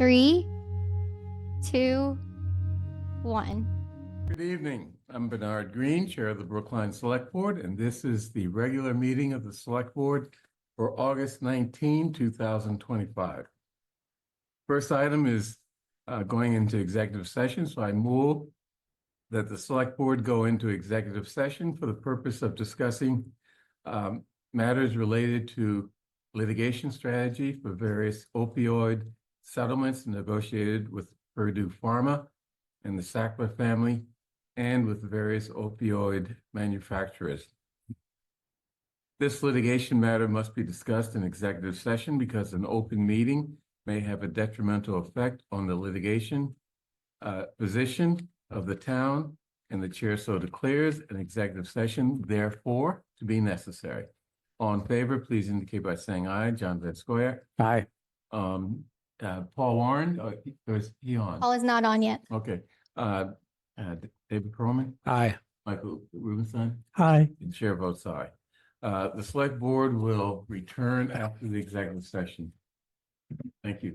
Three, two, one. Good evening. I'm Bernard Green, Chair of the Brookline Select Board, and this is the regular meeting of the Select Board for August 19, 2025. First item is going into executive session, so I move that the Select Board go into executive session for the purpose of discussing matters related to litigation strategy for various opioid settlements negotiated with Purdue Pharma and the Sackler family, and with various opioid manufacturers. This litigation matter must be discussed in executive session because an open meeting may have a detrimental effect on the litigation position of the town, and the chair so declares an executive session, therefore, to be necessary. All in favor, please indicate by saying aye. John Vedskoya. Aye. Paul Warren, or is he on? Paul is not on yet. Okay. David Perlman? Aye. Michael Rubenstein? Aye. The chair votes aye. The select board will return after the executive session. Thank you.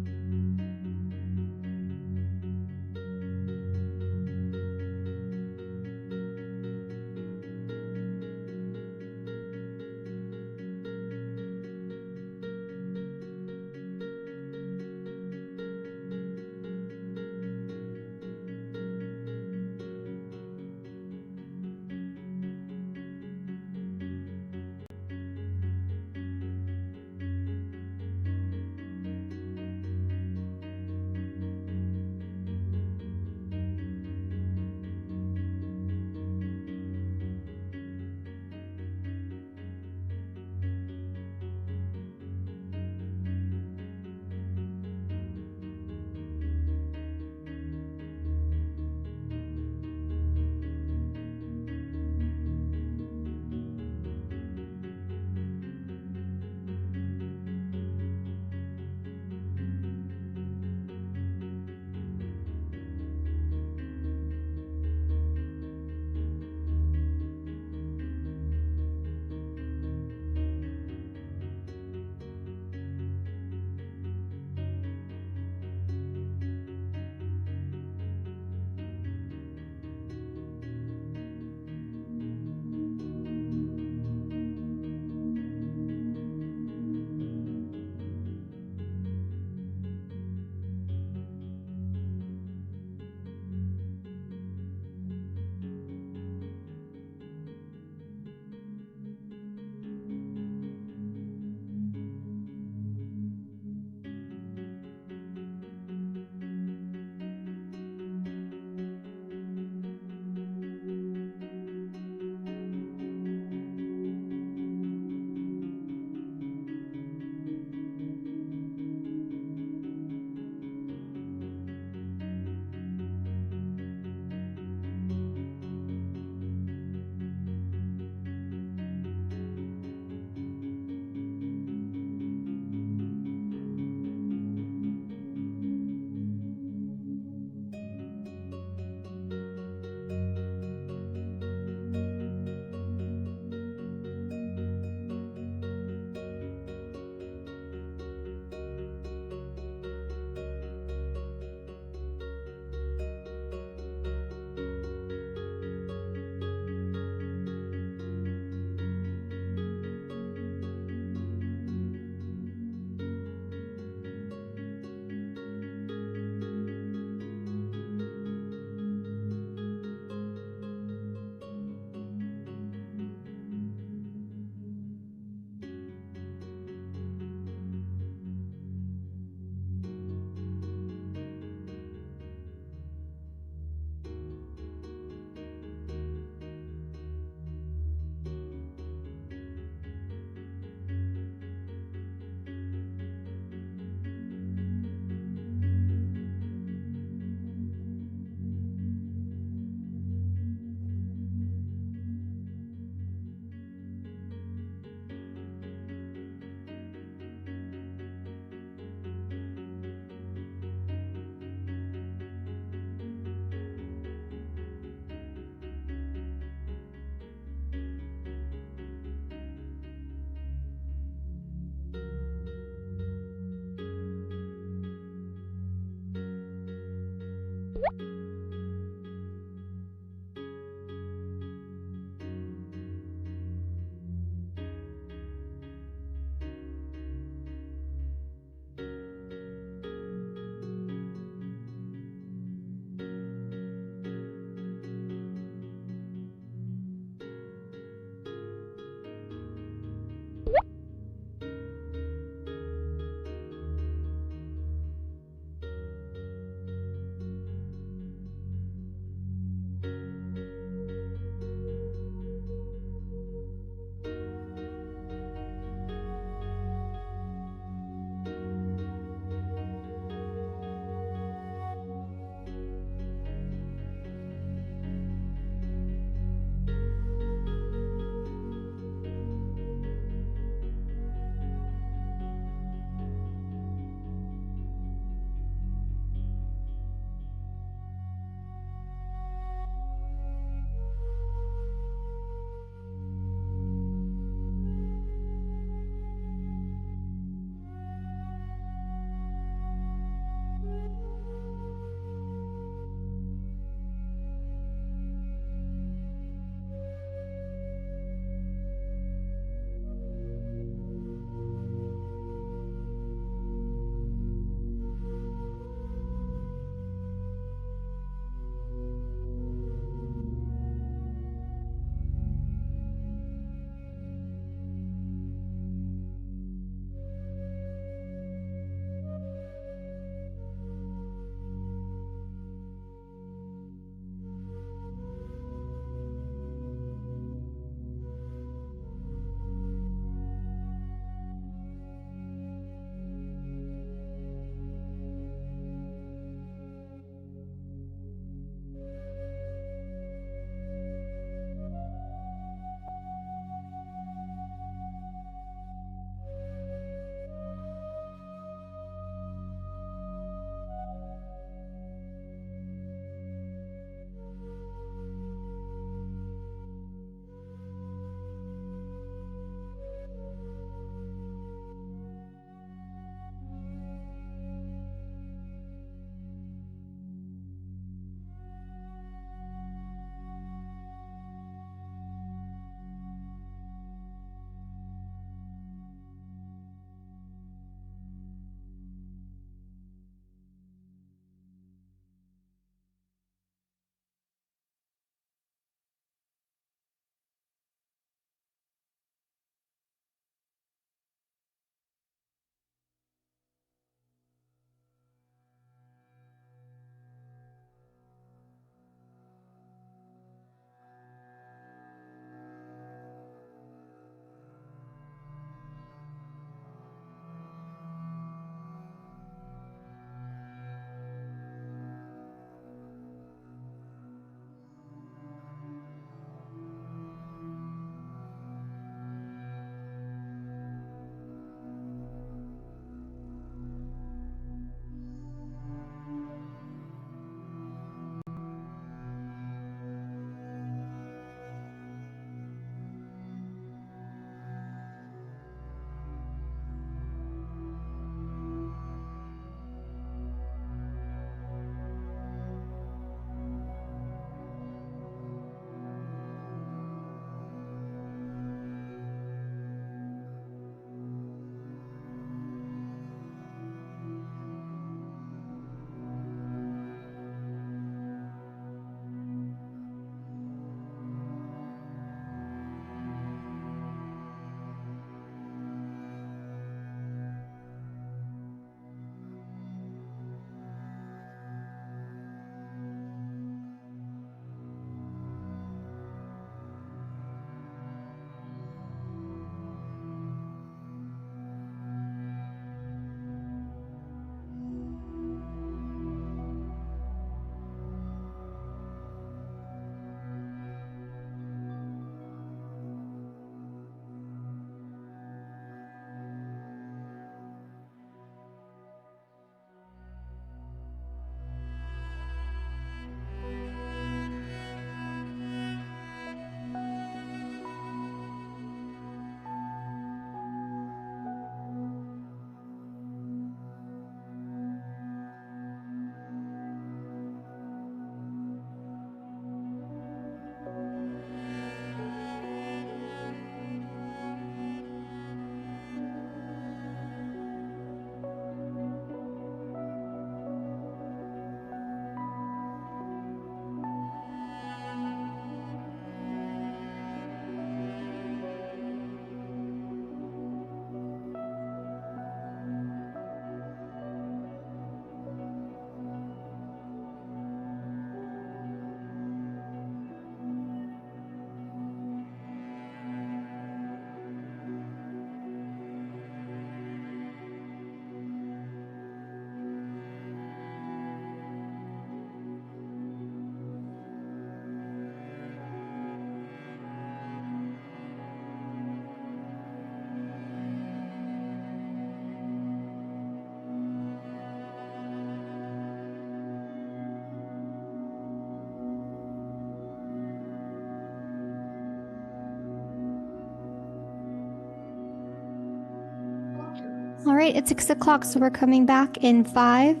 All right, it's 6 o'clock, so we're coming back in 5,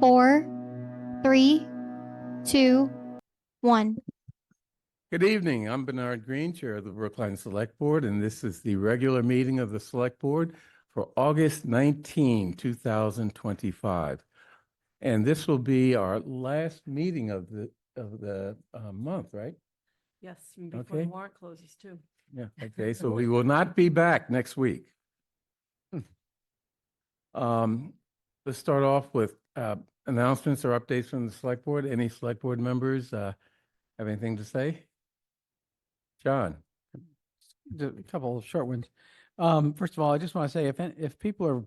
4, 3, 2, 1. Good evening. I'm Bernard Green, Chair of the Brookline Select Board, and this is the regular meeting of the Select Board for August 19, 2025. And this will be our last meeting of the month, right? Yes, and before Okay. the warrant closes too. Yeah, okay, so we will not be back next week. Let's start off with announcements or updates from the Select Board. Any Select Board members have anything to say? John? A couple of short ones. First of all, I just want to say if people are,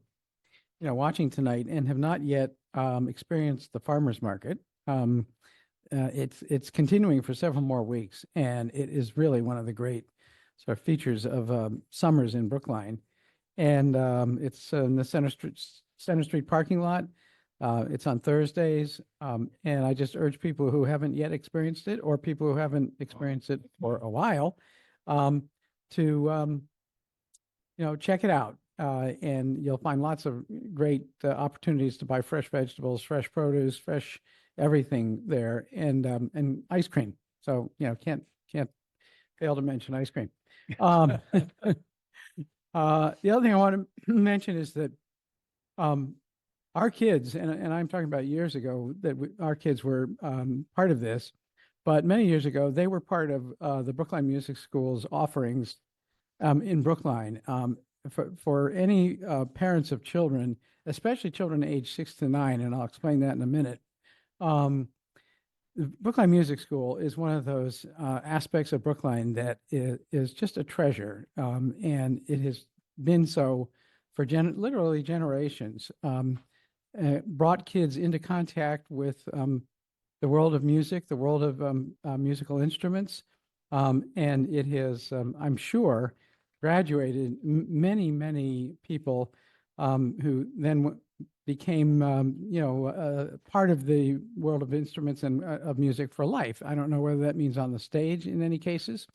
watching tonight and have not yet experienced the farmers market, it's continuing for several more weeks, and it is really one of the great sort of features of summers in Brookline. And it's in the Center Street parking lot. It's on Thursdays, and I just urge people who haven't yet experienced it, or people who haven't experienced it for a while, to check it out. And you'll find lots of great opportunities to buy fresh vegetables, fresh produce, fresh everything there, and ice cream. So can't fail to mention ice cream. The other thing I want to mention is that our kids, and I'm talking about years ago, that our kids were part of this, but many years ago they were part of the Brookline Music School's offerings in Brookline. For any parents of children, especially children aged 6 to 9, and I'll explain that in a minute. The Brookline Music School is one of those aspects of Brookline that is just a treasure, and it has been so for literally generations. Brought kids into contact with the world of music, the world of musical instruments, and it has, I'm sure, graduated many people who then became, part of the world of instruments and of music for life. I don't know whether that means on the stage in any cases,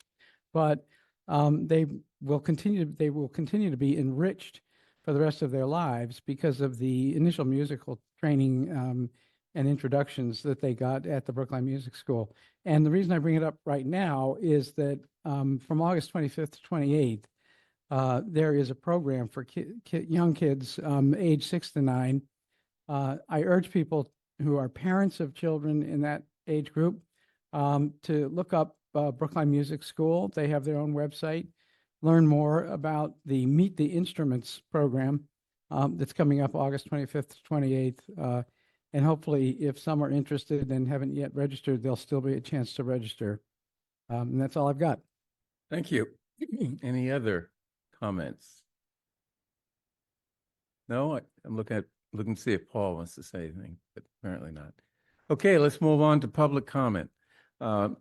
but they will continue to be enriched for the rest of their lives because of the initial musical training and introductions that they got at the Brookline Music School. And the reason I bring it up right now is that from August 25th to 28th, there is a program for young kids age 6 to 9. I urge people who are parents of children in that age group to look up Brookline Music School. They have their own website. Learn more about the Meet the Instruments program that's coming up August 25th to 28th. And hopefully, if some are interested and haven't yet registered, there'll still be a chance to register. And that's all I've got. Thank you. Any other comments? No, I'm looking to see if Paul wants to say anything, but apparently not. Okay, let's move on to public comment.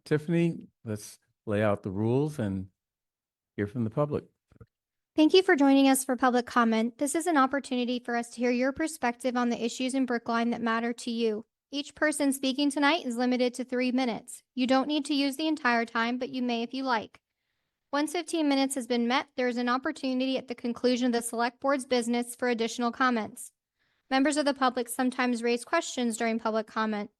Tiffany, let's lay out the rules and hear from the public. Thank you for joining us for public comment. This is an opportunity for us to hear your perspective on the issues in Brookline that matter to you. Each person speaking tonight is limited to 3 minutes. You don't need to use the entire time, but you may if you like. Once 15 minutes has been met, there is an opportunity at the conclusion of the Select Board's business for additional comments. Members of the public sometimes raise questions during public comment.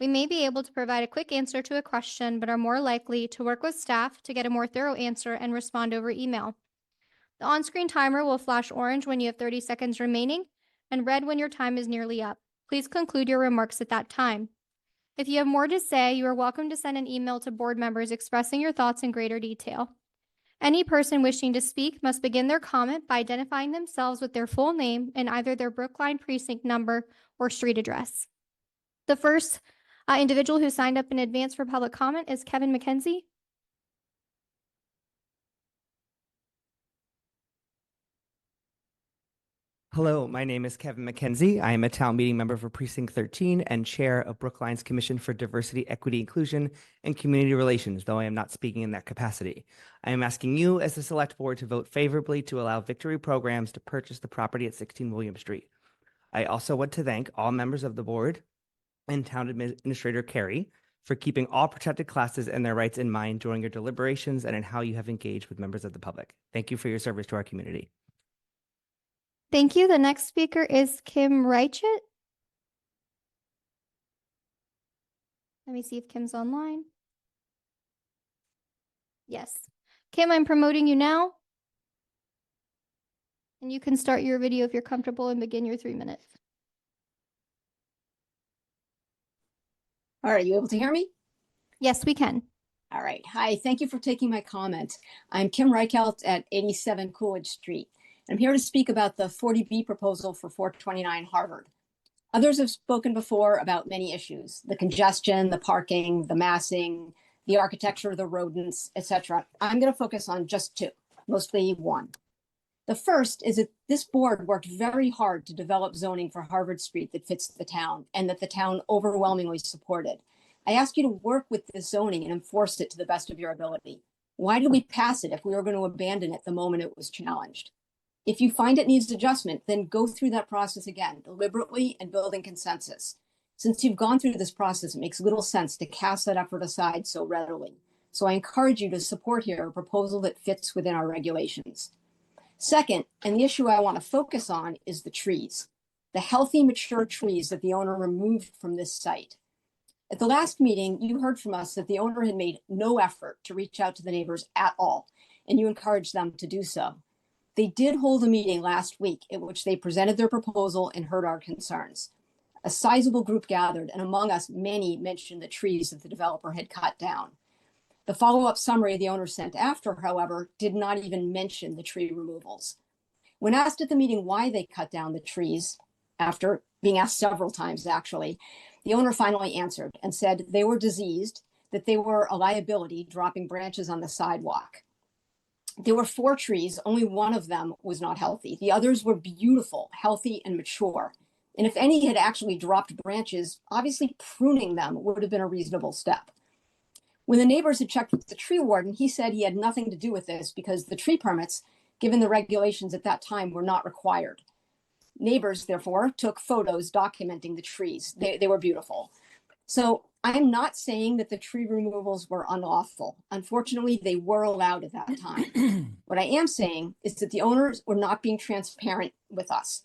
We may be able to provide a quick answer to a question, but are more likely to work with staff to get a more thorough answer and respond over email. The on-screen timer will flash orange when you have 30 seconds remaining and red when your time is nearly up. Please conclude your remarks at that time. If you have more to say, you are welcome to send an email to board members expressing your thoughts in greater detail. Any person wishing to speak must begin their comment by identifying themselves with their full name and either their Brookline precinct number or street address. The first individual who signed up in advance for public comment is Kevin McKenzie. Hello, my name is Kevin McKenzie. I am a town meeting member for Precinct 13 and chair of Brookline's Commission for Diversity, Equity, Inclusion, and Community Relations, though I am not speaking in that capacity. I am asking you as the Select Board to vote favorably to allow Victory Programs to purchase the property at 16 William Street. I also want to thank all members of the board and Town Administrator Carey for keeping all protected classes and their rights in mind during your deliberations and in how you have engaged with members of the public. Thank you for your service to our community. Thank you. The next speaker is Kim Reichert. Let me see if Kim's online. Yes. Kim, I'm promoting you now. And you can start your video if you're comfortable and begin your 3 minutes. All right, you able to hear me? Yes, we can. All right. Hi, thank you for taking my comment. I'm Kim Reichelt at 87 Coolidge Street. I'm here to speak about the 40B proposal for 429 Harvard. Others have spoken before about many issues: the congestion, the parking, the massing, the architecture, the rodents, etc. I'm going to focus on just two, mostly one. The first is that this board worked very hard to develop zoning for Harvard Street that fits the town and that the town overwhelmingly supported. I ask you to work with this zoning and enforce it to the best of your ability. Why did we pass it if we were going to abandon it the moment it was challenged? If you find it needs adjustment, then go through that process again, deliberately and building consensus. Since you've gone through this process, it makes little sense to cast that effort aside so readily. So I encourage you to support here a proposal that fits within our regulations. Second, and the issue I want to focus on, is the trees, the healthy, mature trees that the owner removed from this site. At the last meeting, you heard from us that the owner had made no effort to reach out to the neighbors at all, and you encouraged them to do so. They did hold a meeting last week at which they presented their proposal and heard our concerns. A sizable group gathered, and among us, many mentioned the trees that the developer had cut down. The follow-up summary the owner sent after, however, did not even mention the tree removals. When asked at the meeting why they cut down the trees, after being asked several times actually, the owner finally answered and said they were diseased, that they were a liability, dropping branches on the sidewalk. There were 4 trees, only one of them was not healthy. The others were beautiful, healthy, and mature. And if any had actually dropped branches, obviously pruning them would have been a reasonable step. When the neighbors had checked with the tree warden, he said he had nothing to do with this because the tree permits, given the regulations at that time, were not required. Neighbors, therefore, took photos documenting the trees. They were beautiful. So I'm not saying that the tree removals were unlawful. Unfortunately, they were allowed at that time. What I am saying is that the owners were not being transparent with us.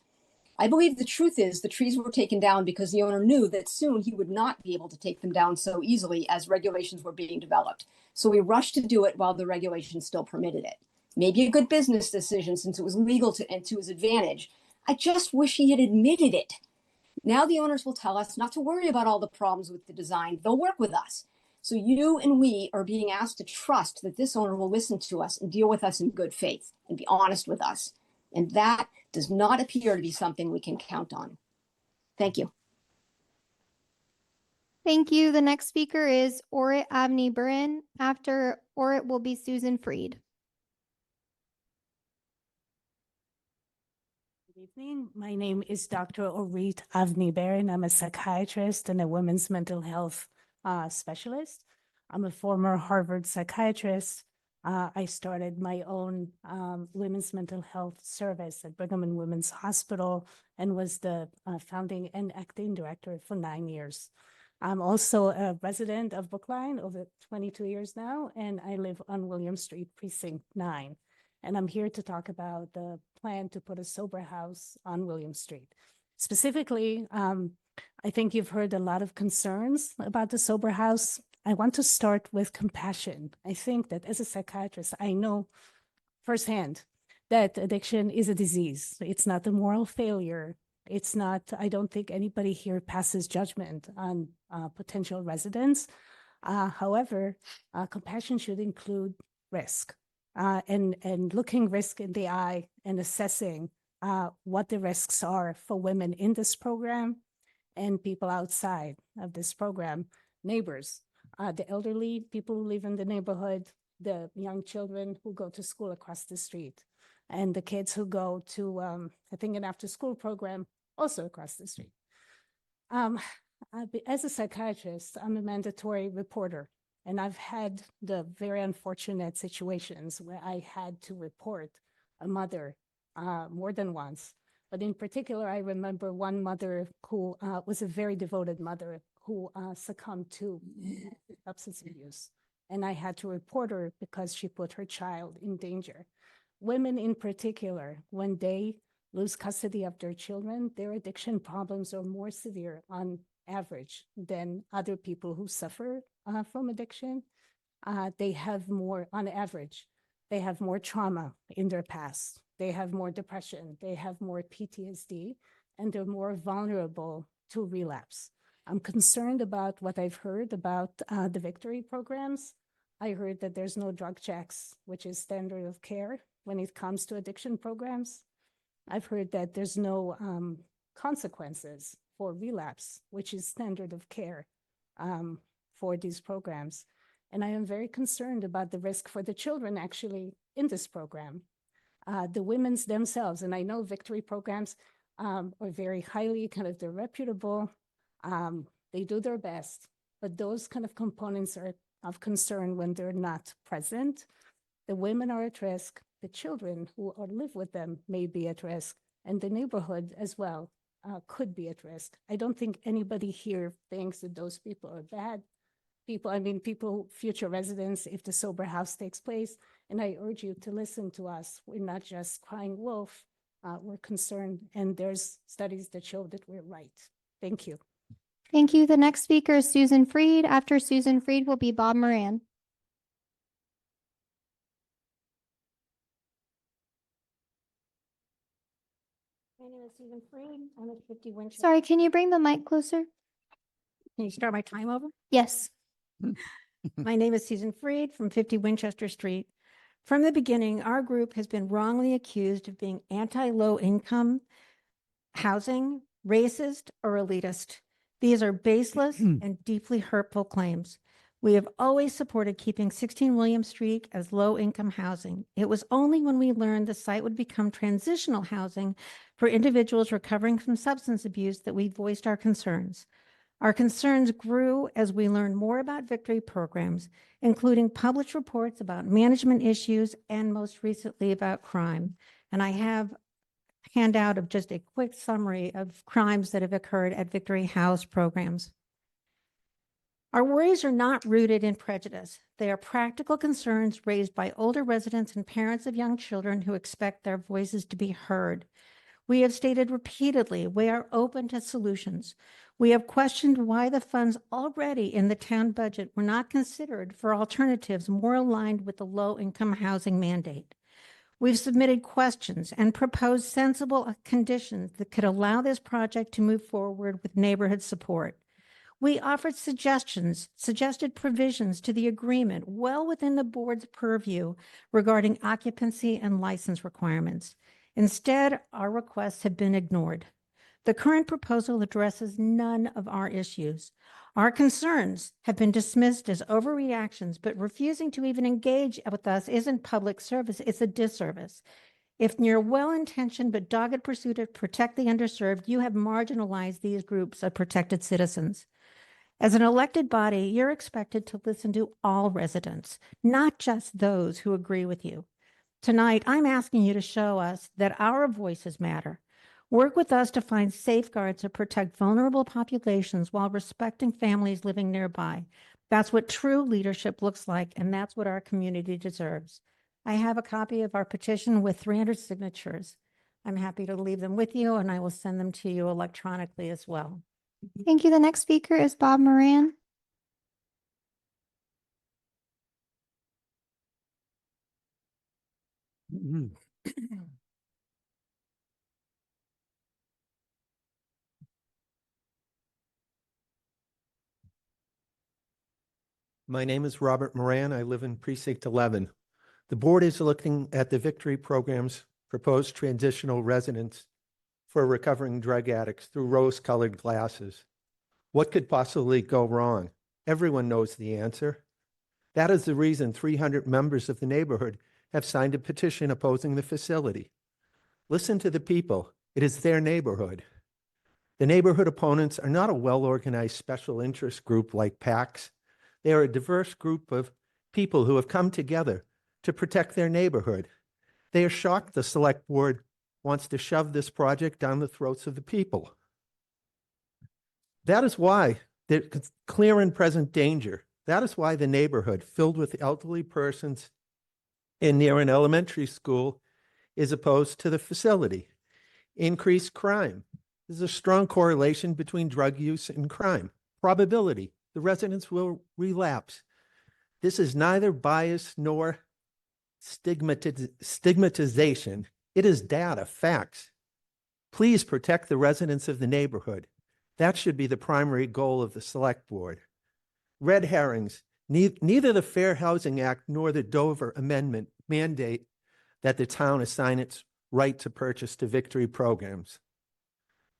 I believe the truth is the trees were taken down because the owner knew that soon he would not be able to take them down so easily as regulations were being developed. So we rushed to do it while the regulations still permitted it. Maybe a good business decision since it was legal and to his advantage. I just wish he had admitted it. Now the owners will tell us not to worry about all the problems with the design. They'll work with us. So you and we are being asked to trust that this owner will listen to us and deal with us in good faith and be honest with us. And that does not appear to be something we can count on. Thank you. Thank you. The next speaker is Orit Avni Burin. After Orit will be Susan Freed. Good evening. My name is Dr. Orit Avni Baron. I'm a psychiatrist and a women's mental health specialist. I'm a former Harvard psychiatrist. I started my own women's mental health service at Brigham and Women's Hospital and was the founding and acting director for 9 years. I'm also a resident of Brookline over 22 years now, and I live on William Street, Precinct 9. And I'm here to talk about the plan to put a sober house on William Street. Specifically, I think you've heard a lot of concerns about the sober house. I want to start with compassion. I think that as a psychiatrist, I know firsthand that addiction is a disease. It's not a moral failure. It's not, I don't think anybody here passes judgment on potential residents. However, compassion should include risk. And looking risk in the eye and assessing what the risks are for women in this program and people outside of this program, neighbors, the elderly, people who live in the neighborhood, the young children who go to school across the street, and the kids who go to, I think, an after-school program also across the street. As a psychiatrist, I'm a mandatory reporter. And I've had the very unfortunate situations where I had to report a mother more than once. But in particular, I remember one mother who was a very devoted mother who succumbed to substance abuse. And I had to report her because she put her child in danger. Women in particular, when they lose custody of their children, their addiction problems are more severe on average than other people who suffer from addiction. They have more, on average, they have more trauma in their past. They have more depression. They have more PTSD, and they're more vulnerable to relapse. I'm concerned about what I've heard about the Victory programs. I heard that there's no drug checks, which is standard of care when it comes to addiction programs. I've heard that there's no consequences for relapse, which is standard of care for these programs. And I am very concerned about the risk for the children actually in this program. The women's themselves, and I know Victory programs are very highly they're reputable. They do their best, but those kind of components are of concern when they're not present. The women are at risk, the children who live with them may be at risk, and the neighborhood as well could be at risk. I don't think anybody here thinks that those people are bad people. I mean, people, future residents, if the sober house takes place, and I urge you to listen to us. We're not just crying wolf, we're concerned, and there's studies that show that we're right. Thank you. Thank you. The next speaker is Susan Freed. After Susan Freed will be Bob Moran. My name is Susan Freed. I'm at 50 Winchester. Sorry, can you bring the mic closer? Can you start my time over? Yes. My name is Susan Freed from 50 Winchester Street. From the beginning, our group has been wrongly accused of being anti-low income housing, racist, or elitist. These are baseless and deeply hurtful claims. We have always supported keeping 16 William Street as low-income housing. It was only when we learned the site would become transitional housing for individuals recovering from substance abuse that we voiced our concerns. Our concerns grew as we learned more about Victory programs, including published reports about management issues and most recently about crime. And I have a handout of just a quick summary of crimes that have occurred at Victory House programs. Our worries are not rooted in prejudice. They are practical concerns raised by older residents and parents of young children who expect their voices to be heard. We have stated repeatedly, we are open to solutions. We have questioned why the funds already in the town budget were not considered for alternatives more aligned with the low-income housing mandate. We've submitted questions and proposed sensible conditions that could allow this project to move forward with neighborhood support. We offered suggested provisions to the agreement well within the board's purview regarding occupancy and license requirements. Instead, our requests have been ignored. The current proposal addresses none of our issues. Our concerns have been dismissed as overreactions, but refusing to even engage with us isn't public service, it's a disservice. If in your well-intentioned but dogged pursuit to protect the underserved, you have marginalized these groups of protected citizens. As an elected body, you're expected to listen to all residents, not just those who agree with you. Tonight, I'm asking you to show us that our voices matter. Work with us to find safeguards to protect vulnerable populations while respecting families living nearby. That's what true leadership looks like, and that's what our community deserves. I have a copy of our petition with 300 signatures. I'm happy to leave them with you, and I will send them to you electronically as well. Thank you. The next speaker is Bob Moran. My name is Robert Moran. I live in Precinct 11. The board is looking at the Victory program's proposed transitional residence for recovering drug addicts through rose-colored glasses. What could possibly go wrong? Everyone knows the answer. That is the reason 300 members of the neighborhood have signed a petition opposing the facility. Listen to the people. It is their neighborhood. The neighborhood opponents are not a well-organized special interest group like PACs. They are a diverse group of people who have come together to protect their neighborhood. They are shocked the select board wants to shove this project down the throats of the people. That is why there's clear and present danger. That is why the neighborhood filled with elderly persons and near an elementary school is opposed to the facility. Increased crime. There's a strong correlation between drug use and crime. Probability, the residents will relapse. This is neither bias nor stigmatization. It is data, facts. Please protect the residents of the neighborhood. That should be the primary goal of the select board. Red herrings. Neither the Fair Housing Act nor the Dover Amendment mandate that the town assign its right to purchase to Victory programs.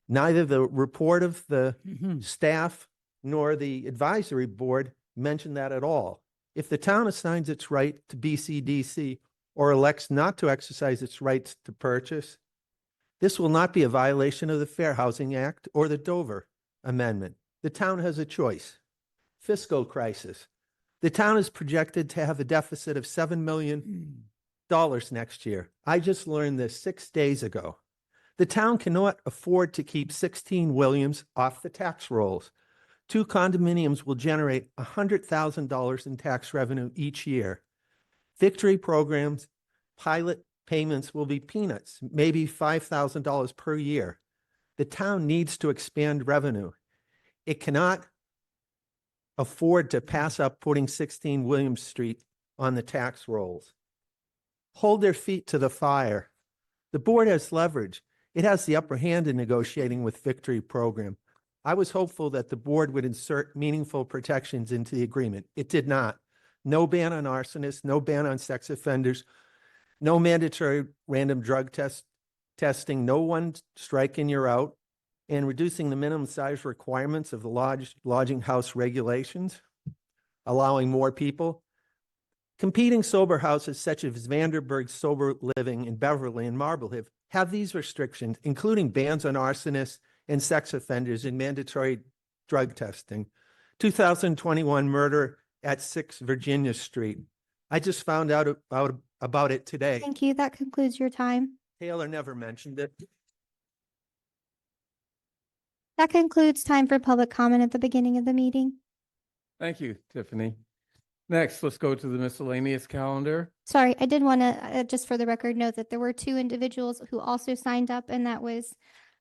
Neither the report of the staff nor the advisory board mention that at all. If the town assigns its right to BCDC or elects not to exercise its rights to purchase, this will not be a violation of the Fair Housing Act or the Dover Amendment. The town has a choice. Fiscal crisis. The town is projected to have a deficit of $7 million next year. I just learned this 6 days ago. The town cannot afford to keep 16 Williams off the tax rolls. 2 condominiums will generate $100,000 in tax revenue each year. Victory programs, pilot payments will be peanuts, maybe $5,000 per year. The town needs to expand revenue. It cannot afford to pass up putting 16 Williams Street on the tax rolls. Hold their feet to the fire. The board has leverage. It has the upper hand in negotiating with Victory program. I was hopeful that the board would insert meaningful protections into the agreement. It did not. No ban on arsonists, no ban on sex offenders, no mandatory random drug testing, no one strike and you're out, and reducing the minimum size requirements of the lodging house regulations, allowing more people. Competing sober houses such as Vanderburgh Sober Living in Beverly and Marblehead have these restrictions, including bans on arsonists and sex offenders and mandatory drug testing. 2021 murder at 6 Virginia Street. I just found out about it today. Thank you. That concludes your time. Taylor never mentioned it. That concludes time for public comment at the beginning of the meeting. Thank you, Tiffany. Next, let's go to the miscellaneous calendar. Sorry, I did want to, just for the record, note that there were 2 individuals who also signed up, and that was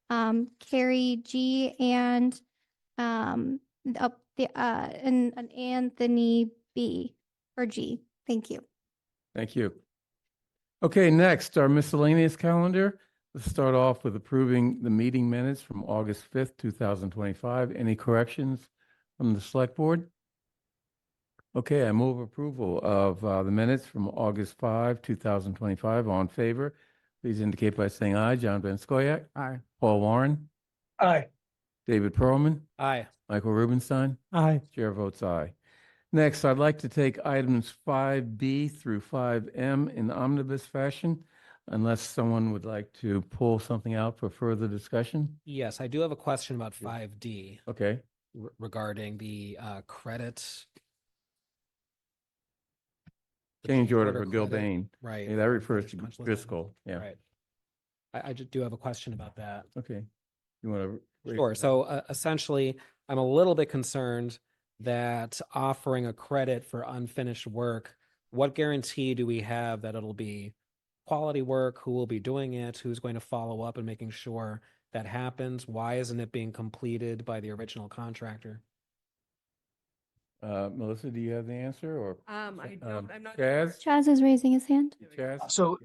Carrie G. and and Anthony B. or G. Thank you. Thank you. Okay, next, our miscellaneous calendar. Let's start off with approving the meeting minutes from August 5th, 2025. Any corrections from the select board? Okay, I move approval of the minutes from August 5, 2025. All in favor, please indicate by saying aye. John Van Scoyac. Aye. Paul Warren. Aye. David Perlman. Aye. Michael Rubenstein. Aye. Chair votes aye. Next, I'd like to take items 5B through 5M in omnibus fashion, unless someone would like to pull something out for further discussion. Yes, I do have a question about 5D Okay. regarding the credit. the Change change order for credit. Gilbane. Right. Yeah, that refers to punch list Driscoll. Yeah. Right. I just do have a question about that. Okay. You want to? Sure. So essentially, I'm a little bit concerned that offering a credit for unfinished work, what guarantee do we have that it'll be quality work? Who will be doing it? Who's going to follow up and making sure that happens? Why isn't it being completed by the original contractor? Melissa, do you have the answer or? I don't, I'm not. Chaz? Chaz is raising his hand. Chaz? So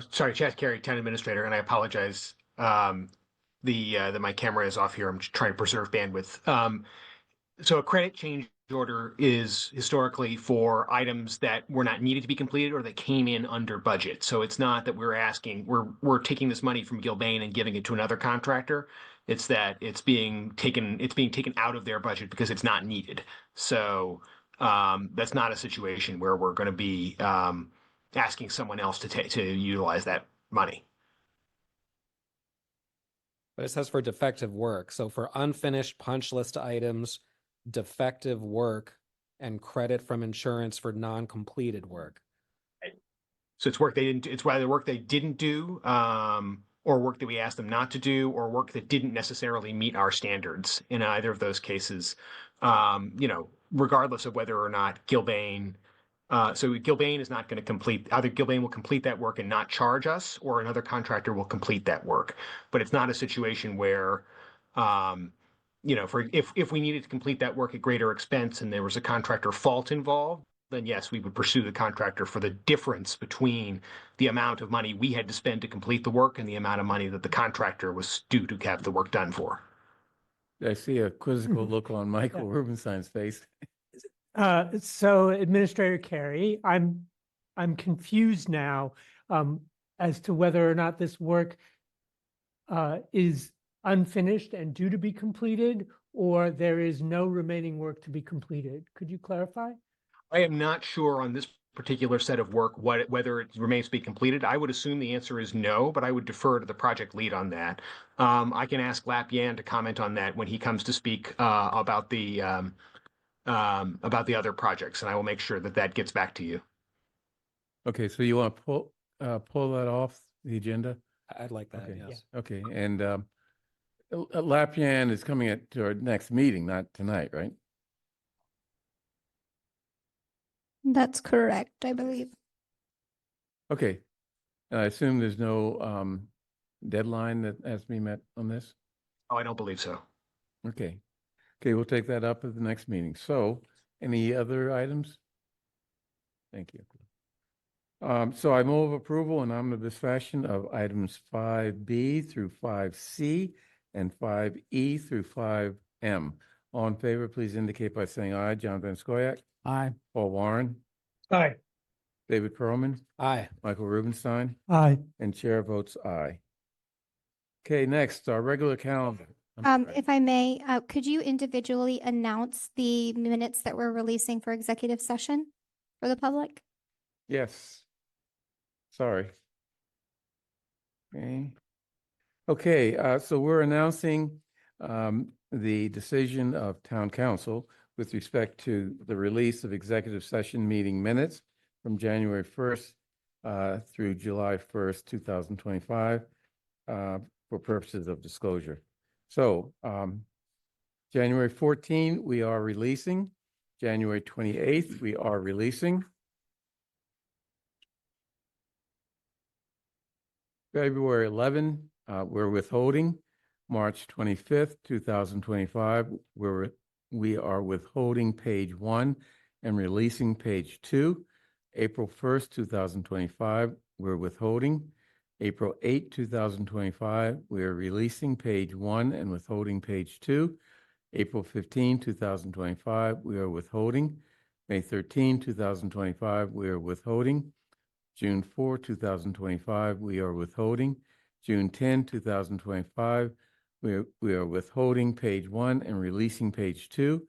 sorry, Chad Carey, town administrator, and I apologize. That my camera is off here. I'm just trying to preserve bandwidth. So a credit change order is historically for items that were not needed to be completed or that came in under budget. So it's not that we're taking this money from Gilbane and giving it to another contractor. It's that it's being taken out of their budget because it's not needed. So that's not a situation where we're going to be asking someone else to utilize that money. But it says for defective work. So for unfinished punch list items, defective work, and credit from insurance for non-completed work. So it's work they didn't. It's either work they didn't do, or work that we asked them not to do, or work that didn't necessarily meet our standards. In either of those cases, regardless of whether or not Gilbane So Gilbane is not going to complete, either Gilbane will complete that work and not charge us, or another contractor will complete that work. But it's not a situation where, if we needed to complete that work at greater expense and there was a contractor fault involved, then yes, we would pursue the contractor for the difference between the amount of money we had to spend to complete the work and the amount of money that the contractor was due to have the work done for. I see a quizzical look on Michael Rubenstein's face. So Administrator Carey, I'm confused now as to whether or not this work is unfinished and due to be completed, or there is no remaining work to be completed. Could you clarify? I am not sure on this particular set of work whether it remains to be completed. I would assume the answer is no, but I would defer to the project lead on that. I can ask Lap Yan to comment on that when he comes to speak about the other projects, and I will make sure that that gets back to you. Okay, so you want to pull that off the agenda? I'd like that, Okay. yes. Okay, and Lap Yan is coming to our next meeting, not tonight, right? That's correct, I believe. Okay, and I assume there's no deadline that has to be met on this? Oh, I don't believe so. Okay. Okay, we'll take that up at the next meeting. So, any other items? Thank you. So I move approval in omnibus fashion of items 5B through 5C and 5E through 5M. All in favor, please indicate by saying aye. John Van Scoyac, Aye. Paul Warren, Aye. David Perlman, Aye. Michael Rubenstein, Aye. and chair votes aye. Okay, next, our regular calendar. I'm sorry. If I may, could you individually announce the minutes that we're releasing for executive session for the public? Yes. Sorry. Okay. Okay, so we're announcing the decision of town council with respect to the release of executive session meeting minutes from January 1st through July 1st, 2025 for purposes of disclosure. So January 14, we are releasing. January 28th, we are releasing. February 11, we're withholding. March 25th, 2025, we are withholding page 1 and releasing page 2. April 1st, 2025, we're withholding. April 8, 2025, we are releasing page 1 and withholding page 2. April 15, 2025, we are withholding. May 13, 2025, we are withholding. June 4, 2025, we are withholding. June 10, 2025, we are withholding page 1 and releasing page 2.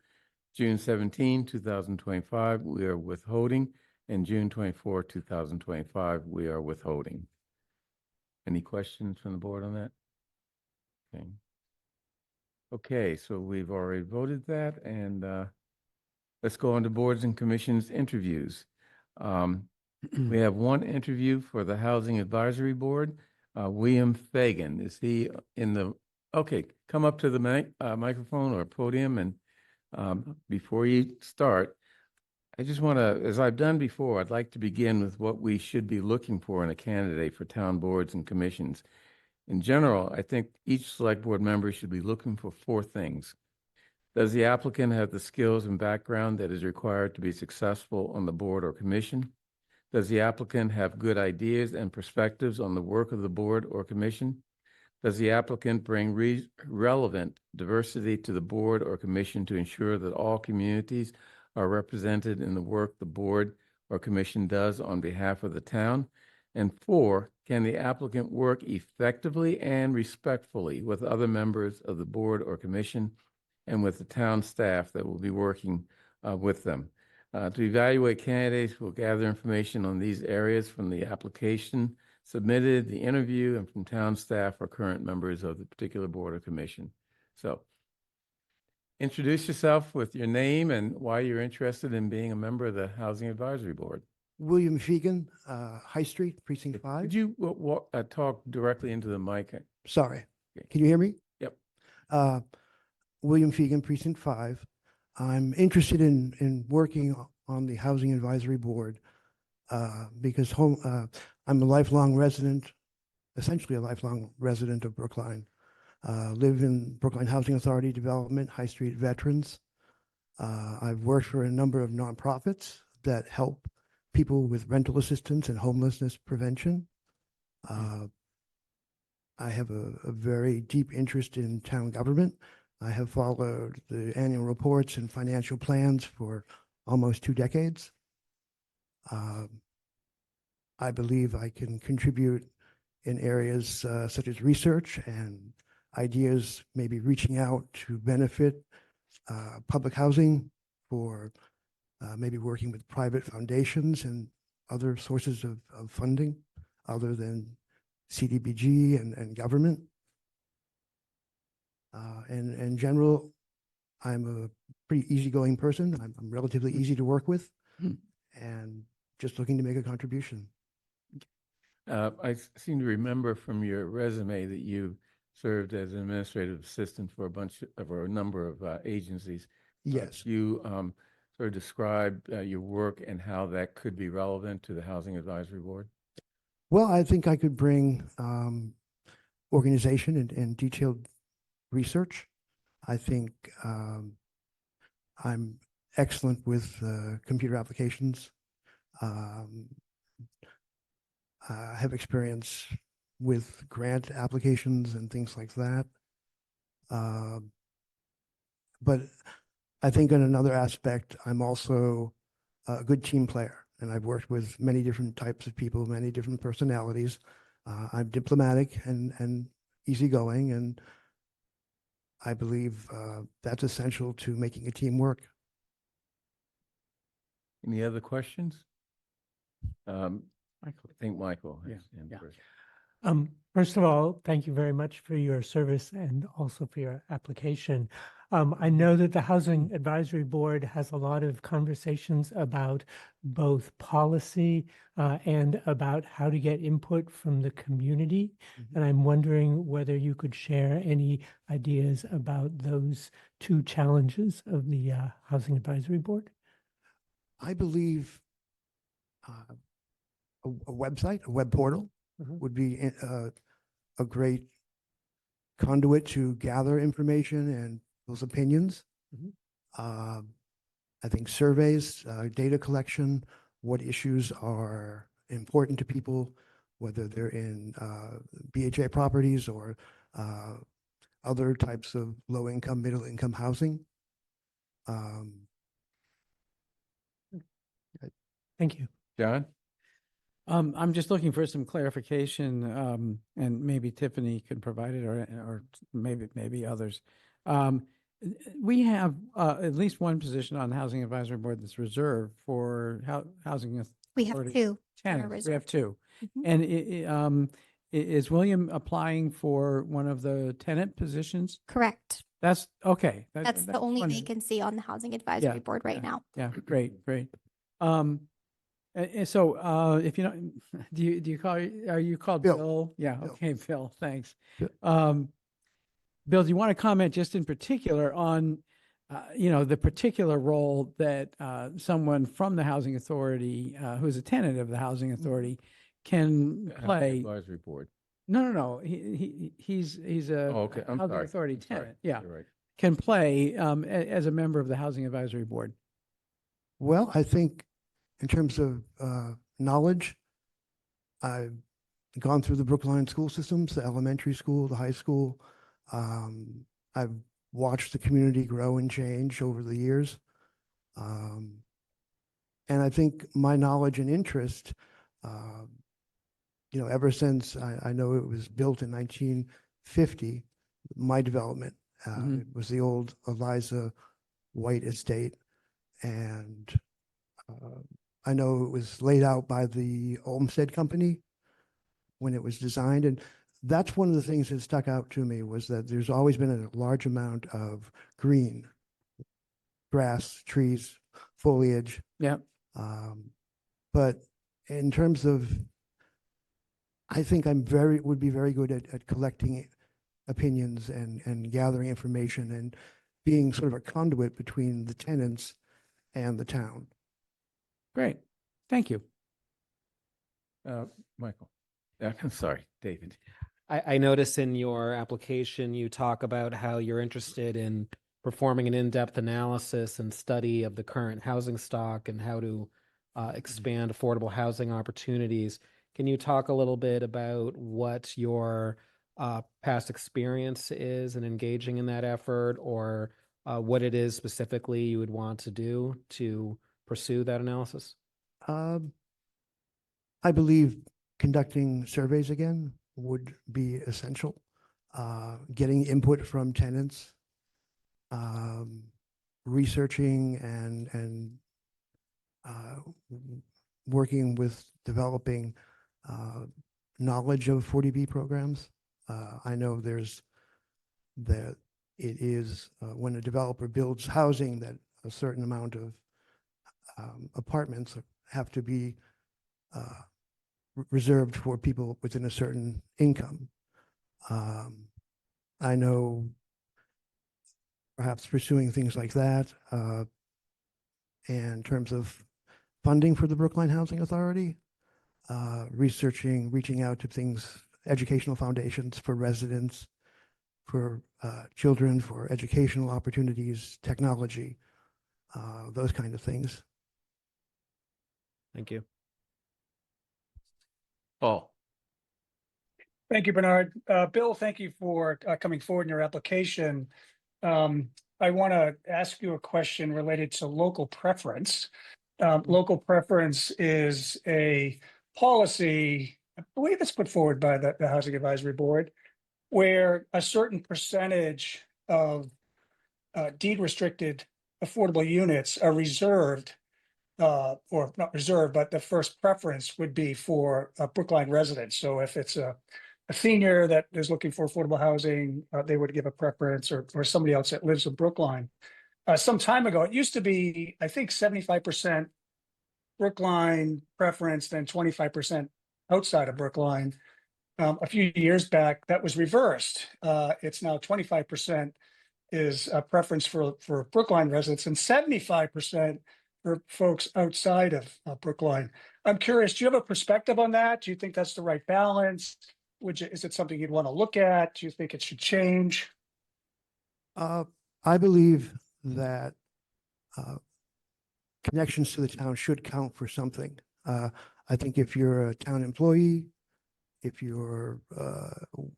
June 17, 2025, we are withholding. And June 24, 2025, we are withholding. Any questions from the board on that? Okay. Okay, so we've already voted that, and let's go on to boards and commissions interviews. We have one interview for the Housing Advisory Board. William Fagan, is he in the, okay, come up to the microphone or podium, and before you start, I just want to, as I've done before, I'd like to begin with what we should be looking for in a candidate for town boards and commissions. In general, I think each select board member should be looking for 4 things. Does the applicant have the skills and background that is required to be successful on the board or commission? Does the applicant have good ideas and perspectives on the work of the board or commission? Does the applicant bring relevant diversity to the board or commission to ensure that all communities are represented in the work the board or commission does on behalf of the town? And 4, can the applicant work effectively and respectfully with other members of the board or commission and with the town staff that will be working with them? To evaluate candidates, we'll gather information on these areas from the application submitted, the interview, and from town staff or current members of the particular board or commission. So introduce yourself with your name and why you're interested in being a member of the Housing Advisory Board. William Fegan, High Street, Precinct 5. Could you talk directly into the mic? Sorry. Okay. Can you hear me? Yep. William Fegan, Precinct 5. I'm interested in working on the Housing Advisory Board because I'm a lifelong resident, essentially a lifelong resident of Brookline. Live in Brookline Housing Authority Development, High Street Veterans. I've worked for a number of nonprofits that help people with rental assistance and homelessness prevention. I have a very deep interest in town government. I have followed the annual reports and financial plans for almost 2 decades. I believe I can contribute in areas such as research and ideas, maybe reaching out to benefit public housing for maybe working with private foundations and other sources of funding other than CDBG and government. And in general, I'm a pretty easygoing person. I'm relatively easy to work with and just looking to make a contribution. I seem to remember from your resume that you served as an administrative assistant for a number of agencies. Yes. You sort of describe your work and how that could be relevant to the Housing Advisory Board? Well, I think I could bring organization and detailed research. I think I'm excellent with computer applications. I have experience with grant applications and things like that. But I think in another aspect, I'm also a good team player. And I've worked with many different types of people, many different personalities. I'm diplomatic and easygoing, and I believe that's essential to making a team work. Any other questions? Michael. I think Michael has Yeah, hand yeah. first. First of all, thank you very much for your service and also for your application. I know that the Housing Advisory Board has a lot of conversations about both policy and about how to get input from the community. And I'm wondering whether you could share any ideas about those two challenges of the Housing Advisory Board. I believe a website, a web portal would be a great conduit to gather information and those opinions. I think surveys, data collection, what issues are important to people, whether they're in BHA properties or other types of low-income, middle-income housing. Thank you. John? I'm just looking for some clarification, and maybe Tiffany could provide it, or maybe others. We have at least one position on the Housing Advisory Board that's reserved for housing. We have authority two. that are tenants. We have reserved. two. Mhm. And is William applying for one of the tenant positions? Correct. That's okay. That's the only one- vacancy on the Housing Advisory Board right now. Yeah, great. And so, if you know, do you call, are you called Bill. Bill? Yeah, Bill. okay, Bill, thanks. Bill. Bill, do you want to comment just in particular on, the particular role that someone from the Housing Authority, who's a tenant of the Housing Authority, can Housing play? Advisory Board. No. He's a Oh, okay. I'm Housing sorry. Authority I'm sorry. tenant. Yeah, You're right. can play as a member of the Housing Advisory Board. Well, I think in terms of knowledge, I've gone through the Brookline school systems, the elementary school, the high school. I've watched the community grow and change over the years. And I think my knowledge and interest, ever since I know it was built in 1950, my development, it was the old Eliza White estate. And I know it was laid out by the Olmsted Company when it was designed. And that's one of the things that stuck out to me, was that there's always been a large amount of green, grass, trees, foliage. Yeah. But in terms of, I think would be very good at collecting opinions and gathering information and being sort of a conduit between the tenants and the town. Great. Thank you. Michael, I'm sorry, David. I notice in your application, you talk about how you're interested in performing an in-depth analysis and study of the current housing stock and how to expand affordable housing opportunities. Can you talk a little bit about what your past experience is in engaging in that effort, or what it is specifically you would want to do to pursue that analysis? I believe conducting surveys again would be essential. Getting input from tenants, researching and working with developing knowledge of 40B programs. I know that it is when a developer builds housing that a certain amount of apartments have to be reserved for people within a certain income. I know perhaps pursuing things like that in terms of funding for the Brookline Housing Authority, reaching out to things, educational foundations for residents, for children, for educational opportunities, technology, those kind of things. Thank you. Paul. Thank you, Bernard. Bill, thank you for coming forward in your application. I want to ask you a question related to local preference. Local preference is a policy, I believe it's put forward by the Housing Advisory Board, where a certain percentage of deed restricted affordable units are reserved, or not reserved, but the first preference would be for Brookline residents. So if it's a senior that is looking for affordable housing, they would give a preference, or somebody else that lives in Brookline. Some time ago, it used to be, I think, 75% Brookline preference, then 25% outside of Brookline. A few years back, that was reversed. It's now 25% is a preference for Brookline residents and 75% for folks outside of Brookline. I'm curious, do you have a perspective on that? Do you think that's the right balance? Is it something you'd want to look at? Do you think it should change? I believe that connections to the town should count for something. I think if you're a town employee, if you're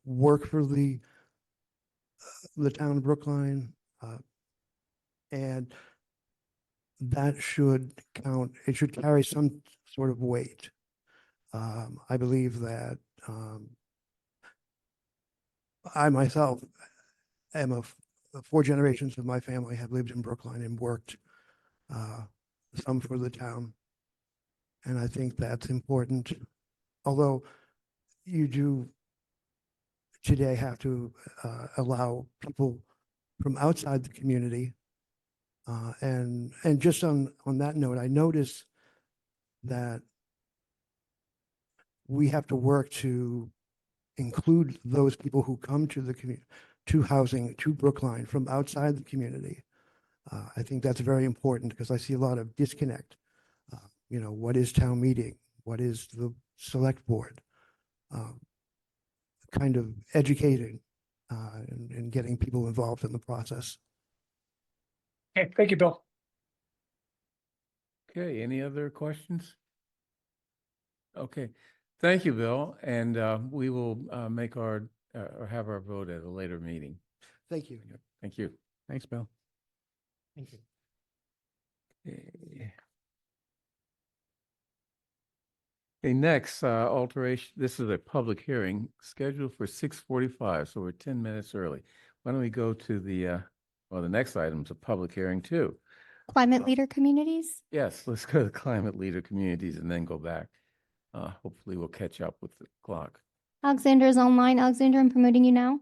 work for the town of Brookline, and that should count. It should carry some sort of weight. I believe that I myself am four generations of my family have lived in Brookline and worked some for the town. And I think that's important. Although you do today have to allow people from outside the community. And just on that note, I notice that we have to work to include those people who come to the community, to housing, to Brookline from outside the community. I think that's very important because I see a lot of disconnect. What is town meeting? What is the select board? Kind of educating and getting people involved in the process. Okay, thank you, Bill. Okay, any other questions? Okay, thank you, Bill, and we will make or have our vote at a later meeting. Thank you. Thank you. Thanks, Bill. Thank you. Okay. Okay, next alteration. This is a public hearing scheduled for 6:45, so we're 10 minutes early. Why don't we go to the next item is a public hearing too. Climate leader communities? Yes, let's go to climate leader communities and then go back. Hopefully we'll catch up with the clock. Alexander is online. Alexander, I'm promoting you now.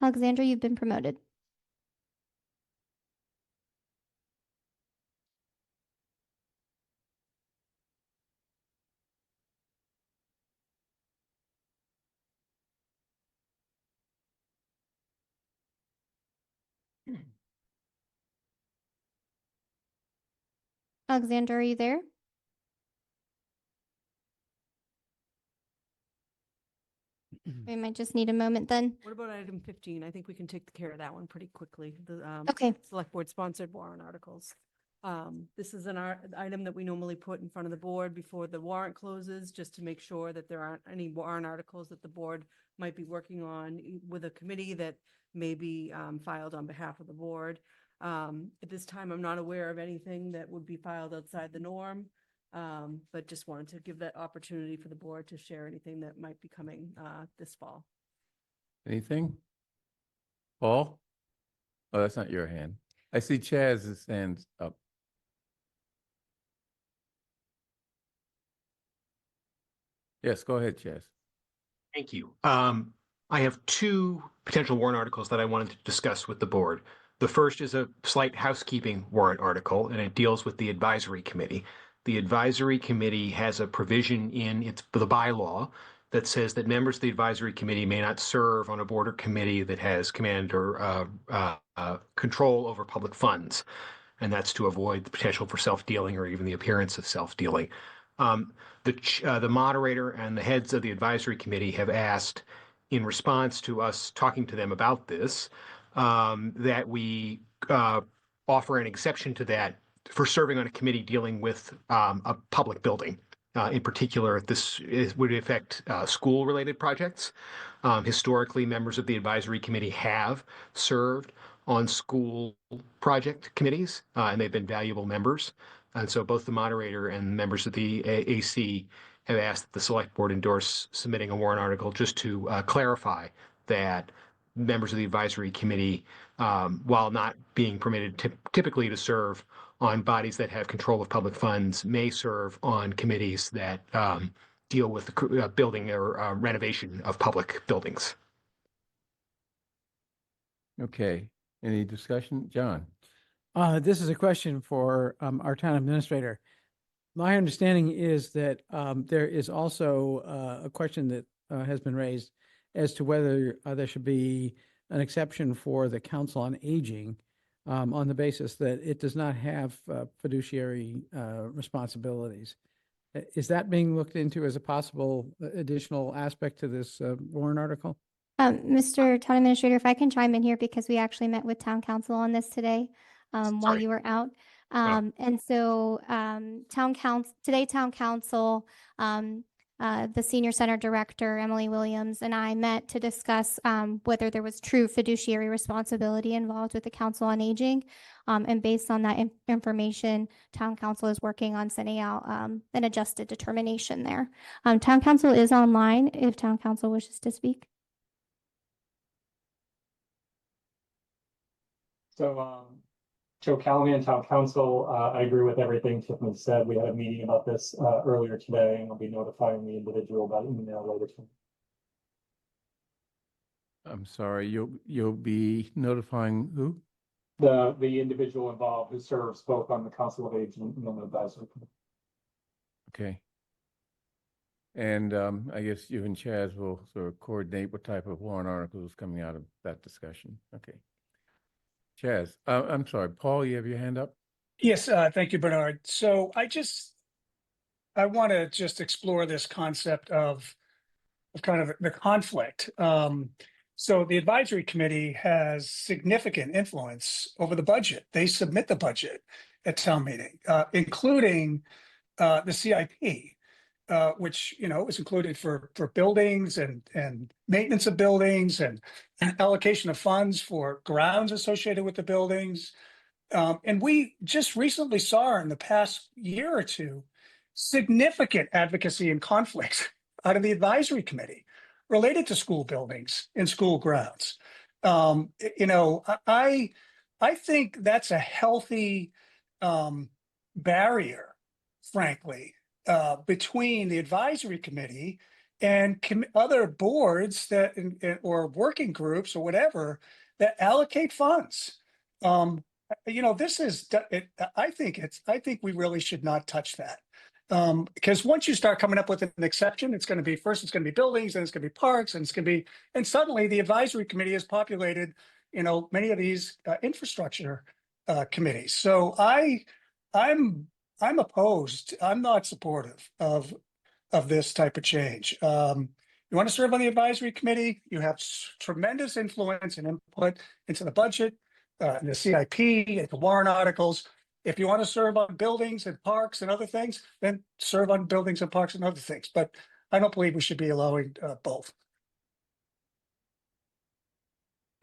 Alexander, you've been promoted. Alexander, are you there? We might just need a moment then. What about item 15? I think we can take care of that one pretty quickly. The Okay. select board sponsored warrant articles. This is an item that we normally put in front of the board before the warrant closes, just to make sure that there aren't any warrant articles that the board might be working on with a committee that may be filed on behalf of the board. At this time, I'm not aware of anything that would be filed outside the norm, but just wanted to give that opportunity for the board to share anything that might be coming this fall. Anything? Paul? Oh, that's not your hand. I see Chaz's hands up. Yes, go ahead, Chaz. Thank you. I have two potential warrant articles that I wanted to discuss with the board. The first is a slight housekeeping warrant article, and it deals with the advisory committee. The advisory committee has a provision in the bylaw that says that members of the advisory committee may not serve on a board or committee that has command or control over public funds. And that's to avoid the potential for self-dealing or even the appearance of self-dealing. The moderator and the heads of the advisory committee have asked, in response to us talking to them about this, that we offer an exception to that for serving on a committee dealing with a public building. In particular, would affect school-related projects. Historically, members of the advisory committee have served on school project committees, and they've been valuable members. And so both the moderator and members of the AC have asked that the select board endorse submitting a warrant article just to clarify that members of the advisory committee, while not being permitted typically to serve on bodies that have control of public funds, may serve on committees that deal with the building or renovation of public buildings. Okay, any discussion? John? This is a question for our town administrator. My understanding is that there is also a question that has been raised as to whether there should be an exception for the Council on Aging on the basis that it does not have fiduciary responsibilities. Is that being looked into as a possible additional aspect to this warrant article? Mr. Town Administrator, if I can chime in here, because we actually met with Town Council on this today while you were out. And so Town Council, the Senior Center Director, Emily Williams, and I met to discuss whether there was true fiduciary responsibility involved with the Council on Aging. And based on that information, Town Council is working on sending out an adjusted determination there. Town Council is online if Town Council wishes to speak. So, Joe Callahan, Town Council, I agree with everything Tiffany said. We had a meeting about this earlier today, and I'll be notifying the individual by email later. I'm sorry, you'll be notifying who? The individual involved who serves both on the Council of Aging and on the advisory committee. Okay. And I guess you and Chaz will sort of coordinate what type of warrant articles coming out of that discussion. Okay. Chaz, I'm sorry, Paul, you have your hand up? Yes, thank you, Bernard. So I want to just explore this concept of kind of the conflict. So the advisory committee has significant influence over the budget. They submit the budget at town meeting, including the CIP, which, you know, is included for buildings and maintenance of buildings and allocation of funds for grounds associated with the buildings. And we just recently saw in the past year or two, significant advocacy and conflicts out of the advisory committee related to school buildings and school grounds. You know, I think that's a healthy barrier, frankly, between the advisory committee and other boards that or working groups or whatever that allocate funds. You know, this is I think we really should not touch that. Because once you start coming up with an exception, it's going to be buildings, and it's going to be parks, and it's going to be, and suddenly the advisory committee has populated, you know, many of these infrastructure committees. So I'm I'm opposed. I'm not supportive of this type of change. You want to serve on the advisory committee, you have tremendous influence and input into the budget, the CIP, and the warrant articles. If you want to serve on buildings and parks and other things, then serve on buildings and parks and other things. But I don't believe we should be allowing both.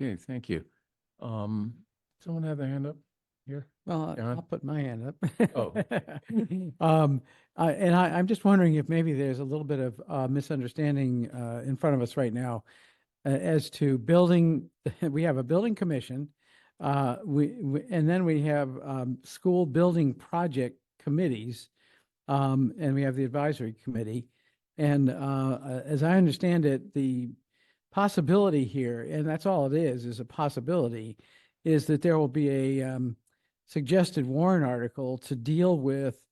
Okay, thank you. Someone have their hand up here? Well, John? I'll put my hand up. Oh. I'm just wondering if maybe there's a little bit of misunderstanding in front of us right now as to building. We have a building commission, and then we have school building project committees, and we have the advisory committee. And as I understand it, the possibility here, and that's all it is a possibility, is that there will be a suggested warrant article to deal with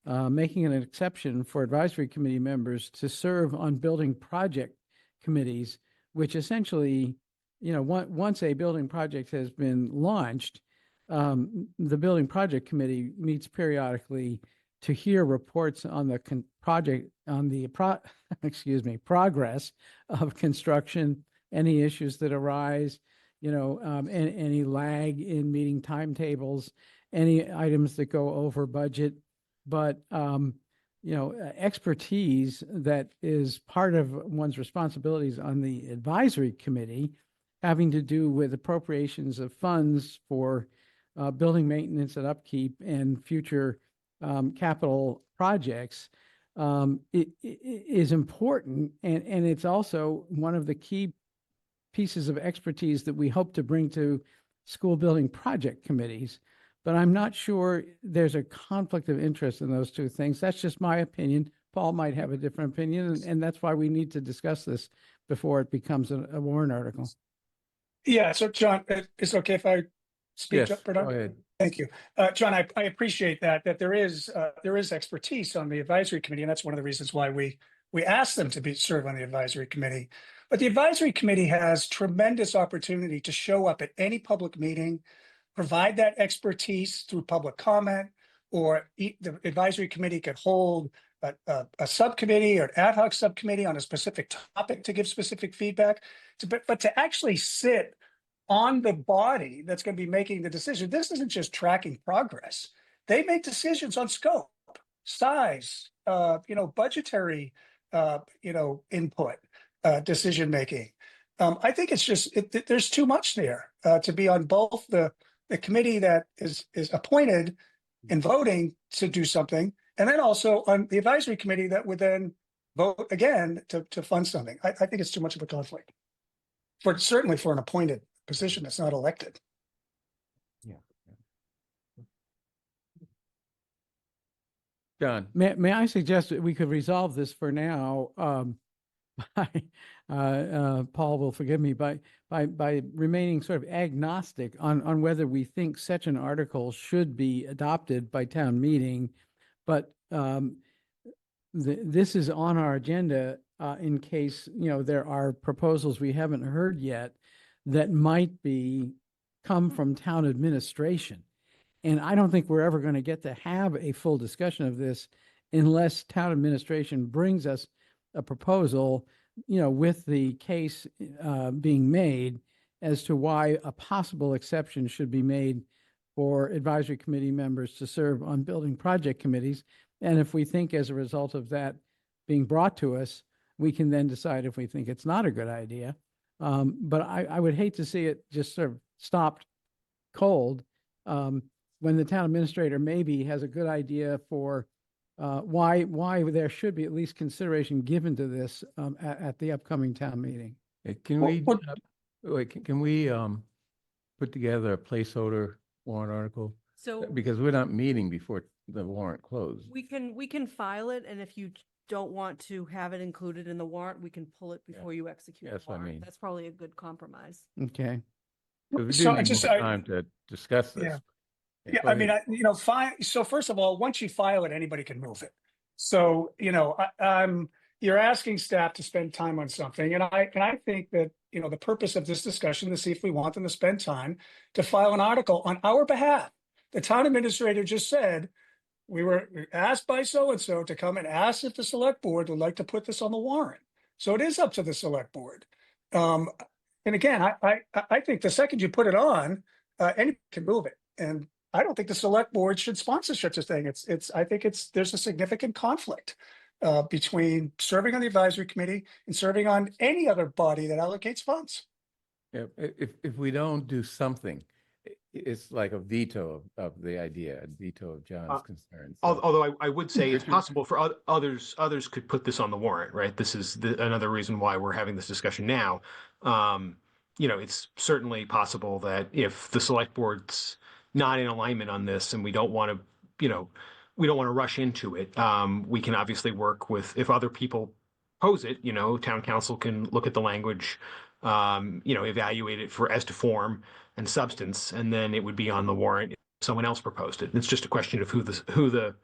making an exception for advisory committee members to serve on building project committees, which essentially, once a building project has been launched, the building project committee meets periodically to hear reports on the progress of construction, any issues that arise, any lag in meeting timetables, any items that go over budget. But, expertise that is part of one's responsibilities on the advisory committee having to do with appropriations of funds for building maintenance and upkeep and future capital projects it is important. And it's also one of the key pieces of expertise that we hope to bring to school building project committees. But I'm not sure there's a conflict of interest in those two things. That's just my opinion. Paul might have a different opinion, and that's why we need to discuss this before it becomes a warrant article. Yeah, so John, is it okay if I speak Yes, up, Bernard? go ahead. Thank you. John, I appreciate that there is expertise on the advisory committee, and that's one of the reasons why we asked them to serve on the advisory committee. But the advisory committee has tremendous opportunity to show up at any public meeting, provide that expertise through public comment, or the advisory committee could hold a subcommittee or an ad hoc subcommittee on a specific topic to give specific feedback. But to actually sit on the body that's going to be making the decision, this isn't just tracking progress. They make decisions on scope, size, budgetary, input, decision making. I think it's just there's too much there to be on both the committee that is appointed and voting to do something, and then also on the advisory committee that would then vote again to fund something. I think it's too much of a conflict, certainly for an appointed position that's not elected. Yeah. John. May I suggest that we could resolve this for now? Paul will forgive me by remaining sort of agnostic on whether we think such an article should be adopted by town meeting, but this is on our agenda in case there are proposals we haven't heard yet that might come from town administration. And I don't think we're ever going to get to have a full discussion of this unless town administration brings us a proposal, with the case being made as to why a possible exception should be made for advisory committee members to serve on building project committees. And if we think as a result of that being brought to us, we can then decide if we think it's not a good idea. But I would hate to see it just sort of stopped cold when the town administrator maybe has a good idea for why there should be at least consideration given to this at the upcoming town meeting. Can we put together a placeholder warrant article? So Because we're not meeting before the warrant closed. we can file it, and if you don't want to have it included in the warrant, we can pull it before you execute the That's what I warrant. mean. That's probably a good compromise. Okay. Because we So do need more time to discuss this. Yeah. Yeah, Yeah, go I mean, ahead. fine. So first of all, once you file it, anybody can move it. So, you're asking staff to spend time on something. And I think that, the purpose of this discussion is to see if we want them to spend time to file an article on our behalf. The town administrator just said, we were asked by so-and-so to come and ask if the select board would like to put this on the warrant. So it is up to the select board. And again, I think the second you put it on, anyone can move it. And I don't think the select board should sponsor such a thing. I think there's a significant conflict between serving on the advisory committee and serving on any other body that allocates funds. Yeah, if we don't do something, it's like a veto of the idea, a veto of John's concerns. So- Although I would say it's Richard? possible for others could put this on the warrant, right? This is another reason why we're having this discussion now. It's certainly possible that if the select board's not in alignment on this and we don't want to rush into it, we can obviously work with, if other people pose it, town council can look at the language, evaluate it as to form and substance, and then it would be on the warrant if someone else proposed it. It's just a question of who the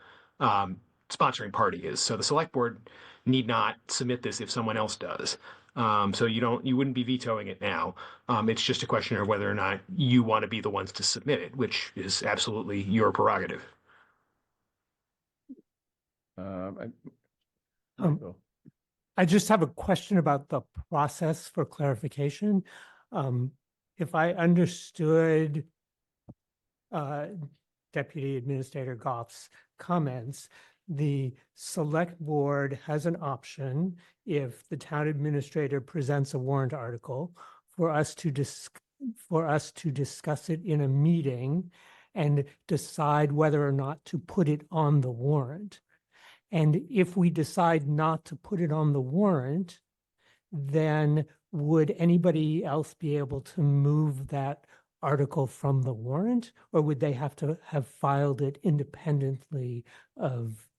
sponsoring party is. So the select board need not submit this if someone else does. So you wouldn't be vetoing it now. It's just a question of whether or not you want to be the ones to submit it, which is absolutely your prerogative. Michael? I just have a question about the process for clarification. If I understood Deputy Administrator Goff's comments, the select board has an option, if the town administrator presents a warrant article, for us to discuss it in a meeting and decide whether or not to put it on the warrant. And if we decide not to put it on the warrant, then would anybody else be able to move that article from the warrant, or would they have to have filed it independently of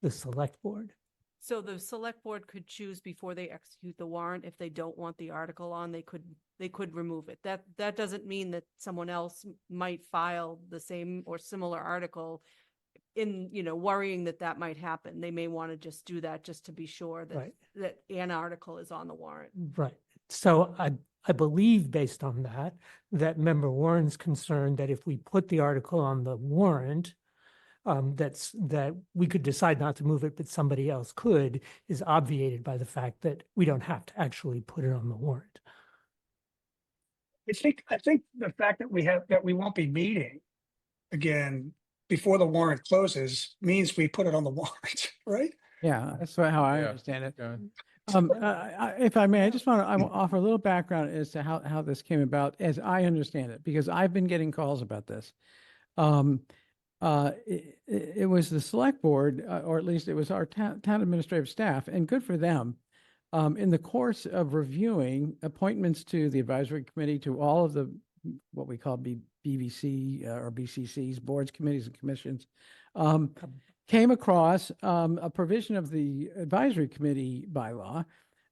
the select board? So the select board could choose before they execute the warrant, if they don't want the article on, they could remove it. That doesn't mean that someone else might file the same or similar article in, worrying that might happen. They may want to just do that just to be sure that, Right. that an article is on the warrant. Right. So I believe, based on that Member Warren's concerned that if we put the article on the warrant, that we could decide not to move it, but somebody else could, is obviated by the fact that we don't have to actually put it on the warrant. I think the fact that we won't be meeting again before the warrant closes means we put it on the warrant, right? Yeah, that's how I Yeah. understand it. John? If I may, I just want to offer a little background as to how this came about, as I understand it, because I've been getting calls about this. It was the select board, or at least it was our town administrative staff, and good for them. In the course of reviewing appointments to the advisory committee, to all of the what we call BVC or BCCs, boards, committees, and commissions, came across a provision of the advisory committee bylaw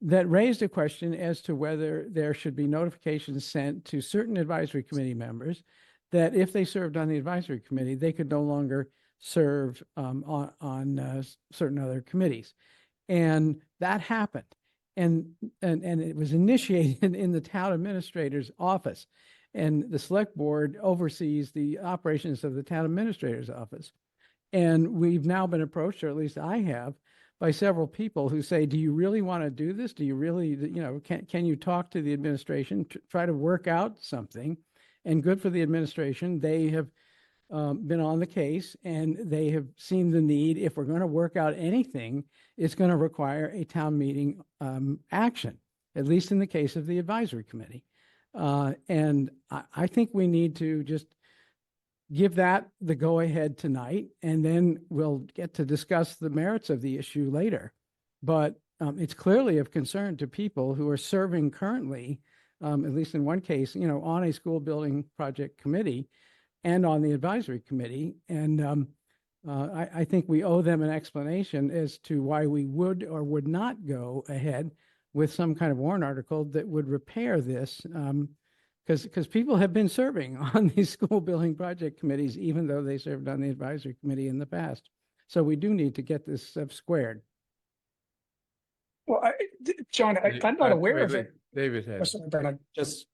that raised a question as to whether there should be notifications sent to certain advisory committee members that if they served on the advisory committee, they could no longer serve on certain other committees. And that happened. And it was initiated in the town administrator's office. And the select board oversees the operations of the town administrator's office. And we've now been approached, or at least I have, by several people who say, do you really want to do this? Do you really, can you talk to the administration, try to work out something? And good for the administration. They have been on the case, and they have seen the need. If we're going to work out anything, it's going to require a town meeting action, at least in the case of the advisory committee. And I think we need to just give that the go-ahead tonight, and then we'll get to discuss the merits of the issue later. But it's clearly of concern to people who are serving currently, at least in one case, on a school building project committee and on the advisory committee. And I think we owe them an explanation as to why we would or would not go ahead with some kind of warrant article that would repair this. Because people have been serving on these school building project committees, even though they served on the advisory committee in the past. So we do need to get this stuff squared. Well, John, I'm not aware of it. David had. Oh, sorry, Bernard. Just,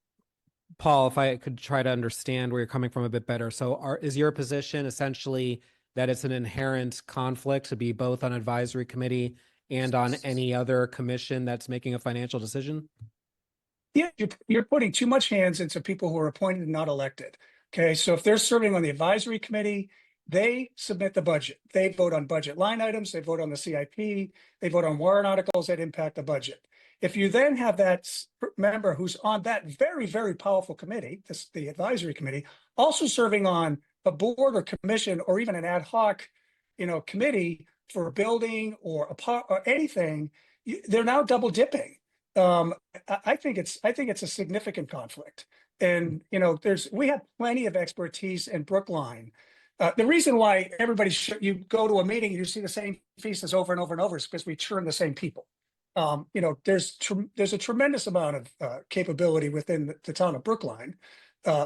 Paul, if I could try to understand where you're coming from a bit better. So is your position essentially that it's an inherent conflict to be both on advisory committee and on any other commission that's making a financial decision? Yeah, you're putting too much hands into people who are appointed and not elected. Okay, so if they're serving on the advisory committee, they submit the budget. They vote on budget line items, they vote on the CIP, they vote on warrant articles that impact the budget. If you then have that member who's on that very, very powerful committee, the advisory committee, also serving on a board or commission or even an ad hoc, committee for a building or or anything, they're now double dipping. I think it's a significant conflict. And, we have plenty of expertise in Brookline. The reason why you go to a meeting and you see the same faces over and over and over is because we churn the same people. There's a tremendous amount of capability within the town of Brookline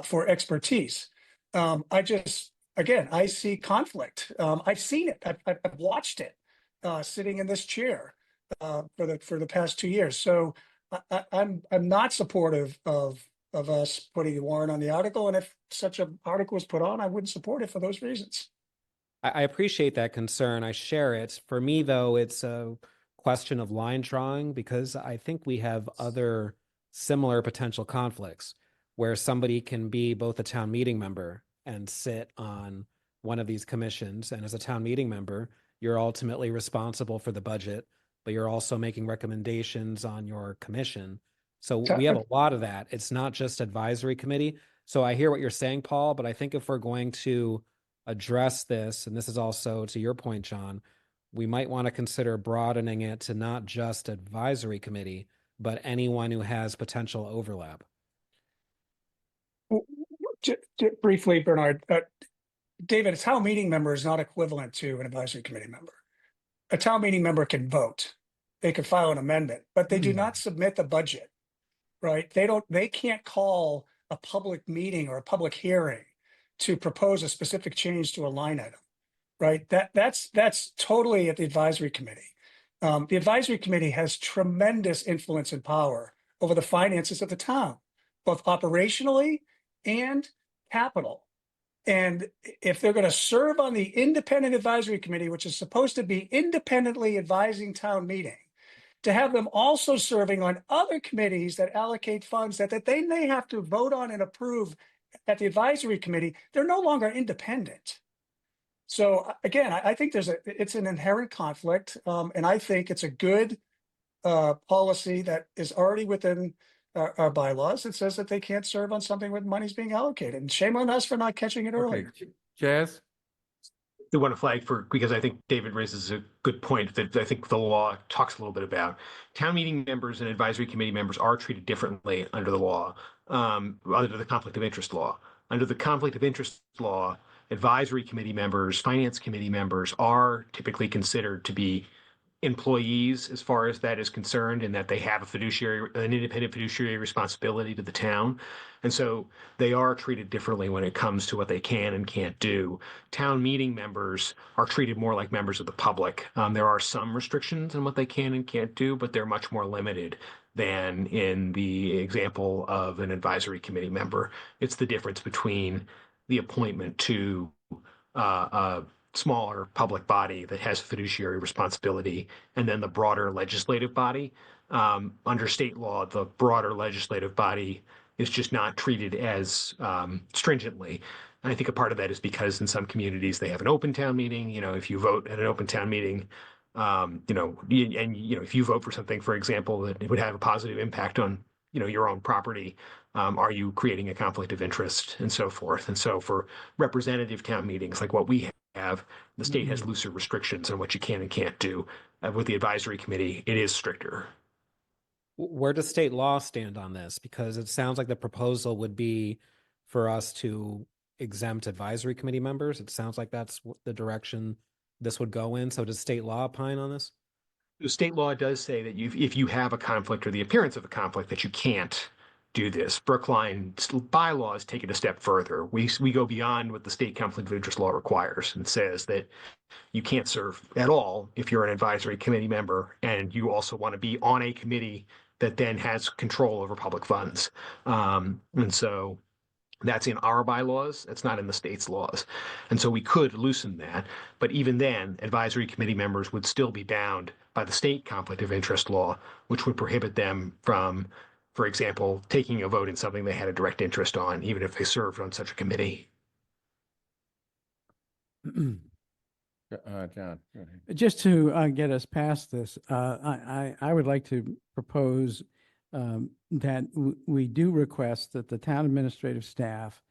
for expertise. I see conflict. I've seen it. I've watched it sitting in this chair for the past 2 years. So I'm not supportive of us putting a warrant on the article. And if such an article was put on, I wouldn't support it for those reasons. I appreciate that concern. I share it. For me, though, it's a question of line drawing because I think we have other similar potential conflicts where somebody can be both a town meeting member and sit on one of these commissions. And as a town meeting member, you're ultimately responsible for the budget, but you're also making recommendations on your commission. So we have a lot of that. It's not just advisory committee. So I hear what you're saying, Paul, but I think if we're going to address this, and this is also to your point, John, we might want to consider broadening it to not just advisory committee, but anyone who has potential overlap. Briefly, Bernard, David, a town meeting member is not equivalent to an advisory committee member. A town meeting member can vote. They can file an amendment, but they do not submit the budget, right? They can't call a public meeting or a public hearing to propose a specific change to a line item, right? That's totally at the advisory committee. The advisory committee has tremendous influence and power over the finances of the town, both operationally and capital. And if they're going to serve on the independent advisory committee, which is supposed to be independently advising town meeting, to have them also serving on other committees that allocate funds that they may have to vote on and approve at the advisory committee, they're no longer independent. So again, I think it's an inherent conflict, and I think it's a good policy that is already within our bylaws. It says that they can't serve on something where money's being allocated. And shame on us for not catching it earlier. Jazz? I want to flag because I think David raises a good point that I think the law talks a little bit about. Town meeting members and advisory committee members are treated differently under the law, under the conflict of interest law. Under the conflict of interest law, advisory committee members, finance committee members are typically considered to be employees as far as that is concerned, and that they have an independent fiduciary responsibility to the town. And so they are treated differently when it comes to what they can and can't do. Town meeting members are treated more like members of the public. There are some restrictions on what they can and can't do, but they're much more limited than in the example of an advisory committee member. It's the difference between the appointment to a smaller public body that has fiduciary responsibility, and then the broader legislative body. Under state law, the broader legislative body is just not treated as stringently. And I think a part of that is because in some communities they have an open town meeting. If you vote at an open town meeting, if you vote for something, for example, that it would have a positive impact on your own property, are you creating a conflict of interest and so forth? And so for representative town meetings like what we have, the state has looser restrictions on what you can and can't do. With the advisory committee, it is stricter. Where does state law stand on this? Because it sounds like the proposal would be for us to exempt advisory committee members. It sounds like that's the direction this would go in. So does state law opine on this? The state law does say that if you have a conflict or the appearance of a conflict, that you can't do this. Brookline's bylaws take it a step further. We go beyond what the state conflict of interest law requires and says that you can't serve at all if you're an advisory committee member and you also want to be on a committee that then has control over public funds. And so That's in our bylaws. That's not in the state's laws. And so we could loosen that. But even then, advisory committee members would still be bound by the state conflict of interest law, which would prohibit them from, for example, taking a vote in something they had a direct interest on, even if they served on such a committee. John, go ahead. Just to get us past this, I would like to propose that we do request that the town administrative staff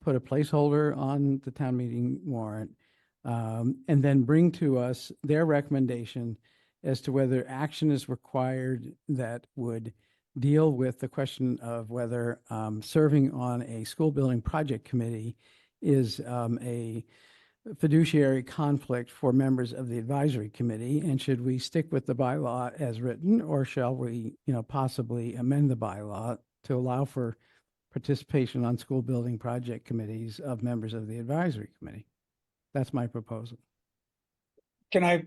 put a placeholder on the town meeting warrant and then bring to us their recommendation as to whether action is required that would deal with the question of whether serving on a school building project committee is a fiduciary conflict for members of the advisory committee, and should we stick with the bylaw as written, or shall we, possibly amend the bylaw to allow for participation on school building project committees of members of the advisory committee? That's my proposal. Can I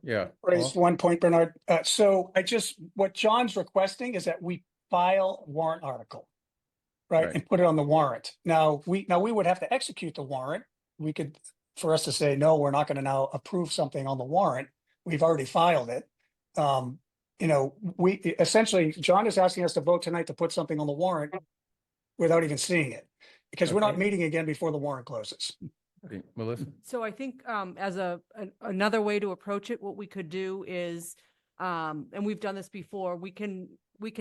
Yeah. raise Paul? one point, Bernard? What John's requesting is that we file a warrant article, right? Right. And put it on the warrant. Now, we would have to execute the warrant. For us to say, no, we're not going to now approve something on the warrant. We've already filed it. We essentially, John is asking us to vote tonight to put something on the warrant without even seeing it, because we're not Okay. meeting again before the warrant closes. Okay, Melissa? So I think as another way to approach it, what we could do is, and we've done this before, we can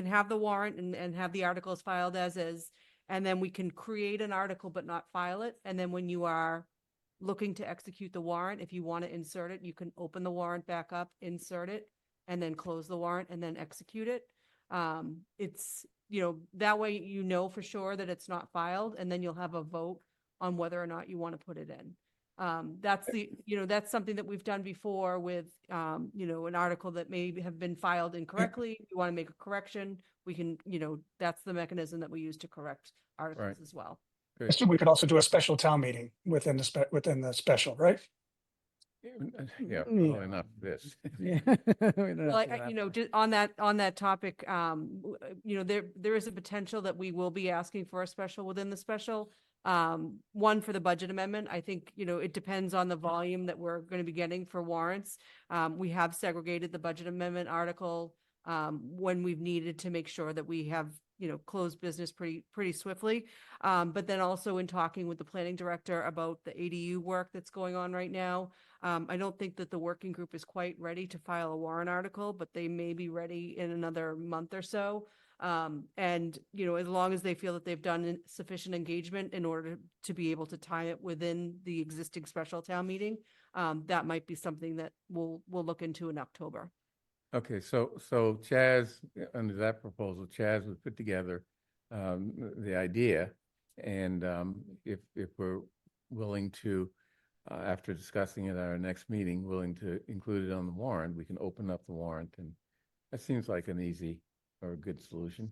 have the warrant and have the articles filed as is, and then we can create an article but not file it. And then when you are looking to execute the warrant, if you want to insert it, you can open the warrant back up, insert it, and then close the warrant and then execute it. It's, that way for sure that it's not filed, and then you'll have a vote on whether or not you want to put it in. That's something that we've done before with, an article that may have been filed incorrectly. If you want to make a correction, we can, that's the mechanism that we use to correct articles Right. as well. Good. So we could also do a special town meeting within the special, right? Yeah, probably not this. Yeah. Well, just on that topic, there is a potential that we will be asking for a special within the special. One for the budget amendment. I think, it depends on the volume that we're going to be getting for warrants. We have segregated the budget amendment article when we've needed to make sure that we have, closed business pretty swiftly. But then also in talking with the planning director about the ADU work that's going on right now. I don't think that the working group is quite ready to file a warrant article, but they may be ready in another month or so. As long as they feel that they've done sufficient engagement in order to be able to tie it within the existing special town meeting, that might be something that we'll look into in October. Okay, so Chaz, under that proposal, Chaz would put together the idea, and if we're willing to, after discussing it at our next meeting, willing to include it on the warrant, we can open up the warrant, and that seems like an easy or a good solution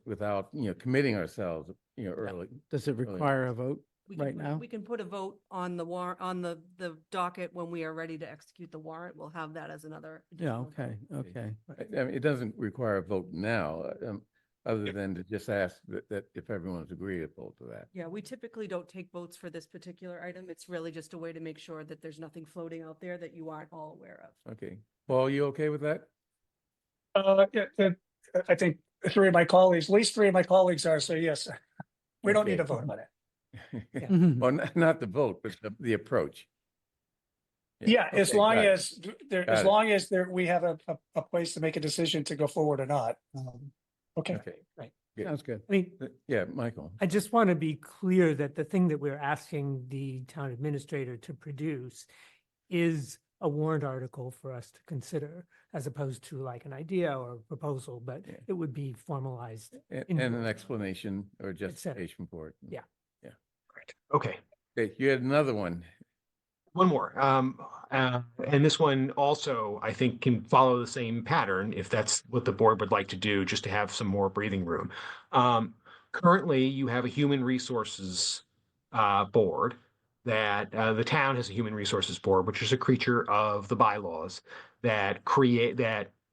without, committing ourselves, early. Does it require a vote right now? We can put a vote on the warrant, on the docket when we are ready to execute the warrant. We'll have that as another. Yeah, additional vote. okay. I mean, it doesn't require a vote now, other than to just ask that if everyone's agreeable to that. Yeah, we typically don't take votes for this particular item. It's really just a way to make sure that there's nothing floating out there that you aren't all aware of. Okay. Paul, you okay with that? I think at least three of my colleagues are, so yes, we don't need to vote on it. Well, not the vote, but the approach. Yeah, as okay, long got it. as there, Got as it. long as there, we have a place to make a decision to go forward or not. Okay. Okay, Right. good. Sounds good. I mean, Yeah, Michael. I just want to be clear that the thing that we're asking the town administrator to produce is a warrant article for us to consider, as opposed to like an idea or a proposal, but Yeah. it would be formalized. And in an your- explanation or justification for it. Yeah. Okay. Okay, you had another one. One more. And this one also, I think, can follow the same pattern if that's what the board would like to do, just to have some more breathing room. Currently, you have a human resources board that the town has a human resources board, which is a creature of the bylaws that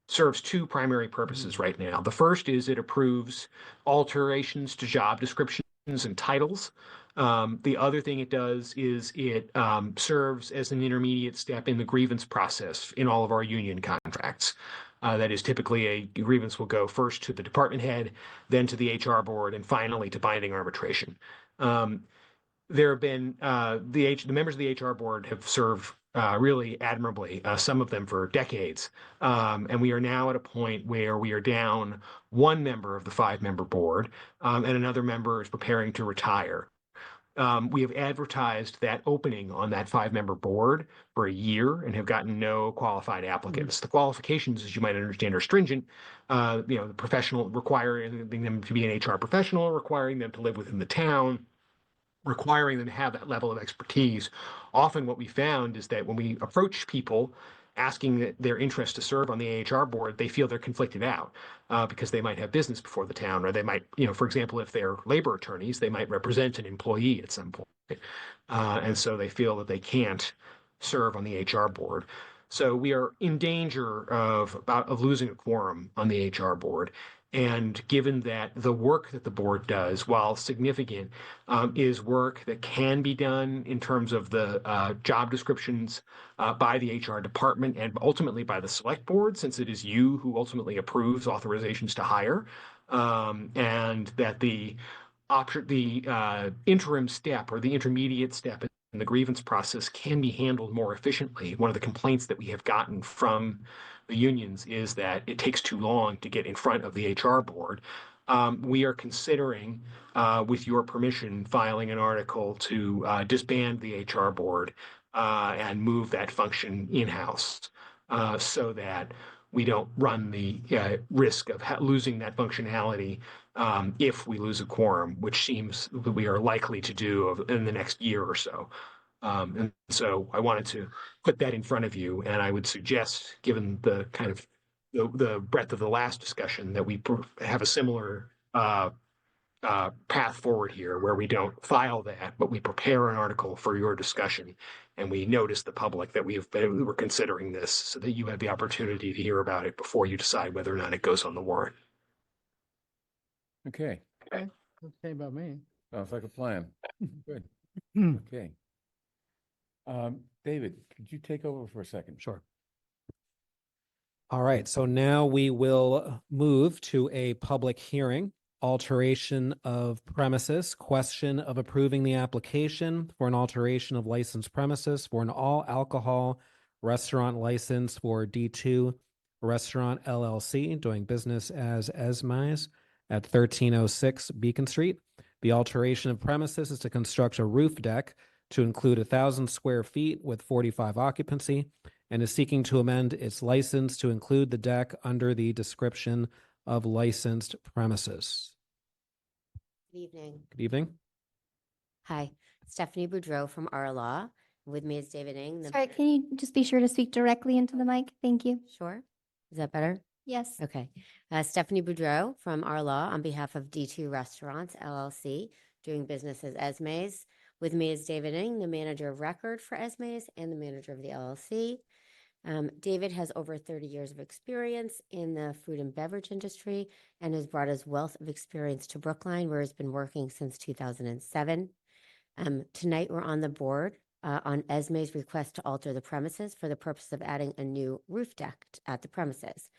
serves two primary purposes right now. The first is it approves alterations to job descriptions and titles. The other thing it does is it serves as an intermediate step in the grievance process in all of our union contracts. That is typically a grievance will go first to the department head, then to the HR board, and finally to binding arbitration. There have been the members of the HR board have served really admirably, some of them for decades. And we are now at a point where we are down one member of the 5-member board, and another member is preparing to retire. We have advertised that opening on that 5-member board for a year and have gotten no qualified applicants. The qualifications, as you might understand, are stringent. The professional requiring them to be an HR professional, requiring them to live within the town, requiring them to have that level of expertise. Often what we found is that when we approach people asking their interest to serve on the AHR board, they feel they're conflicted out because they might have business before the town, or they might, for example, if they're labor attorneys, they might represent an employee at some point. And so they feel that they can't serve on the HR board. So we are in danger of losing a quorum on the HR board. And given that the work that the board does, while significant, is work that can be done in terms of the job descriptions by the HR department and ultimately by the select board, since it is you who ultimately approves authorizations to hire, and that the interim step or the intermediate step in the grievance process can be handled more efficiently. One of the complaints that we have gotten from the unions is that it takes too long to get in front of the HR board. We are considering, with your permission, filing an article to disband the HR board and move that function in-house so that we don't run the risk of losing that functionality if we lose a quorum, which seems that we are likely to do in the next year or so. And so I wanted to put that in front of you, and I would suggest, given the kind of the breadth of the last discussion, that we have a similar path forward here, where we don't file that, but we prepare an article for your discussion, and we notice the public that we're considering this, so that you have the opportunity to hear about it before you decide whether or not it goes on the warrant. Okay, Okay about me. sounds like a plan. Good. Okay. David, could you take over for a second? Sure. All right, so now we will move to a public hearing. Alteration of premises, question of approving the application for an alteration of licensed premises for an all alcohol restaurant license for D2 Restaurant LLC doing business as Esmai's at 1306 Beacon Street. The alteration of premises is to construct a roof deck to include 1,000 square feet with 45 occupancy, and is seeking to amend its license to include the deck under the description of licensed premises. Good evening. Good evening. Hi, Stephanie Boudreau from Our Law. With me is David Ng. Sorry, can you just be sure to speak directly into the mic? Thank you. Sure. Is that better? Yes. Okay. Stephanie Boudreau from Our Law on behalf of D2 Restaurants LLC, doing business as Esmai's. With me is David Ng, the manager of record for Esmai's and the manager of the LLC. David has over 30 years of experience in the food and beverage industry and has brought his wealth of experience to Brookline, where he's been working since 2007. Tonight, we're on the board on Esmai's request to alter the premises for the purpose of adding a new roof deck at the premises.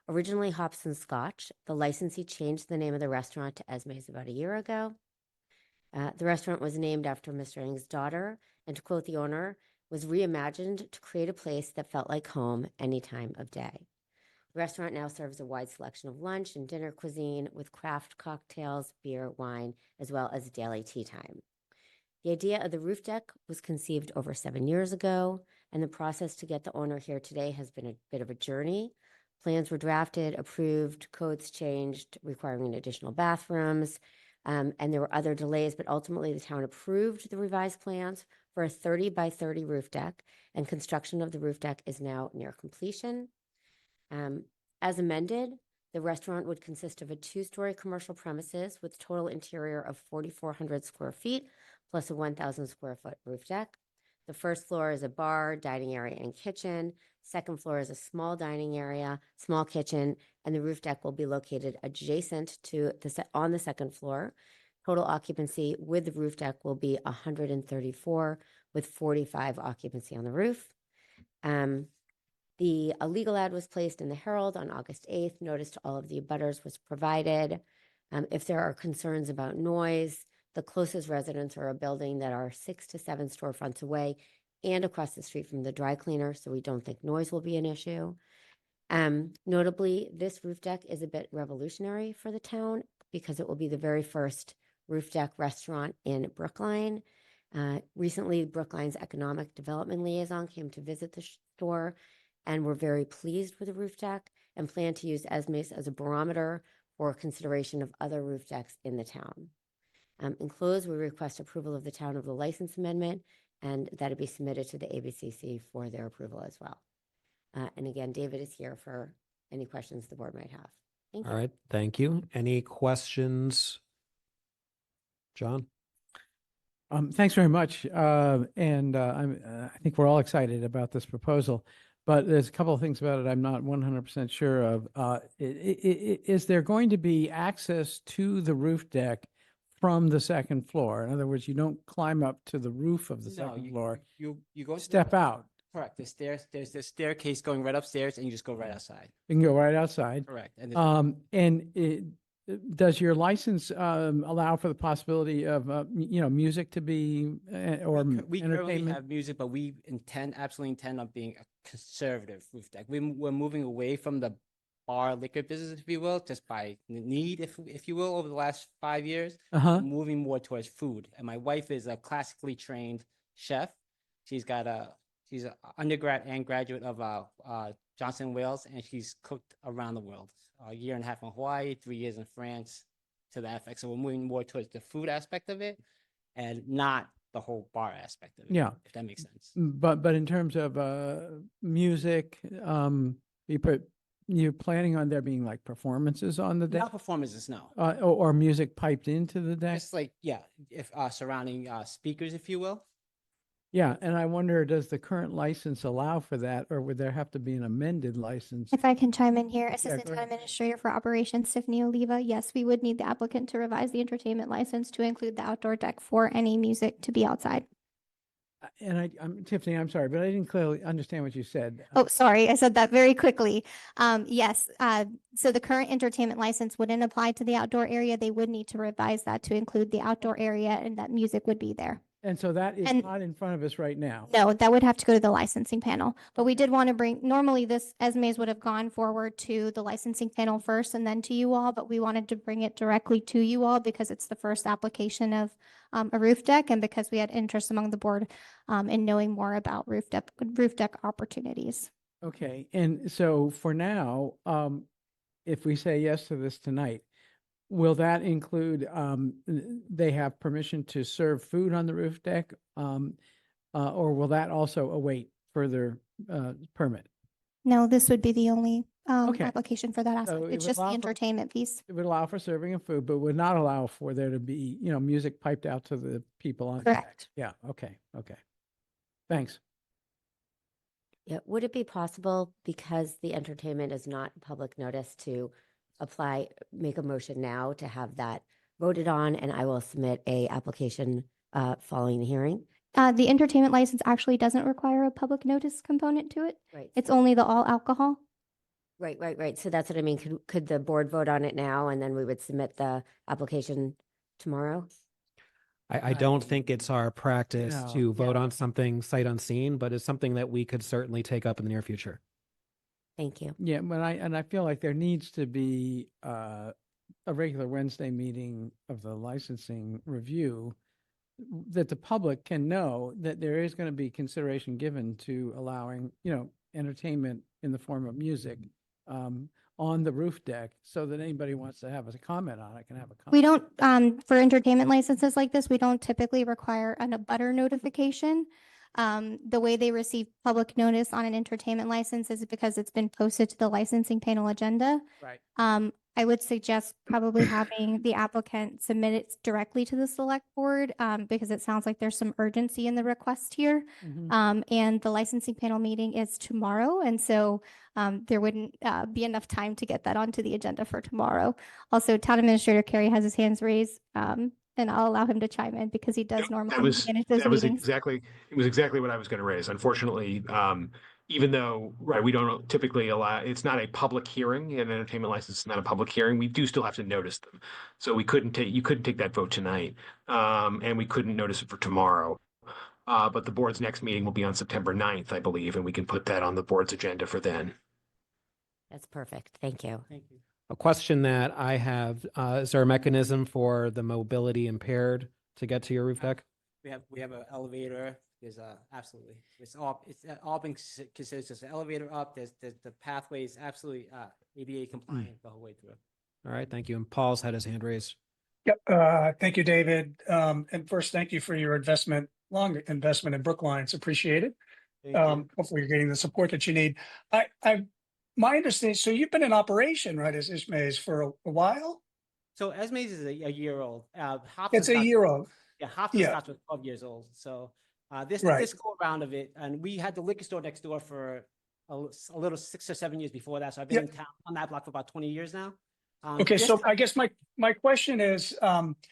Originally Hobson Scotch, the licensee changed the name of the restaurant to Esmai's about a year ago. The restaurant was named after Mr. Ng's daughter, and to quote the owner, was reimagined to create a place that felt like home any time of day. The restaurant now serves a wide selection of lunch and dinner cuisine with craft cocktails, beer, wine, as well as daily tea time. The idea of the roof deck was conceived over 7 years ago, and the process to get the owner here today has been a bit of a journey. Plans were drafted, approved, codes changed, requiring additional bathrooms, and there were other delays, but ultimately the town approved the revised plans for a 30 by 30 roof deck, and construction of the roof deck is now near completion. As amended, the restaurant would consist of a 2-story commercial premises with total interior of 4,400 square feet, plus a 1,000 square foot roof deck. The first floor is a bar, dining area, and kitchen. Second floor is a small dining area, small kitchen, and the roof deck will be located adjacent to on the second floor. Total occupancy with the roof deck will be 134 with 45 occupancy on the roof. A legal ad was placed in the Herald on August 8th. Notice to all of the abutters was provided. If there are concerns about noise, the closest residents are a building that are 6 to 7 storefronts away and across the street from the dry cleaner, so we don't think noise will be an issue. Notably, this roof deck is a bit revolutionary for the town because it will be the very first roof deck restaurant in Brookline. Recently, Brookline's economic development liaison came to visit the store, and we're very pleased with the roof deck and plan to use Esme's as a barometer for consideration of other roof decks in the town. Enclosed, we request approval of the town of the license amendment, and that it be submitted to the ABCC for their approval as well. And again, David is here for any questions the board might have. Thank you. All right, thank you. Any questions? John? Thanks very much. I think we're all excited about this proposal, but there's a couple of things about it I'm not 100% sure of. Is there going to be access to the roof deck from the second floor? In other words, you don't climb up to the roof of the second floor. You go Step out. Correct. The stairs. There's the staircase going right upstairs, and you just go right outside. You can go right outside. Correct. And does your license allow for the possibility of music to be or we currently entertainment? have music, but we absolutely intend on being a conservative roof deck. We're moving away from the bar liquor business, if you will, just by need, if you will, over the last 5 years. Moving more towards food. And my wife is a classically trained chef. She's an undergrad and graduate of Johnson Wales, and she's cooked around the world. A year and a half in Hawaii, 3 years in France, to that effect. So we're moving more towards the food aspect of it, and not the whole bar aspect of it. Yeah, if that makes sense. But in terms of music, you're planning on there being like performances on the deck, Not performances, no. or music piped into the deck? Just like if surrounding speakers, if you will. Yeah, and I wonder, does the current license allow for that, or would there have to be an amended license? If I can chime in here, Assistant go Town ahead. Administrator for Operations Tiffany Oliva. Yes, we would need the applicant to revise the entertainment license to include the outdoor deck for any music to be outside. And Tiffany, I'm sorry, but I didn't clearly understand what you said. Oh, sorry, I said that very quickly. Yes, so the current entertainment license wouldn't apply to the outdoor area. They would need to revise that to include the outdoor area and that music would be there. And so that is not in front of us right now. No, that would have to go to the licensing panel, but we did want to normally this Esme's would have gone forward to the licensing panel first and then to you all, but we wanted to bring it directly to you all because it's the first application of a roof deck and because we had interest among the board in knowing more about roof deck opportunities. Okay, and so for now, if we say yes to this tonight, will that include, they have permission to serve food on the roof deck? Or will that also await further permit? No, this would be the only Okay. application for that So aspect. it It's would just the allow for- entertainment piece. It would allow for serving of food, but would not allow for there to be, music piped out to the people on deck. Correct. Yeah, okay. Thanks. Yeah, would it be possible, because the entertainment is not public notice, to make a motion now to have that voted on, and I will submit a application following the hearing? The entertainment license actually doesn't require a public notice component to it. Right. It's only the all alcohol. Right. So that's what I mean. Could the board vote on it now, and then we would submit the application tomorrow? I don't think it's our practice No. to vote on something sight unseen, but it's something that we could certainly take up in the near future. Thank you. Yeah, but I feel like there needs to be a regular Wednesday meeting of the licensing review that the public can know that there is going to be consideration given to allowing, entertainment in the form of music on the roof deck, so that anybody who wants to have a comment on it can have a comment. We don't, for entertainment licenses like this, we don't typically require an abutter notification. The way they receive public notice on an entertainment license is because it's been posted to the licensing panel agenda. Right. I would suggest probably having the applicant submit it directly to the select board, because it sounds like there's some urgency in the request here. And the licensing panel meeting is tomorrow. And so there wouldn't be enough time to get that onto the agenda for tomorrow. Also, Town Administrator Carey has his hands raised. and I'll allow him to chime in because he does That normally was, manage those that was meetings. exactly, it was exactly what I was going to raise. Unfortunately, even though, right, we don't typically allow, it's not a public hearing, an entertainment license is not a public hearing, we do still have to notice them. So you couldn't take that vote tonight, and we couldn't notice it for tomorrow. But the board's next meeting will be on September 9th, I believe, and we can put that on the board's agenda for then. That's perfect. Thank you. Thank you. A question that I have, is there a mechanism for the mobility impaired to get to your roof deck? We have an elevator. There's absolutely, it's all been considered as an elevator up. There's the pathway is absolutely ADA compliant the whole way through. All right, thank you. And Paul's had his hand raised. Yep, thank you, David. And first, thank you for your long investment in Brookline. It's appreciated. Thank you. Hopefully you're getting the support that you need. My understanding, so you've been in operation, right, as Ismays for a while? So Esme's is a year old. It's a year old. Yeah, Hopscotch was 12 years old. So this go around of it, and we had the liquor store next door for a little 6 or 7 years before that. So I've been in town on that block for about 20 years now. Okay, so I guess my question is,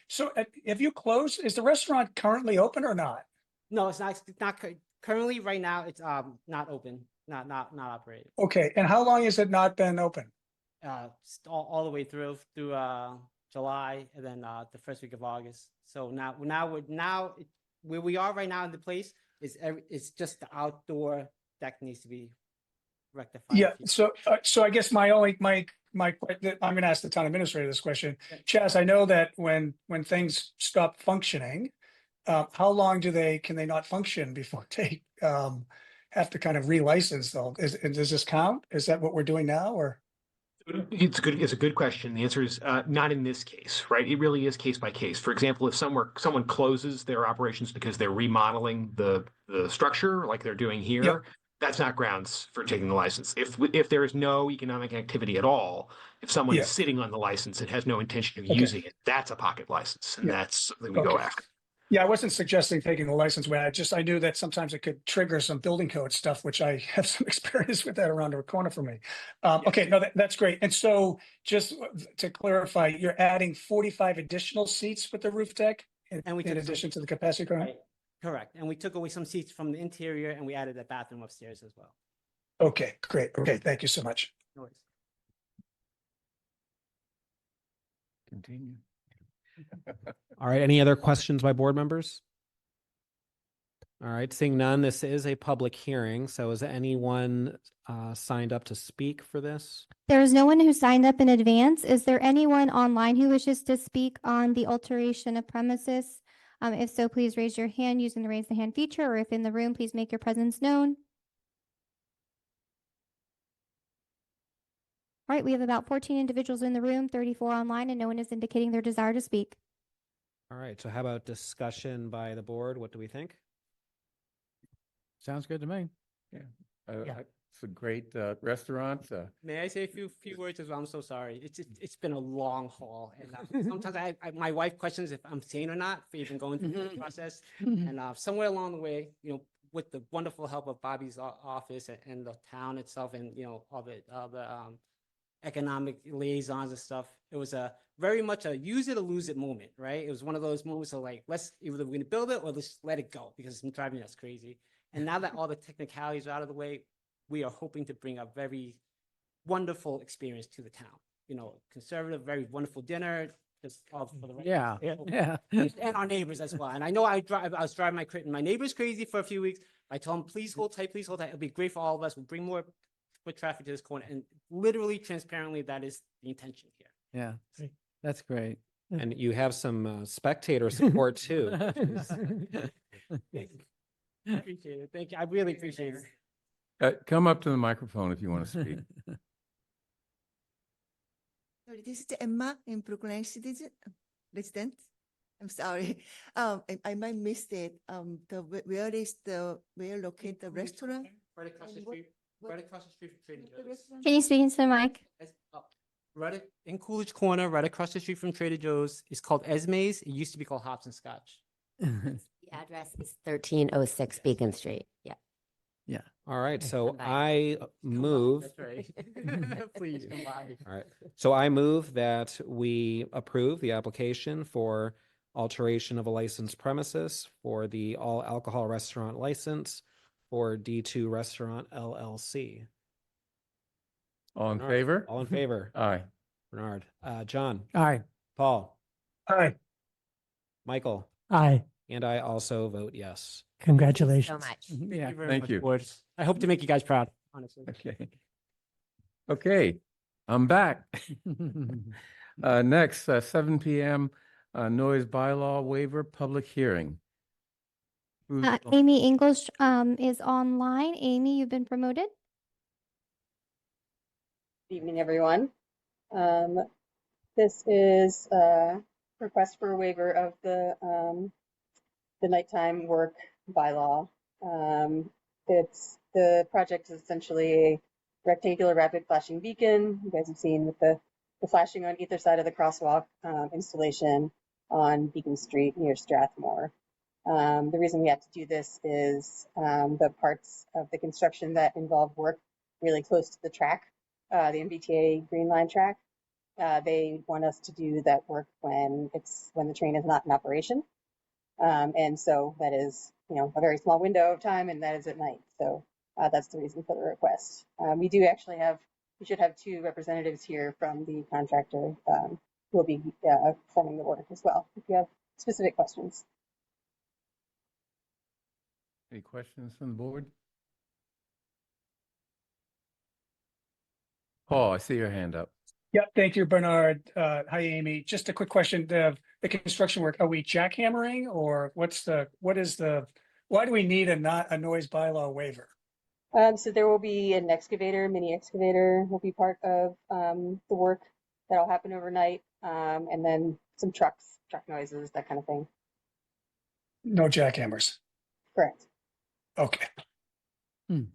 so have you closed? Is the restaurant currently open or not? No, it's not currently right now. It's not open, not operating. Okay, and how long has it not been open? All the way through July, and then the first week of August. So now where we are right now in the place is it's just the outdoor deck needs to be rectified. Yeah, so I guess I'm going to ask the town administrator this question. Chaz, I know that when things stop functioning, how long can they not function before they have to kind of relicense though? Does this count? Is that what we're doing now, or? It's a good question. The answer is not in this case, right? It really is case by case. For example, if someone closes their operations because they're remodeling the structure like they're doing here, Yep. That's not grounds for taking the license. If there is no economic activity at all, if someone is sitting on the license and has no intention of using it, that's a pocket license, and that's something we go after. Yeah, I wasn't suggesting taking the license away. I knew that sometimes it could trigger some building code stuff, which I have some experience with that around the corner for me. Okay, no, that's great. And so just to clarify, you're adding 45 additional seats with the roof deck in addition to the capacity car? Right. Correct. And we took away some seats from the interior and we added a bathroom upstairs as well. Okay, great. Okay, thank you so much. No worries. Continue. All right, any other questions by board members? All right, seeing none, this is a public hearing. So is anyone signed up to speak for this? There is no one who signed up in advance. Is there anyone online who wishes to speak on the alteration of premises? If so, please raise your hand using the raise the hand feature, or if in the room, please make your presence known. All right, we have about 14 individuals in the room, 34 online, and no one is indicating their desire to speak. All right, so how about discussion by the board? What do we think? Sounds good to me. It's a great restaurant. May I say a few words as well? I'm so sorry. It's been a long haul, and sometimes my wife questions if I'm sane or not for even going through the process. And somewhere along the way, with the wonderful help of Bobby's office and the town itself, and all the economic liaisons and stuff, it was very much a use it or lose it moment, right? It was one of those moments of like, let's either we're going to build it or let's let it go because it's driving us crazy. And now that all the technicalities are out of the way, we are hoping to bring a very wonderful experience to the town. Conservative, very wonderful dinner. Just all for the Yeah. and our neighbors as well. And I know I was driving my crit, and my neighbor's crazy for a few weeks. I told him, please hold tight, please hold tight. It'll be great for all of us. We'll bring more foot traffic to this corner, and literally, transparently, that is the intention here. Yeah, that's great. And you have some spectator support too. Appreciate it. Thank you. I really appreciate it. Come up to the microphone if you want to speak. Sorry, this is Emma in Brookline resident. I'm sorry. I might missed it. Where located the restaurant? Right across the street. Right across the street from Trader Joe's. Can you speak into the mic? Right in Coolidge Corner, right across the street from Trader Joe's. It's called Esme's. It used to be called Hops and Scotch. The address is 1306 Beacon Street. Yeah. Yeah. All right, so I move. That's right. Please come by. All right, so I move that we approve the application for alteration of a licensed premises for the all alcohol restaurant license for D2 Restaurant LLC. All in Bernard, favor? All in favor. Aye. Bernard, John, Aye. Paul, Aye. Michael, Aye. and I also vote yes. Congratulations. So much. Yeah. Thank you very Thank much, you. board. I hope to make you guys proud, honestly. Okay. Okay, I'm back. Next, 7 p.m. Noise bylaw waiver public hearing. Who's- Amy English is online. Amy, you've been promoted. Good evening, everyone. This is a request for a waiver of the nighttime work bylaw. The project is essentially a rectangular rapid flashing beacon. You guys have seen with the flashing on either side of the crosswalk installation on Beacon Street near Strathmore. The reason we have to do this is the parts of the construction that involve work really close to the track, the MBTA Green Line track. They want us to do that work when the train is not in operation. And so that is, a very small window of time, and that is at night. So that's the reason for the request. We should have 2 representatives here from the contractor who will be performing the work as well, if you have specific questions. Any questions from the board? Paul, I see your hand up. Yeah, thank you, Bernard. Hi, Amy. Just a quick question. The construction work, are we jackhammering or why do we need a noise bylaw waiver? So there will be an excavator, mini excavator will be part of the work that'll happen overnight. And then some truck noises, that kind of thing. No jackhammers. Correct. Okay. Okay,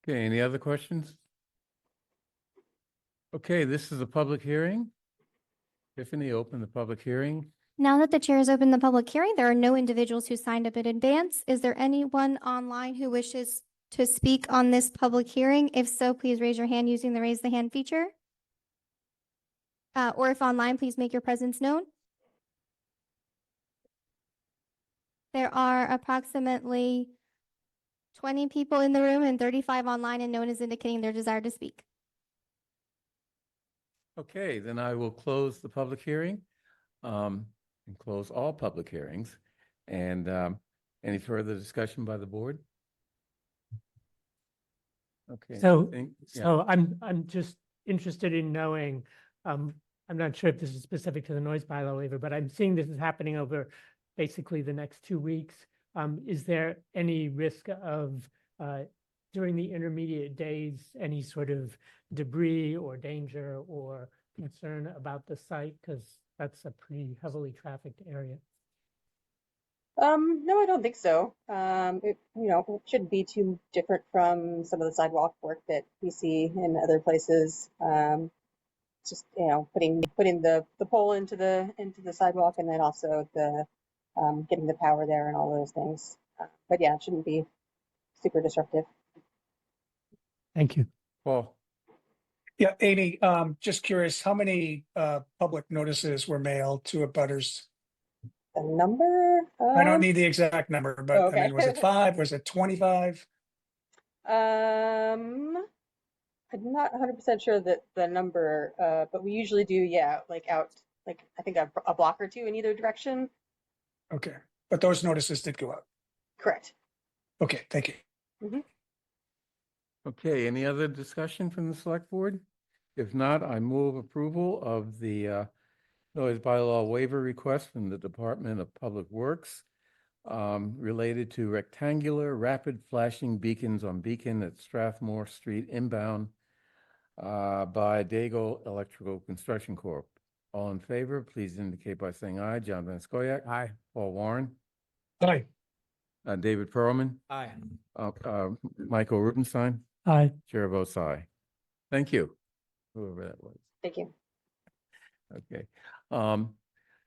any other questions? Okay, this is a public hearing. Tiffany, open the public hearing. Now that the chair has opened the public hearing, there are no individuals who signed up in advance. Is there anyone online who wishes to speak on this public hearing? If so, please raise your hand using the raise the hand feature. Or if online, please make your presence known. There are approximately 20 people in the room and 35 online, and no one is indicating their desire to speak. Okay, then I will close the public hearing and close all public hearings. And any further discussion by the board? Okay. So, yeah. I'm just interested in knowing, I'm not sure if this is specific to the noise bylaw waiver, but I'm seeing this is happening over basically the next 2 weeks. Is there any risk of, during the intermediate days, any sort of debris or danger or concern about the site? Because that's a pretty heavily trafficked area. No, I don't think so. It shouldn't be too different from some of the sidewalk work that we see in other places. Just putting the pole into the sidewalk, and then also the getting the power there and all those things. But yeah, it shouldn't be super disruptive. Thank you. Paul. Yeah, Amy, just curious, how many public notices were mailed to abutters? The number? I don't need the exact number, but okay. I mean, was it 5? Was it 25? I'm not 100% sure that the number, but we usually do, I think a block or 2 in either direction. Okay, but those notices did go out. Correct. Okay, thank you. Mm-hmm. Okay, any other discussion from the select board? If not, I move approval of the noise bylaw waiver request from the Department of Public Works related to rectangular rapid flashing beacons on Beacon at Strathmore Street inbound by Dago Electrical Construction Corp. All in favor, please indicate by saying aye. John Van Scoyac. Aye. Paul Warren. Aye. David Perlman. Aye. Michael Rubenstein. Aye. Chair votes aye. Thank you, whoever that was. Thank you. Okay.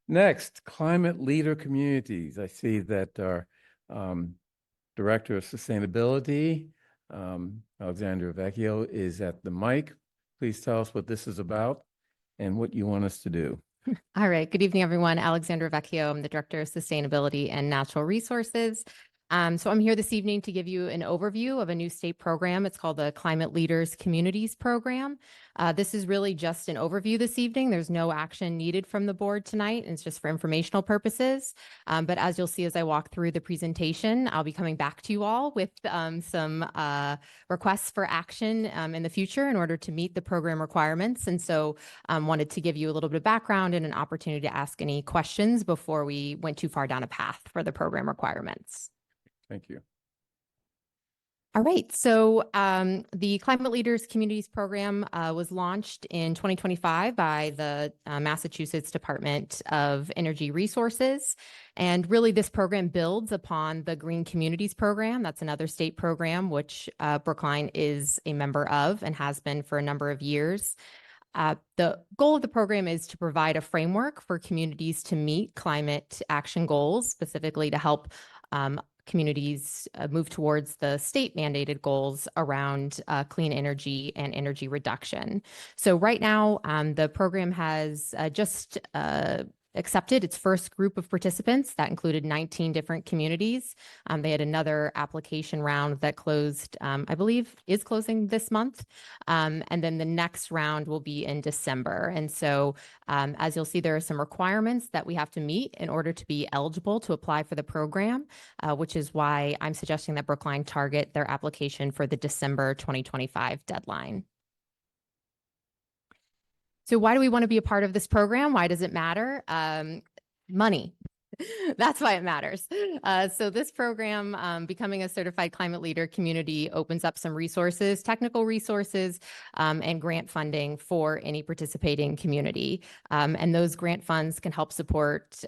Next, climate leader communities. I see that our Director of Sustainability, Alexandra Vecchio, is at the mic. Please tell us what this is about and what you want us to do. All right. Good evening, everyone. Alexandra Vecchio. I'm the Director of Sustainability and Natural Resources. So I'm here this evening to give you an overview of a new state program. It's called the Climate Leaders Communities Program. This is really just an overview this evening. There's no action needed from the board tonight. It's just for informational purposes. But as you'll see as I walk through the presentation, I'll be coming back to you all with some requests for action in the future in order to meet the program requirements. And so wanted to give you a little bit of background and an opportunity to ask any questions before we went too far down a path for the program requirements. Thank you. All right, so the Climate Leaders Communities Program was launched in 2025 by the Massachusetts Department of Energy Resources. And really this program builds upon the Green Communities Program. That's another state program, which Brookline is a member of and has been for a number of years. The goal of the program is to provide a framework for communities to meet climate action goals, specifically to help communities move towards the state mandated goals around clean energy and energy reduction. So right now, the program has just accepted its first group of participants. That included 19 different communities. They had another application round that closed, I believe is closing this month. And then the next round will be in December. And so as you'll see, there are some requirements that we have to meet in order to be eligible to apply for the program, which is why I'm suggesting that Brookline target their application for the December 2025 deadline. So why do we want to be a part of this program? Why does it matter? Money. That's why it matters. So this program, becoming a certified climate leader community, opens up some resources, technical resources, and grant funding for any participating community. And those grant funds can help support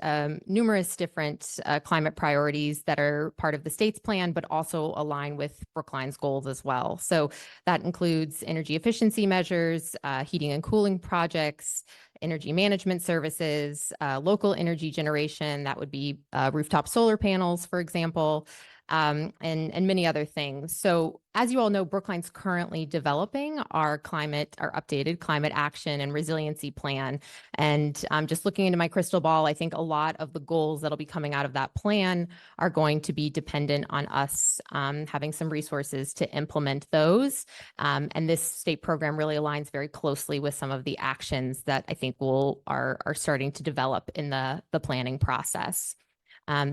numerous different climate priorities that are part of the state's plan, but also align with Brookline's goals as well. So that includes energy efficiency measures, heating and cooling projects, energy management services, local energy generation, that would be rooftop solar panels, for example, and many other things. So as you all know, Brookline's currently developing our updated climate action and resiliency plan. And just looking into my crystal ball, I think a lot of the goals that'll be coming out of that plan are going to be dependent on us having some resources to implement those. And this state program really aligns very closely with some of the actions that I think are starting to develop in the planning process.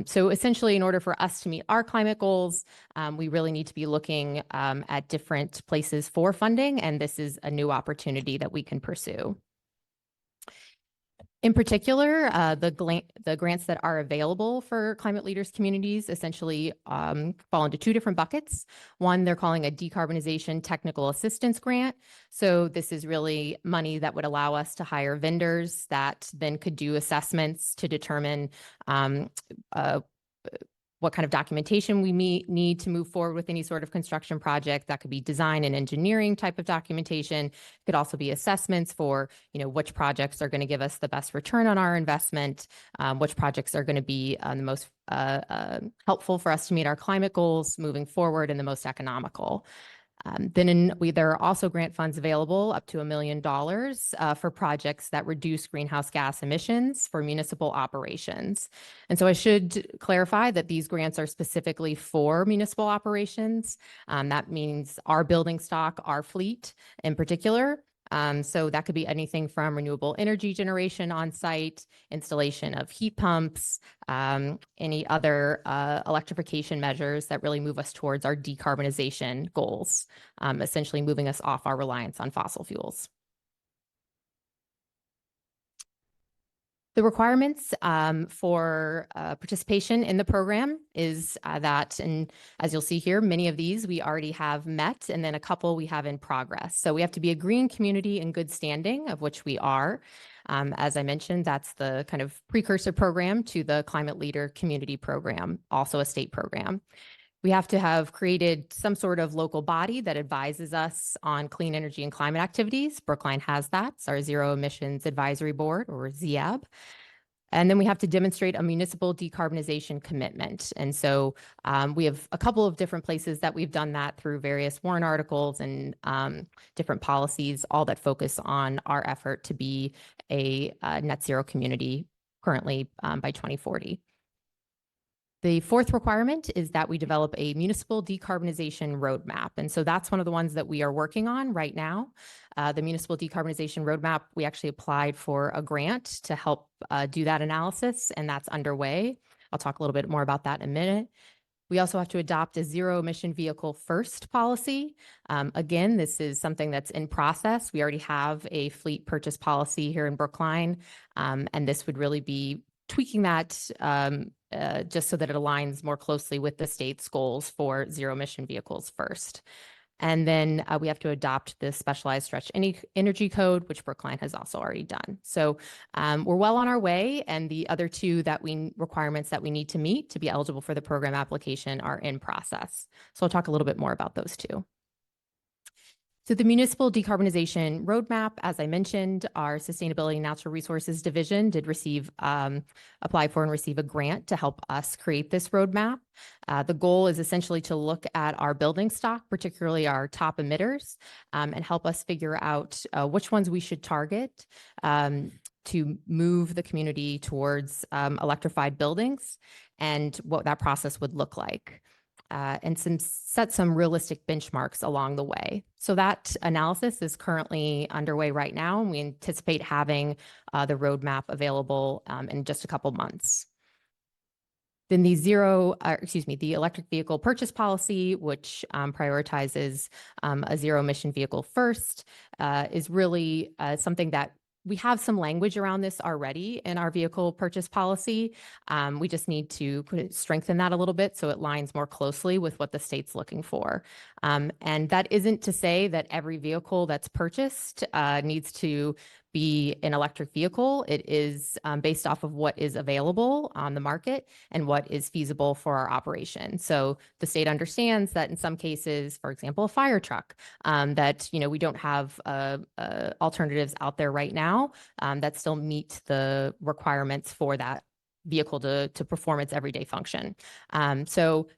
So essentially, in order for us to meet our climate goals, we really need to be looking at different places for funding, and this is a new opportunity that we can pursue. In particular, the grants that are available for climate leaders communities essentially fall into two different buckets. One, they're calling a decarbonization technical assistance grant. So this is really money that would allow us to hire vendors that then could do assessments to determine what kind of documentation we need to move forward with any sort of construction project. That could be design and engineering type of documentation. It could also be assessments for, which projects are going to give us the best return on our investment, which projects are going to be the most helpful for us to meet our climate goals moving forward and the most economical. There are also grant funds available up to $1 million for projects that reduce greenhouse gas emissions for municipal operations. And so I should clarify that these grants are specifically for municipal operations. That means our building stock, our fleet in particular. So that could be anything from renewable energy generation on site, installation of heat pumps, any other electrification measures that really move us towards our decarbonization goals, essentially moving us off our reliance on fossil fuels. The requirements for participation in the program is that, and as you'll see here, many of these we already have met, and then a couple we have in progress. So we have to be a green community in good standing, of which we are. As I mentioned, that's the kind of precursor program to the Climate Leader Community Program, also a state program. We have to have created some sort of local body that advises us on clean energy and climate activities. Brookline has that. It's our Zero Emissions Advisory Board, or ZEAB. And then we have to demonstrate a municipal decarbonization commitment. And so we have a couple of different places that we've done that through various warrant articles and different policies, all that focus on our effort to be a net zero community currently by 2040. The fourth requirement is that we develop a municipal decarbonization roadmap. And so that's one of the ones that we are working on right now. The municipal decarbonization roadmap, we actually applied for a grant to help do that analysis, and that's underway. I'll talk a little bit more about that in a minute. We also have to adopt a zero emission vehicle first policy. Again, this is something that's in process. We already have a fleet purchase policy here in Brookline, and this would really be tweaking that just so that it aligns more closely with the state's goals for zero emission vehicles first. And then we have to adopt the specialized stretch energy code, which Brookline has also already done. So we're well on our way, and the other two requirements that we need to meet to be eligible for the program application are in process. So I'll talk a little bit more about those two. So the Municipal Decarbonization Roadmap, as I mentioned, our Sustainability and Natural Resources Division did apply for and receive a grant to help us create this roadmap. The goal is essentially to look at our building stock, particularly our top emitters, and help us figure out which ones we should target to move the community towards electrified buildings and what that process would look like. And set some realistic benchmarks along the way. So that analysis is currently underway right now, and we anticipate having the roadmap available in just a couple months. Then the electric vehicle purchase policy, which prioritizes a zero emission vehicle first, is really something that we have some language around this already in our vehicle purchase policy. We just need to strengthen that a little bit so it lines more closely with what the state's looking for. And that isn't to say that every vehicle that's purchased needs to be an electric vehicle. It is based off of what is available on the market and what is feasible for our operation. So the state understands that in some cases, for example, a fire truck, that we don't have alternatives out there right now that still meet the requirements for that vehicle to perform its everyday function. So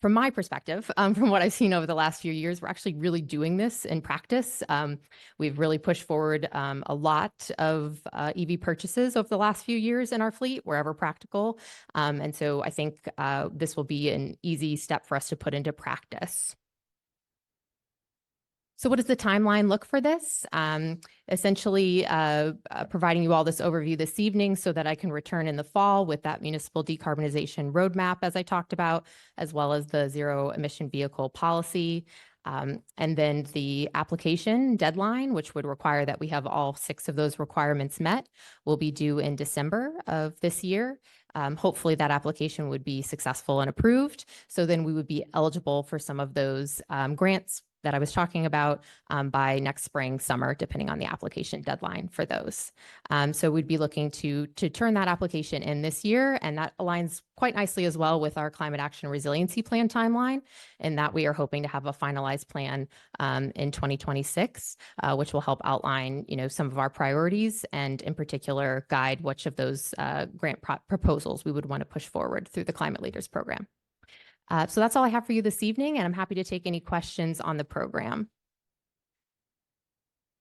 from my perspective, from what I've seen over the last few years, we're actually really doing this in practice. We've really pushed forward a lot of EV purchases over the last few years in our fleet, wherever practical. And so I think this will be an easy step for us to put into practice. So what does the timeline look for this? Essentially, providing you all this overview this evening so that I can return in the fall with that municipal decarbonization roadmap, as I talked about, as well as the zero emission vehicle policy. And then the application deadline, which would require that we have all 6 of those requirements met, will be due in December of this year. Hopefully that application would be successful and approved. So then we would be eligible for some of those grants that I was talking about by next spring, summer, depending on the application deadline for those. So we'd be looking to turn that application in this year, and that aligns quite nicely as well with our Climate Action Resiliency Plan timeline, in that we are hoping to have a finalized plan in 2026, which will help outline, some of our priorities and in particular guide which of those grant proposals we would want to push forward through the Climate Leaders Program. So that's all I have for you this evening, and I'm happy to take any questions on the program.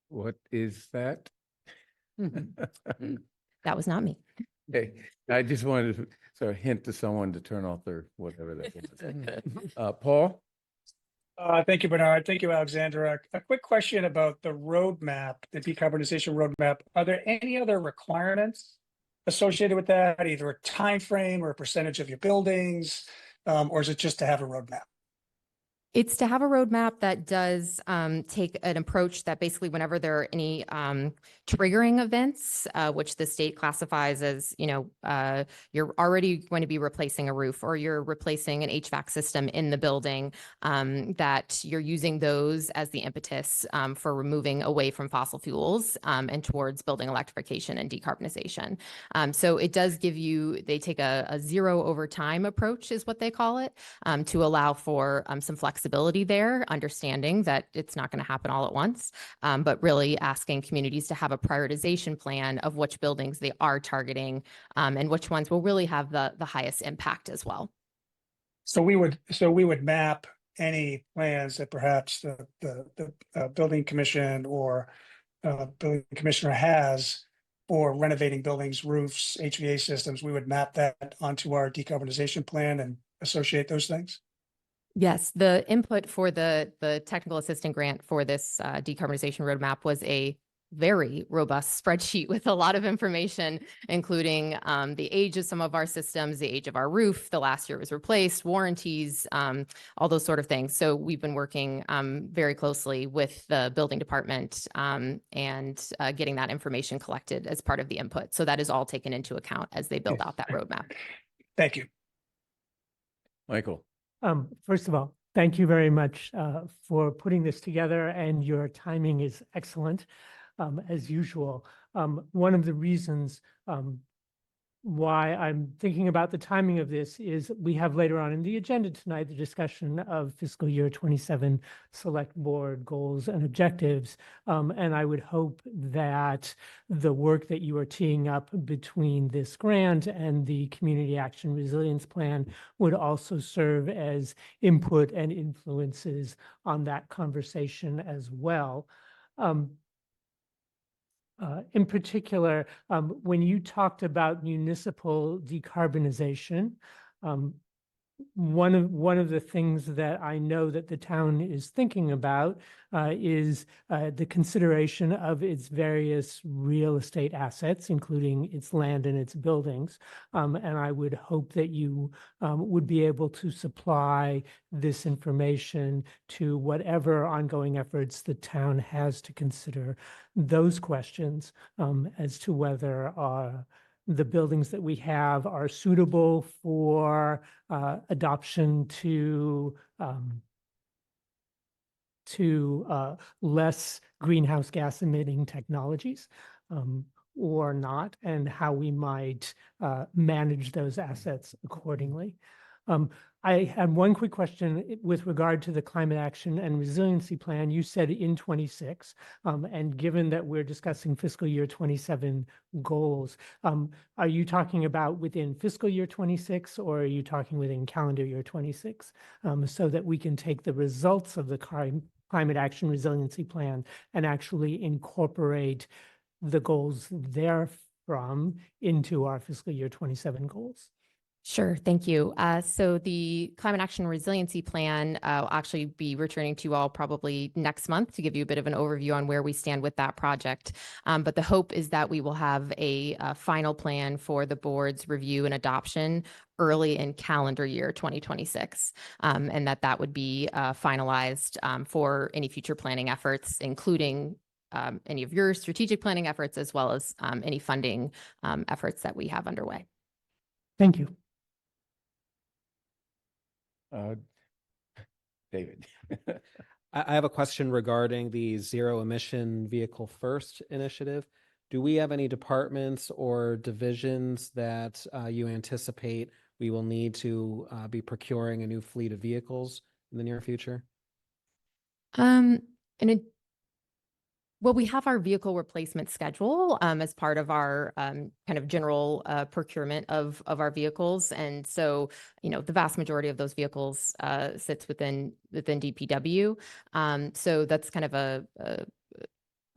What is that? That was not me. Okay, I just wanted to sort of hint to someone to turn off their whatever that was. Paul? Thank you, Bernard. Thank you, Alexandra. A quick question about the roadmap, the decarbonization roadmap. Are there any other requirements associated with that, either a time frame or a percentage of your buildings? Or is it just to have a roadmap? It's to have a roadmap that does take an approach that basically whenever there are any triggering events, which the state classifies as, you're already going to be replacing a roof or you're replacing an HVAC system in the building, that you're using those as the impetus for moving away from fossil fuels and towards building electrification and decarbonization. So it does give you, they take a zero over time approach is what they call it, to allow for some flexibility there, understanding that it's not going to happen all at once, but really asking communities to have a prioritization plan of which buildings they are targeting and which ones will really have the highest impact as well. So we would map any plans that perhaps the building commission or building commissioner has for renovating buildings, roofs, HVA systems, we would map that onto our decarbonization plan and associate those things? Yes, the input for the technical assistant grant for this decarbonization roadmap was a very robust spreadsheet with a lot of information, including the age of some of our systems, the age of our roof, the last year it was replaced, warranties, all those sort of things. So we've been working very closely with the building department and getting that information collected as part of the input. So that is all taken into account as they build out that roadmap. Thank you. Michael. First of all, thank you very much for putting this together, and your timing is excellent, as usual. One of the reasons why I'm thinking about the timing of this is we have later on in the agenda tonight the discussion of fiscal year 27 select board goals and objectives. And I would hope that the work that you are teeing up between this grant and the Community Action Resilience Plan would also serve as input and influences on that conversation as well. In particular, when you talked about municipal decarbonization, one of the things that I know that the town is thinking about is the consideration of its various real estate assets, including its land and its buildings. And I would hope that you would be able to supply this information to whatever ongoing efforts the town has to consider those questions as to whether the buildings that we have are suitable for adoption to less greenhouse gas emitting technologies or not, and how we might manage those assets accordingly. I had one quick question with regard to the climate action and resiliency plan. You said in 26, and given that we're discussing fiscal year 27 goals, are you talking about within fiscal year 26, or are you talking within calendar year 26? So that we can take the results of the climate action resiliency plan and actually incorporate the goals therefrom into our fiscal year 27 goals. Sure, thank you. So the Climate Action Resiliency Plan will actually be returning to you all probably next month to give you a bit of an overview on where we stand with that project. But the hope is that we will have a final plan for the board's review and adoption early in calendar year 2026, and that would be finalized for any future planning efforts, including any of your strategic planning efforts, as well as any funding efforts that we have underway. Thank you. David. I have a question regarding the Zero Emission Vehicle First initiative. Do we have any departments or divisions that you anticipate we will need to be procuring a new fleet of vehicles in the near future? Well, we have our vehicle replacement schedule as part of our kind of general procurement of our vehicles. And so, the vast majority of those vehicles sits within DPW. So that's kind of a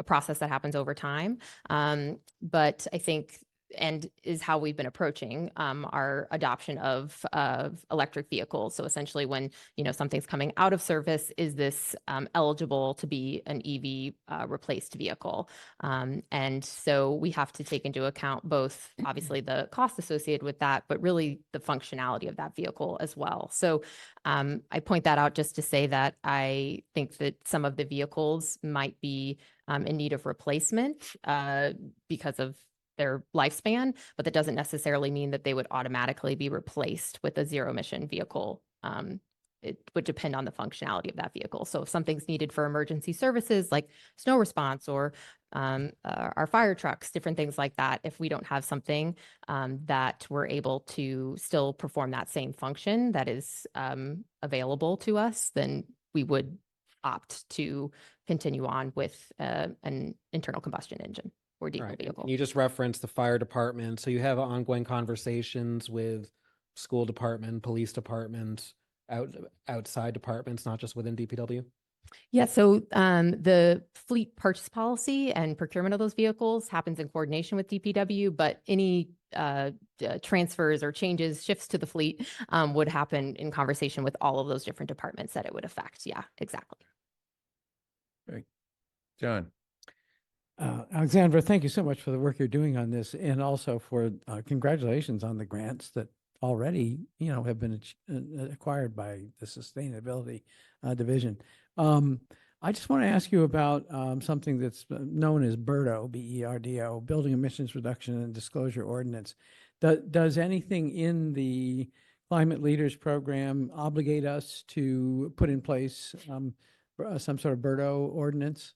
process that happens over time. But I think, and is how we've been approaching our adoption of electric vehicles. So essentially when, something's coming out of service, is this eligible to be an EV replaced vehicle? And so we have to take into account both obviously the cost associated with that, but really the functionality of that vehicle as well. So I point that out just to say that I think that some of the vehicles might be in need of replacement because of their lifespan, but that doesn't necessarily mean that they would automatically be replaced with a zero emission vehicle. It would depend on the functionality of that vehicle. So if something's needed for emergency services like snow response or our fire trucks, different things like that, if we don't have something that we're able to still perform that same function that is available to us, then we would opt to continue on with an internal combustion engine or diesel vehicle. You just referenced the fire department. So you have ongoing conversations with school department, police department, outside departments, not just within DPW? Yeah, so the fleet purchase policy and procurement of those vehicles happens in coordination with DPW, but any transfers or changes, shifts to the fleet would happen in conversation with all of those different departments that it would affect. Yeah, exactly. Great. John? Alexandra, thank you so much for the work you're doing on this, and also for congratulations on the grants that already, have been acquired by the Sustainability Division. I just want to ask you about something that's known as BERDO, B-E-R-D-O, Building Emissions Reduction and Disclosure Ordinance. Does anything in the Climate Leaders Program obligate us to put in place some sort of BERDO ordinance?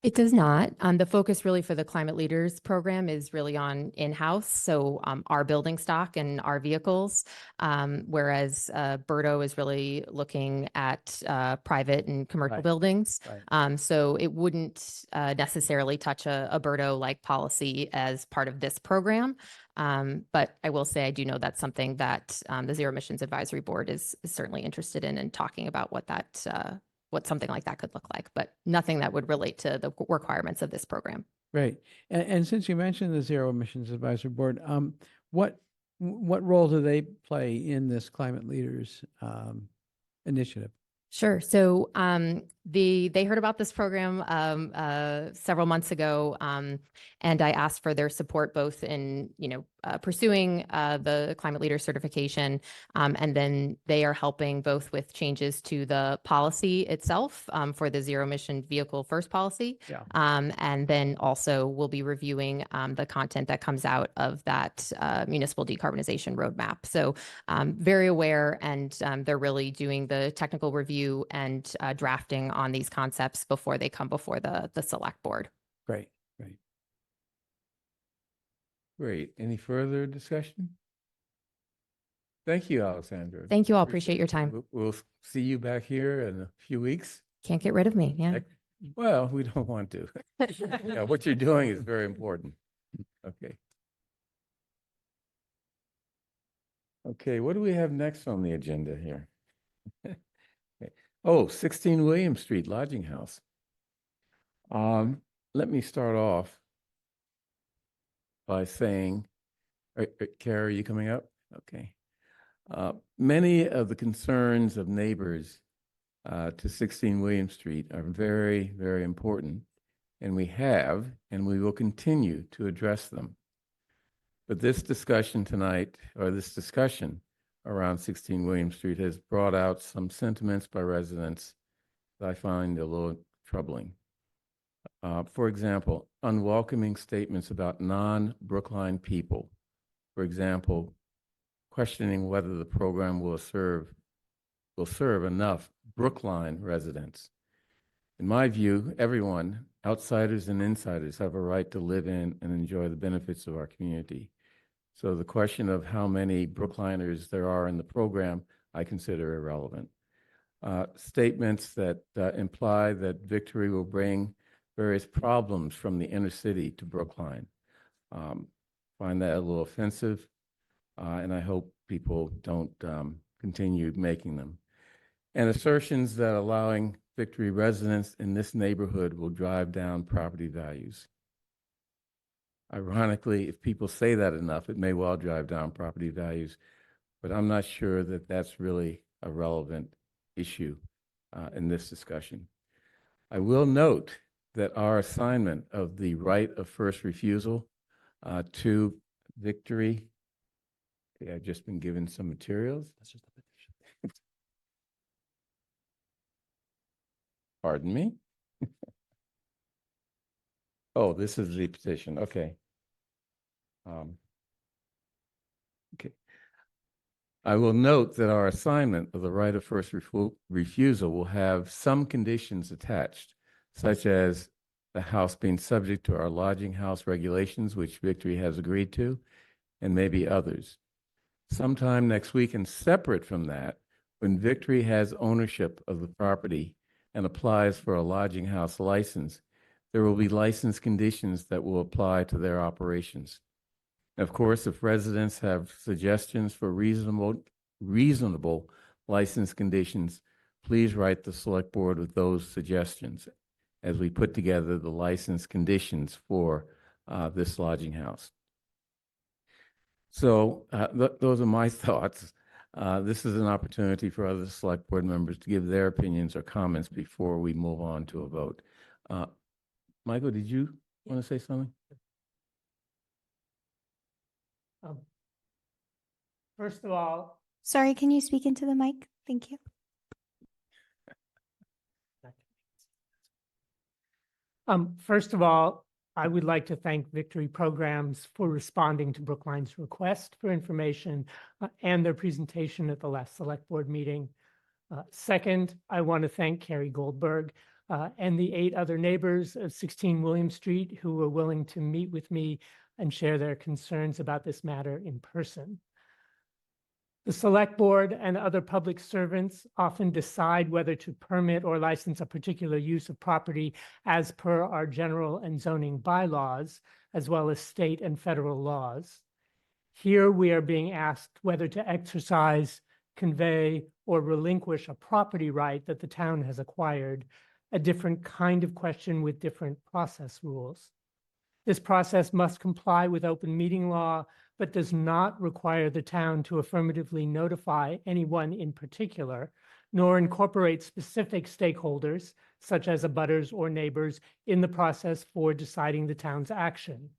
It does not. The focus really for the Climate Leaders program is really on in-house, so our building stock and our vehicles, whereas BERDO is really looking at private and commercial buildings. Right. So it wouldn't necessarily touch a BERDO-like policy as part of this program. But I will say I do know that's something that the Zero Emissions Advisory Board is certainly interested in and talking about what something like that could look like, but nothing that would relate to the requirements of this program. Right. And since you mentioned the Zero Emissions Advisory Board, what role do they play in this Climate Leaders initiative? Sure. So they heard about this program several months ago, and I asked for their support both in pursuing the Climate Leader certification, and then they are helping both with changes to the policy itself for the zero emission vehicle first policy, and then also we'll be reviewing the content that comes out of that municipal decarbonization roadmap. So very aware, and they're really doing the technical review and drafting on these concepts before they come before the select board. Great. Great. Any further discussion? Thank you, Alexandra. Thank you all. Appreciate your time. We'll see you back here in a few weeks. Can't get rid of me. Yeah. Well, we don't want to. Yeah, what you're doing is very important. Okay. Okay, what do we have next on the agenda here? Okay. Oh, 16 William Street Lodging House. Let me start off by saying, Kara, are you coming up? Okay. Many of the concerns of neighbors to 16 William Street are very, very important, and we have, and we will continue to address them. But this discussion tonight, or this discussion around 16 William Street, has brought out some sentiments by residents that I find a little troubling. For example, unwelcoming statements about non-Brookline people. For example, questioning whether the program will serve enough Brookline residents. In my view, everyone, outsiders and insiders, have a right to live in and enjoy the benefits of our community. So the question of how many Brookliners there are in the program, I consider irrelevant. Statements that imply that Victory will bring various problems from the inner city to Brookline. Find that a little offensive, and I hope people don't continue making them. And assertions that allowing Victory residents in this neighborhood will drive down property values. Ironically, if people say that enough, it may well drive down property values, but I'm not sure that that's really a relevant issue in this discussion. I will note that our assignment of the right of first refusal to Victory, okay, I've just been given some materials. That's just a petition. Pardon me. Oh, this is the petition. Okay. Okay. I will note that our assignment of the right of first refusal will have some conditions attached, such as the house being subject to our lodging house regulations, which Victory has agreed to, and maybe others. Sometime next week, and separate from that, when Victory has ownership of the property and applies for a lodging house license, there will be license conditions that will apply to their operations. Of course, if residents have suggestions for reasonable license conditions, please write the select board with those suggestions as we put together the license conditions for this lodging house. So those are my thoughts. This is an opportunity for other select board members to give their opinions or comments before we move on to a vote. Michael, did you want to say something? First of all, Sorry, can you speak into the mic? Thank you. First of all, I would like to thank Victory Programs for responding to Brookline's request for information and their presentation at the last select board meeting. Second, I want to thank Carrie Goldberg and the 8 other neighbors of 16 William Street who were willing to meet with me and share their concerns about this matter in person. The select board and other public servants often decide whether to permit or license a particular use of property as per our general and zoning bylaws, as well as state and federal laws. Here we are being asked whether to exercise, convey, or relinquish a property right that the town has acquired, a different kind of question with different process rules. This process must comply with open meeting law, but does not require the town to affirmatively notify anyone in particular, nor incorporate specific stakeholders, such as abutters or neighbors, in the process for deciding the town's action.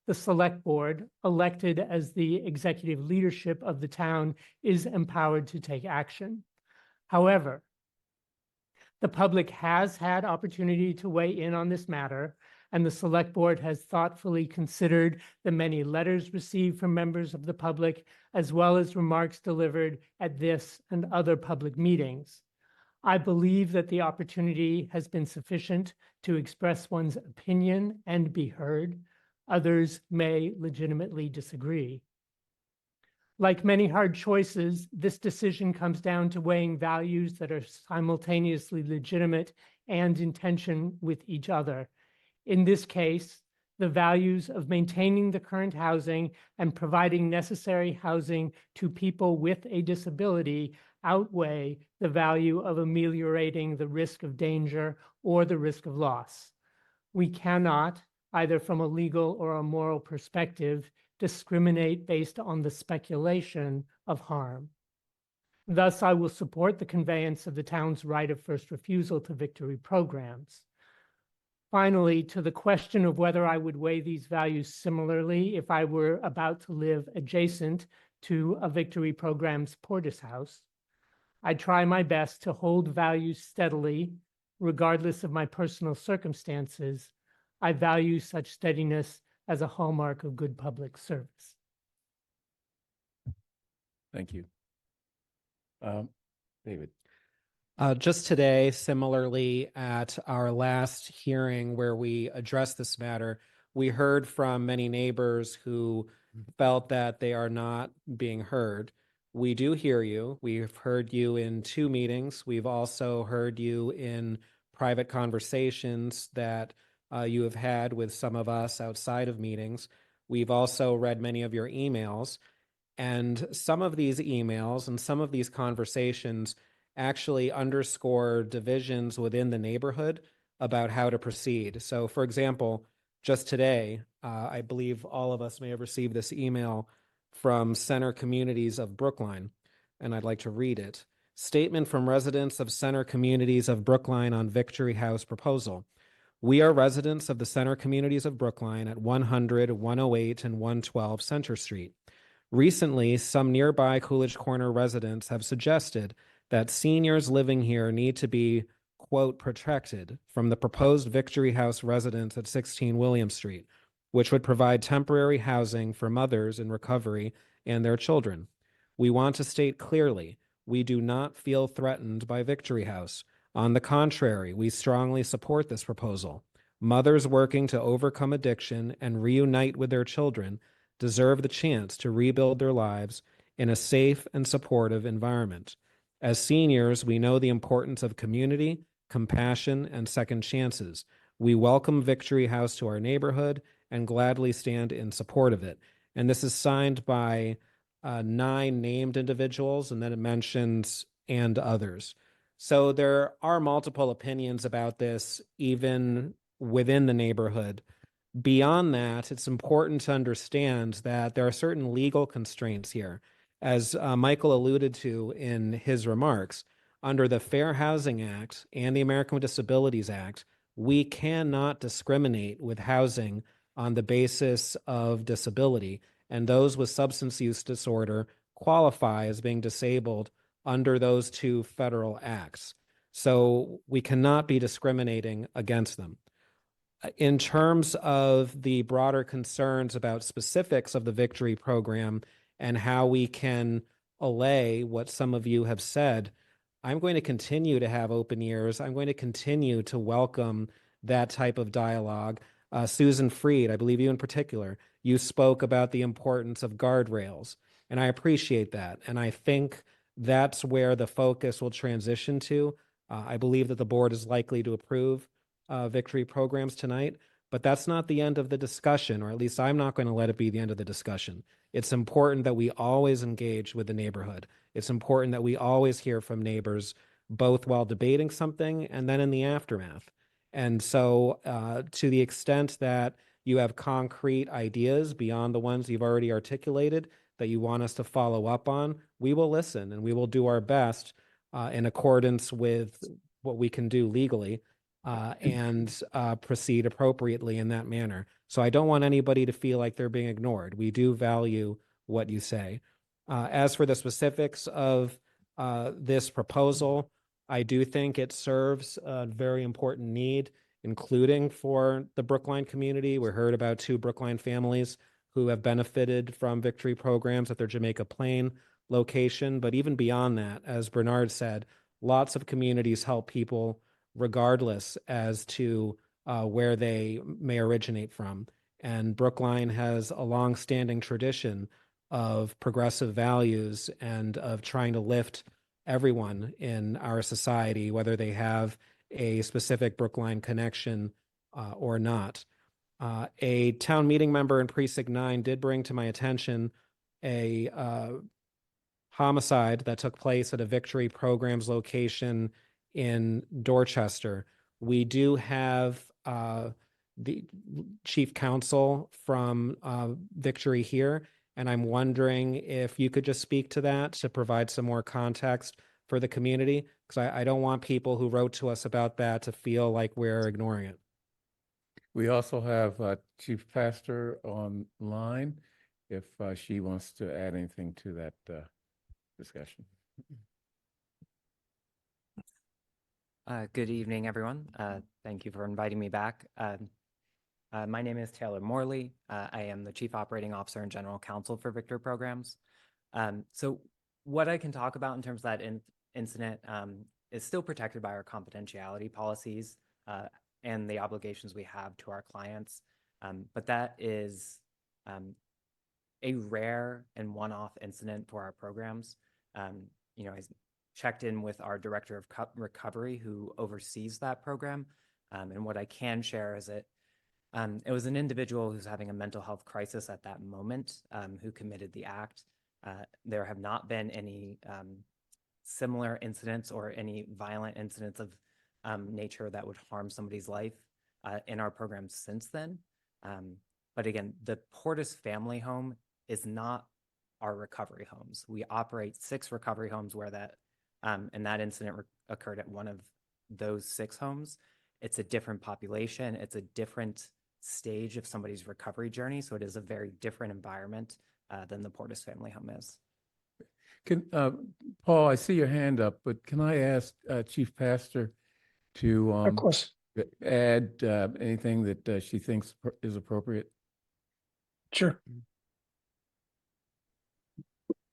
The select board, elected as the executive leadership of the town, is empowered to take action. However, the public has had opportunity to weigh in on this matter, and the select board has thoughtfully considered the many letters received from members of the public, as well as remarks delivered at this and other public meetings. I believe that the opportunity has been sufficient to express one's opinion and be heard. Others may legitimately disagree. Like many hard choices, this decision comes down to weighing values that are simultaneously legitimate and in tension with each other. In this case, the values of maintaining the current housing and providing necessary housing to people with a disability outweigh the value of ameliorating the risk of danger or the risk of loss. We cannot, either from a legal or a moral perspective, discriminate based on the speculation of harm. Thus, I will support the conveyance of the town's right of first refusal to Victory Programs. Finally, to the question of whether I would weigh these values similarly if I were about to live adjacent to a Victory Programs Portis house, I try my best to hold values steadily, regardless of my personal circumstances. I value such steadiness as a hallmark of good public service. Thank you. David. Just today, similarly at our last hearing where we addressed this matter, we heard from many neighbors who felt that they are not being heard. We do hear you. We've heard you in 2 meetings. We've also heard you in private conversations that you have had with some of us outside of meetings. We've also read many of your emails, and some of these emails and some of these conversations actually underscore divisions within the neighborhood about how to proceed. So, for example, just today, I believe all of us may have received this email from Center Communities of Brookline, and I'd like to read it. Statement from residents of Center Communities of Brookline on Victory House proposal. We are residents of the Center Communities of Brookline at 100, 108, and 112 Center Street. Recently, some nearby Coolidge Corner residents have suggested that seniors living here need to be, quote, protected from the proposed Victory House residents at 16 William Street, which would provide temporary housing for mothers in recovery and their children. We want to state clearly, we do not feel threatened by Victory House. On the contrary, we strongly support this proposal. Mothers working to overcome addiction and reunite with their children deserve the chance to rebuild their lives in a safe and supportive environment. As seniors, we know the importance of community, compassion, and second chances. We welcome Victory House to our neighborhood and gladly stand in support of it. And this is signed by 9 named individuals, and then it mentions and others. So there are multiple opinions about this, even within the neighborhood. Beyond that, it's important to understand that there are certain legal constraints here. As Michael alluded to in his remarks, under the Fair Housing Act and the American with Disabilities Act, we cannot discriminate with housing on the basis of disability, and those with substance use disorder qualify as being disabled under those two federal acts. So we cannot be discriminating against them. In terms of the broader concerns about specifics of the Victory program and how we can allay what some of you have said, I'm going to continue to have open ears. I'm going to continue to welcome that type of dialogue. Susan Freed, I believe you in particular, you spoke about the importance of guardrails, and I appreciate that. And I think that's where the focus will transition to. I believe that the board is likely to approve Victory programs tonight, but that's not the end of the discussion, or at least I'm not going to let it be the end of the discussion. It's important that we always engage with the neighborhood. It's important that we always hear from neighbors, both while debating something and then in the aftermath. And so to the extent that you have concrete ideas beyond the ones you've already articulated that you want us to follow up on, we will listen and we will do our best in accordance with what we can do legally and proceed appropriately in that manner. So I don't want anybody to feel like they're being ignored. We do value what you say. As for the specifics of this proposal, I do think it serves a very important need, including for the Brookline community. We heard about 2 Brookline families who have benefited from Victory programs at their Jamaica Plain location. But even beyond that, as Bernard said, lots of communities help people regardless as to where they may originate from. And Brookline has a long-standing tradition of progressive values and of trying to lift everyone in our society, whether they have a specific Brookline connection or not. A town meeting member in Precinct 9 did bring to my attention a homicide that took place at a Victory Programs location in Dorchester. We do have the chief counsel from Victory here, and I'm wondering if you could just speak to that to provide some more context for the community, because I don't want people who wrote to us about that to feel like we're ignoring it. We also have Chief Pastor online, if she wants to add anything to that discussion. Good evening, everyone. Thank you for inviting me back. My name is Taylor Morley. I am the Chief Operating Officer and General Counsel for Victory Programs. So what I can talk about in terms of that incident is still protected by our confidentiality policies and the obligations we have to our clients. But that is a rare and one-off incident for our programs. You know, I checked in with our director of recovery who oversees that program. And what I can share is it was an individual who's having a mental health crisis at that moment who committed the act. There have not been any similar incidents or any violent incidents of nature that would harm somebody's life in our program since then. But again, the Portis Family Home is not our recovery homes. We operate 6 recovery homes where that and that incident occurred at one of those 6 homes. It's a different population. It's a different stage of somebody's recovery journey. So it is a very different environment than the Portis Family Home is. Can Paul, I see your hand up, but can I ask Chief Pastor to Of course. add anything that she thinks is appropriate? Sure.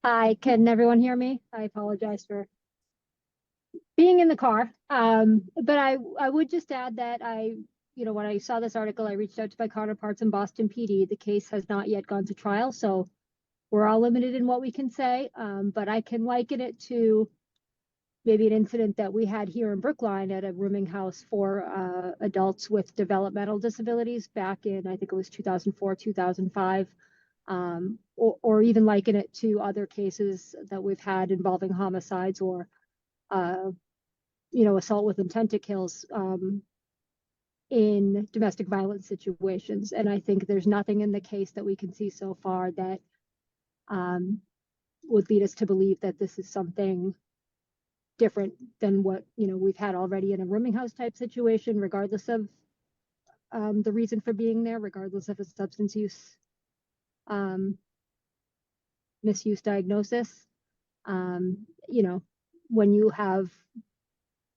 Hi, can everyone hear me? I apologize for being in the car. But I would just add that when I saw this article, I reached out to my counterparts in Boston PD. The case has not yet gone to trial, so we're all limited in what we can say. But I can liken it to maybe an incident that we had here in Brookline at a rooming house for adults with developmental disabilities back in, I think it was 2004, 2005. Or even liken it to other cases that we've had involving homicides or assault with intent to kills, in domestic violence situations. And I think there's nothing in the case that we can see so far that would lead us to believe that this is something different than what we've had already in a rooming house type situation, regardless of the reason for being there, regardless of a substance use misuse diagnosis. When you have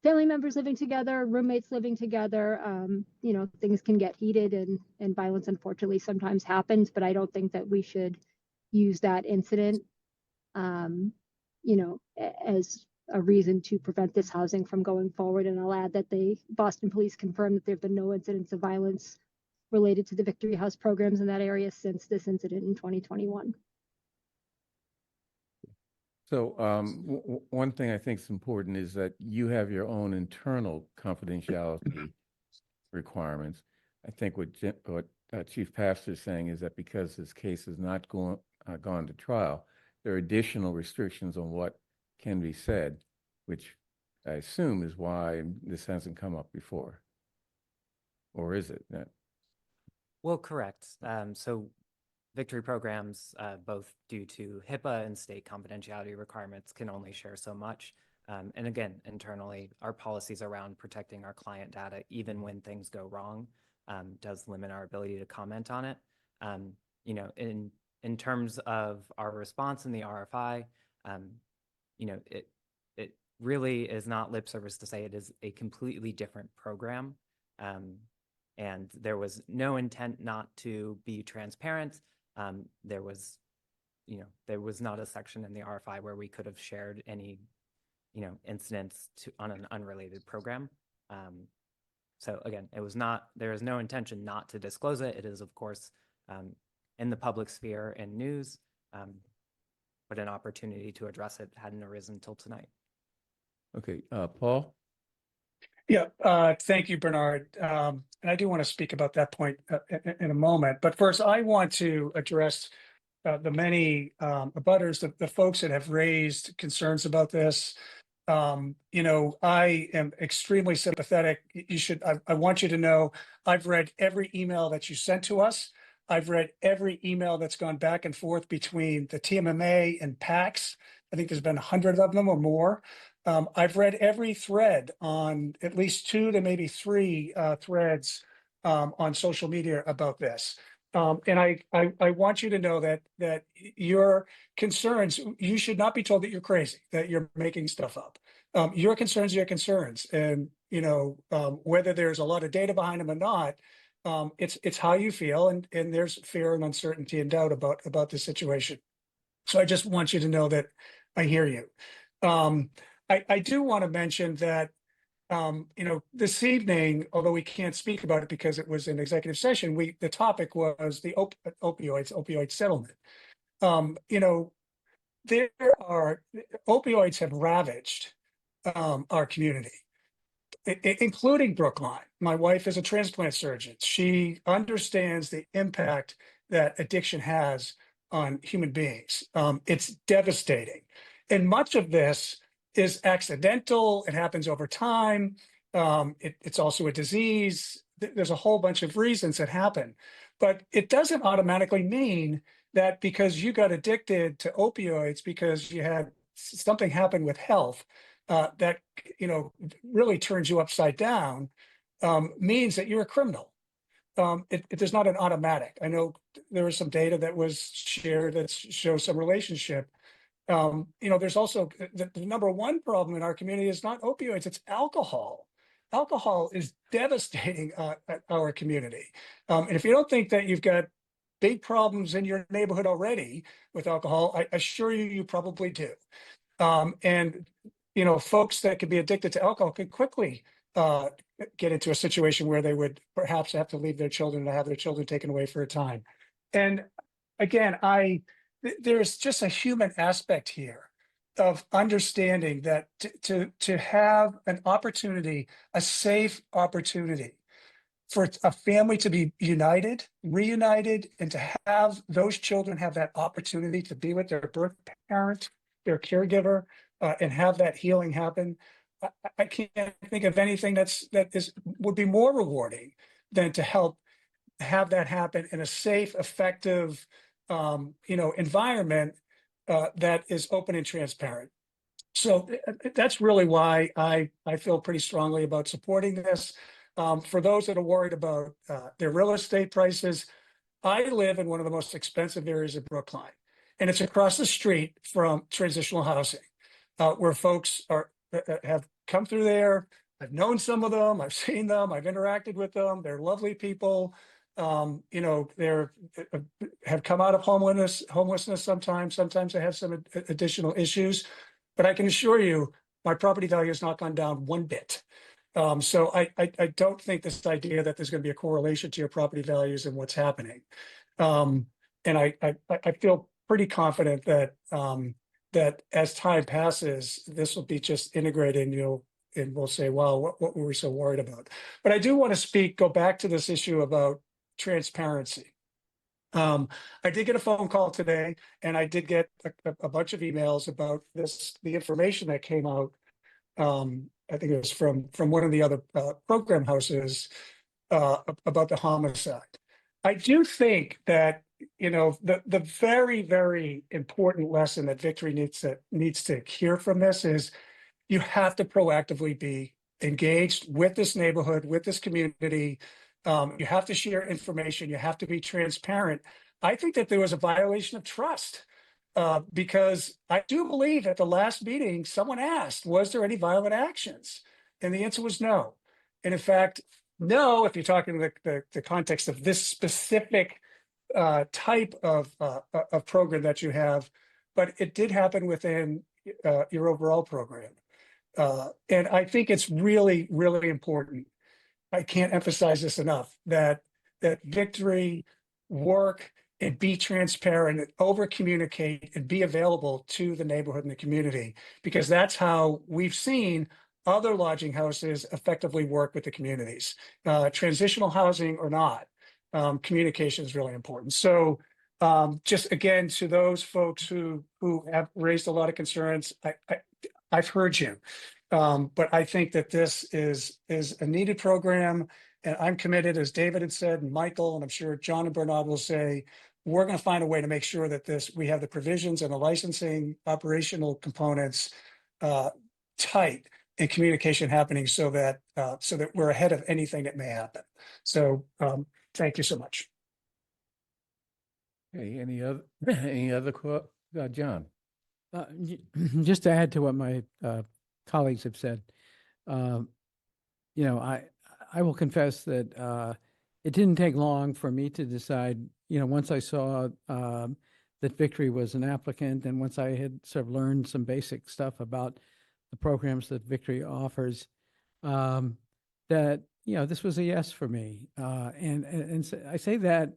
family members living together, roommates living together, things can get heated, and violence unfortunately sometimes happens, but I don't think that we should use that incident as a reason to prevent this housing from going forward. And I'll add that the Boston police confirmed that there have been no incidents of violence related to the Victory House programs in that area since this incident in 2021. So one thing I think is important is that you have your own internal confidentiality requirements. I think what Chief Pastor is saying is that because this case has not gone to trial, there are additional restrictions on what can be said, which I assume is why this hasn't come up before. Or is it? Well, correct. So Victory programs, both due to HIPAA and state confidentiality requirements, can only share so much. And again, internally, our policies around protecting our client data, even when things go wrong, does limit our ability to comment on it. In terms of our response in the RFI, it really is not lip service to say it is a completely different program. And there was no intent not to be transparent. There was not a section in the RFI where we could have shared any, incidents on an unrelated program. So again, there is no intention not to disclose it. It is, of course, in the public sphere and news, but an opportunity to address it hadn't arisen until tonight. Okay, Paul? Yeah, thank you, Bernard. And I do want to speak about that point in a moment. But first, I want to address the many abutters, the folks that have raised concerns about this. I am extremely sympathetic. I want you to know, I've read every email that you sent to us. I've read every email that's gone back and forth between the TMMA and PACS. I think there's been 100 of them or more. I've read every thread on at least 2 to maybe 3 threads on social media about this. And I want you to know that your concerns, you should not be told that you're crazy, that you're making stuff up. Your concerns are your concerns. And, whether there's a lot of data behind them or not, it's how you feel. And there's fear and uncertainty and doubt about the situation. So I just want you to know that I hear you. I do want to mention that, this evening, although we can't speak about it because it was an executive session, the topic was the opioid settlement. Opioids have ravaged our community, including Brookline. My wife is a transplant surgeon. She understands the impact that addiction has on human beings. It's devastating. And much of this is accidental. It happens over time. It's also a disease. There's a whole bunch of reasons that happen. But it doesn't automatically mean that because you got addicted to opioids because you had something happen with health, that really turns you upside down, means that you're a criminal. It is not an automatic. I know there was some data that was shared that shows some relationship. There's also the number one problem in our community is not opioids, it's alcohol. Alcohol is devastating our community. And if you don't think that you've got big problems in your neighborhood already with alcohol, I assure you, you probably do. And folks that can be addicted to alcohol can quickly get into a situation where they would perhaps have to leave their children to have their children taken away for a time. And again, there's just a human aspect here of understanding that to have an opportunity, a safe opportunity for a family to be reunited, and to have those children have that opportunity to be with their birth parent, their caregiver, and have that healing happen. I can't think of anything would be more rewarding than to help have that happen in a safe, effective, environment that is open and transparent. So that's really why I feel pretty strongly about supporting this. For those that are worried about their real estate prices, I live in one of the most expensive areas of Brookline, and it's across the street from transitional housing, where folks have come through there. I've known some of them. I've seen them. I've interacted with them. They're lovely people. They're have come out of homelessness sometimes. Sometimes they have some additional issues, but I can assure you, my property value has not gone down one bit. So I don't think this idea that there's going to be a correlation to your property values and what's happening. And I feel pretty confident that that as time passes, this will be just integrated, and we'll say, wow, what were we so worried about? But I do want to go back to this issue about transparency. I did get a phone call today, and I did get a bunch of emails about the information that came out. I think it was from one of the other program houses about the homicide. I do think that, the very, very important lesson that Victory needs to hear from this is you have to proactively be engaged with this neighborhood, with this community. You have to share information. You have to be transparent. I think that there was a violation of trust. Because I do believe at the last meeting, someone asked, was there any violent actions? And the answer was no. And in fact, no, if you're talking the context of this specific type of program that you have, but it did happen within your overall program. And I think it's really, really important. I can't emphasize this enough, that Victory work and be transparent and over communicate and be available to the neighborhood and the community, because that's how we've seen other lodging houses effectively work with the communities, transitional housing or not. Communication is really important. So just again, to those folks who have raised a lot of concerns, I've heard you. But I think that this is a needed program, and I'm committed, as David had said, and Michael, and I'm sure John and Bernard will say, we're going to find a way to make sure that we have the provisions and the licensing operational components tight and communication happening so that we're ahead of anything that may happen. So thank you so much. Okay, any other quote? John? Just to add to what my colleagues have said, I will confess that it didn't take long for me to decide, once I saw that Victory was an applicant, and once I had sort of learned some basic stuff about the programs that Victory offers, that, this was a yes for me. And so I say that,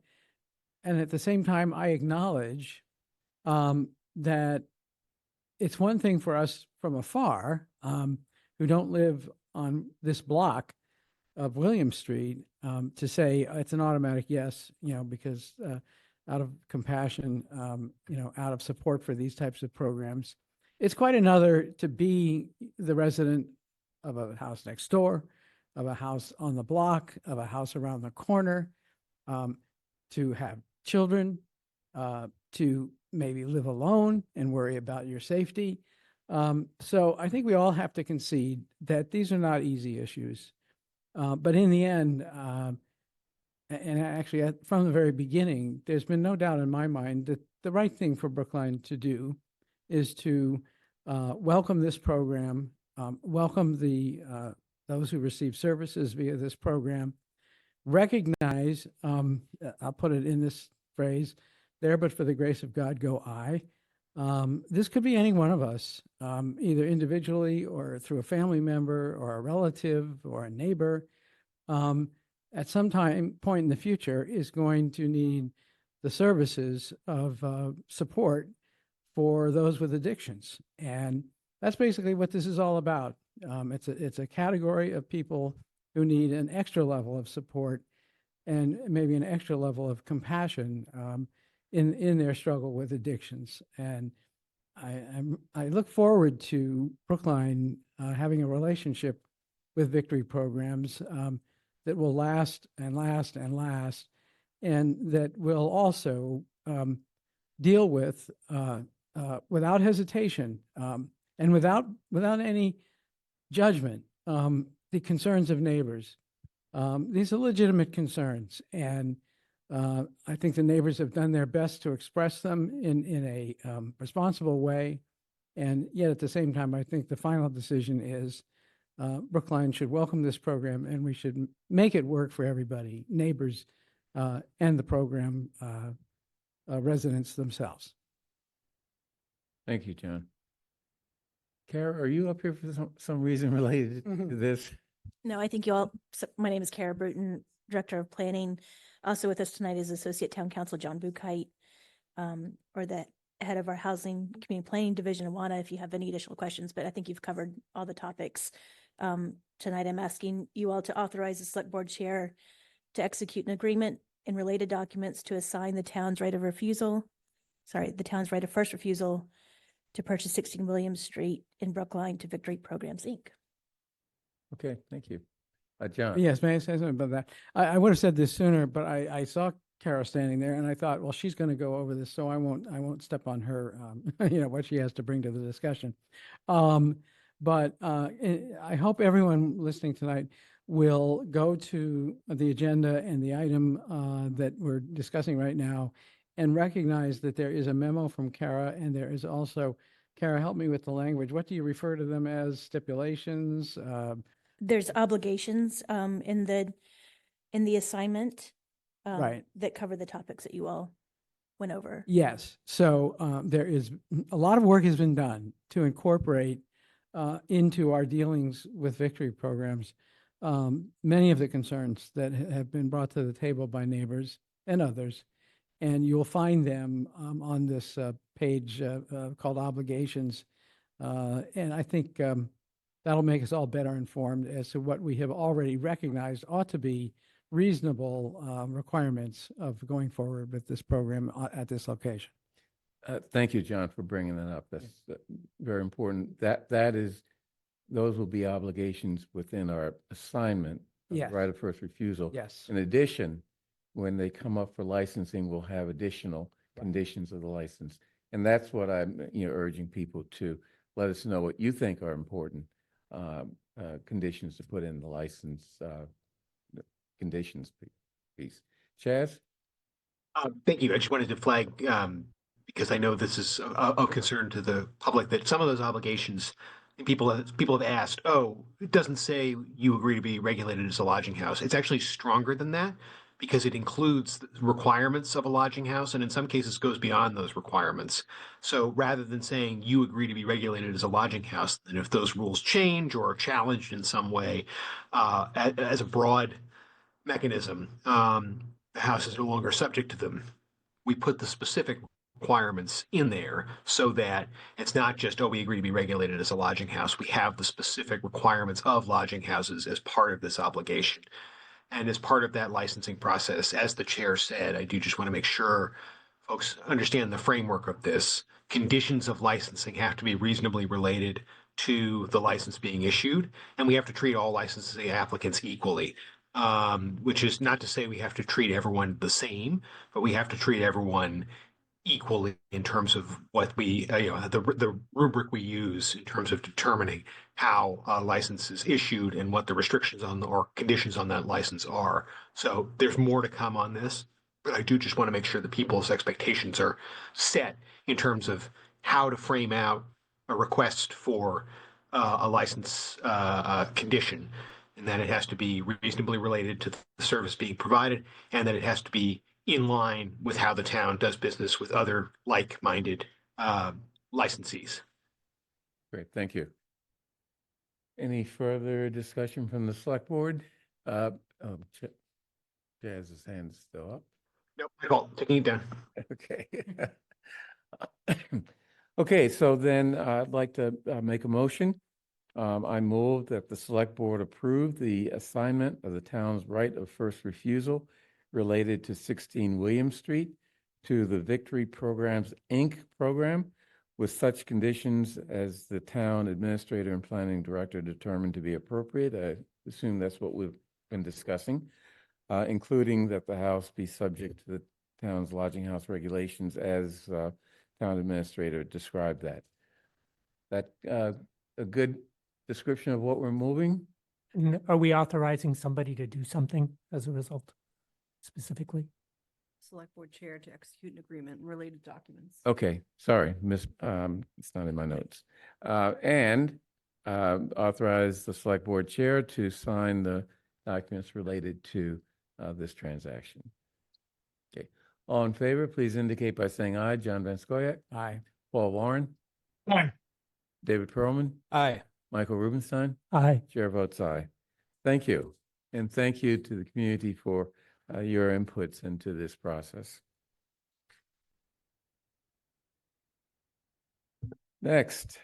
and at the same time, I acknowledge that it's one thing for us from afar, who don't live on this block of William Street, to say it's an automatic yes, because out of compassion, out of support for these types of programs. It's quite another to be the resident of a house next door, of a house on the block, of a house around the corner, to have children, to maybe live alone and worry about your safety. So I think we all have to concede that these are not easy issues. But in the end, and actually from the very beginning, there's been no doubt in my mind that the right thing for Brookline to do is to welcome this program, welcome those who receive services via this program, recognize, I'll put it in this phrase, there but for the grace of God go I. This could be any one of us, either individually or through a family member or a relative or a neighbor, at some point in the future is going to need the services of support for those with addictions. And that's basically what this is all about. It's a category of people who need an extra level of support and maybe an extra level of compassion in their struggle with addictions. And I look forward to Brookline having a relationship with Victory programs that will last and last and last, and that will also deal with without hesitation and without any judgment the concerns of neighbors. These are legitimate concerns, and I think the neighbors have done their best to express them in a responsible way. And yet at the same time, I think the final decision is Brookline should welcome this program, and we should make it work for everybody, neighbors and the program residents themselves. Thank you, John. Kara, are you up here for some reason related to this? No, I think you all, my name is Kara Bruton, Director of Planning. Also with us tonight is Associate Town Council John Bukite, or the head of our Housing Community Planning Division, Awana, if you have any additional questions, but I think you've covered all the topics. Tonight, I'm asking you all to authorize the Select Board Chair to execute an agreement and related documents to assign the town's right of first refusal to purchase 16 Williams Street in Brookline to Victory Programs, Inc. Okay, thank you. John? Yes, may I say something about that? I would have said this sooner, but I saw Kara standing there and I thought, well, she's going to go over this, so I won't step on her, what she has to bring to the discussion. But I hope everyone listening tonight will go to the agenda and the item that we're discussing right now and recognize that there is a memo from Kara, and there is also, Kara, help me with the language. What do you refer to them as? Stipulations? There's obligations in the assignment Right. that cover the topics that you all went over. Yes. So there is a lot of work has been done to incorporate into our dealings with Victory programs many of the concerns that have been brought to the table by neighbors and others. And you'll find them on this page called Obligations. And I think that'll make us all better informed as to what we have already recognized ought to be reasonable requirements of going forward with this program at this location. Thank you, John, for bringing that up. That's very important. Those will be obligations within our assignment of Yes. right of first refusal. Yes. In addition, when they come up for licensing, we'll have additional conditions of the license. And that's what I'm urging people to let us know what you think are important conditions to put in the license conditions piece. Chaz? Thank you. I just wanted to flag, because I know this is of concern to the public, that some of those obligations, people have asked, oh, it doesn't say you agree to be regulated as a lodging house. It's actually stronger than that, because it includes the requirements of a lodging house, and in some cases goes beyond those requirements. So rather than saying you agree to be regulated as a lodging house, then if those rules change or are challenged in some way, as a broad mechanism, the house is no longer subject to them. We put the specific requirements in there so that it's not just, oh, we agree to be regulated as a lodging house. We have the specific requirements of lodging houses as part of this obligation. And as part of that licensing process, as the chair said, I do just want to make sure folks understand the framework of this. Conditions of licensing have to be reasonably related to the license being issued, and we have to treat all licensing applicants equally, which is not to say we have to treat everyone the same, but we have to treat everyone equally in terms of what we, the rubric we use in terms of determining how a license is issued and what the restrictions on or conditions on that license are. So there's more to come on this, but I do just want to make sure that people's expectations are set in terms of how to frame out a request for a license condition, and that it has to be reasonably related to the service being provided, and that it has to be in line with how the town does business with other like-minded licensees. Great, thank you. Any further discussion from the select board? Jazz's hand is still up. Nope, at all, taking it down. Okay. Okay, so then I'd like to make a motion. I move that the select board approve the assignment of the town's right of first refusal related to 16 William Street to the Victory Programs, Inc. program with such conditions as the town administrator and planning director determined to be appropriate. I assume that's what we've been discussing, including that the house be subject to the town's lodging house regulations as town administrator described that. That a good description of what we're moving? And are we authorizing somebody to do something as a result specifically? Select board chair to execute an agreement and related documents. Okay, sorry, it's not in my notes. And authorize the select board chair to sign the documents related to this transaction. Okay, all in favor, please indicate by saying aye. John Van Scoyac. Aye. Paul Warren. Aye. David Perlman. Aye. Michael Rubenstein. Aye. Chair votes aye. Thank you. And thank you to the community for your inputs into this process. Next,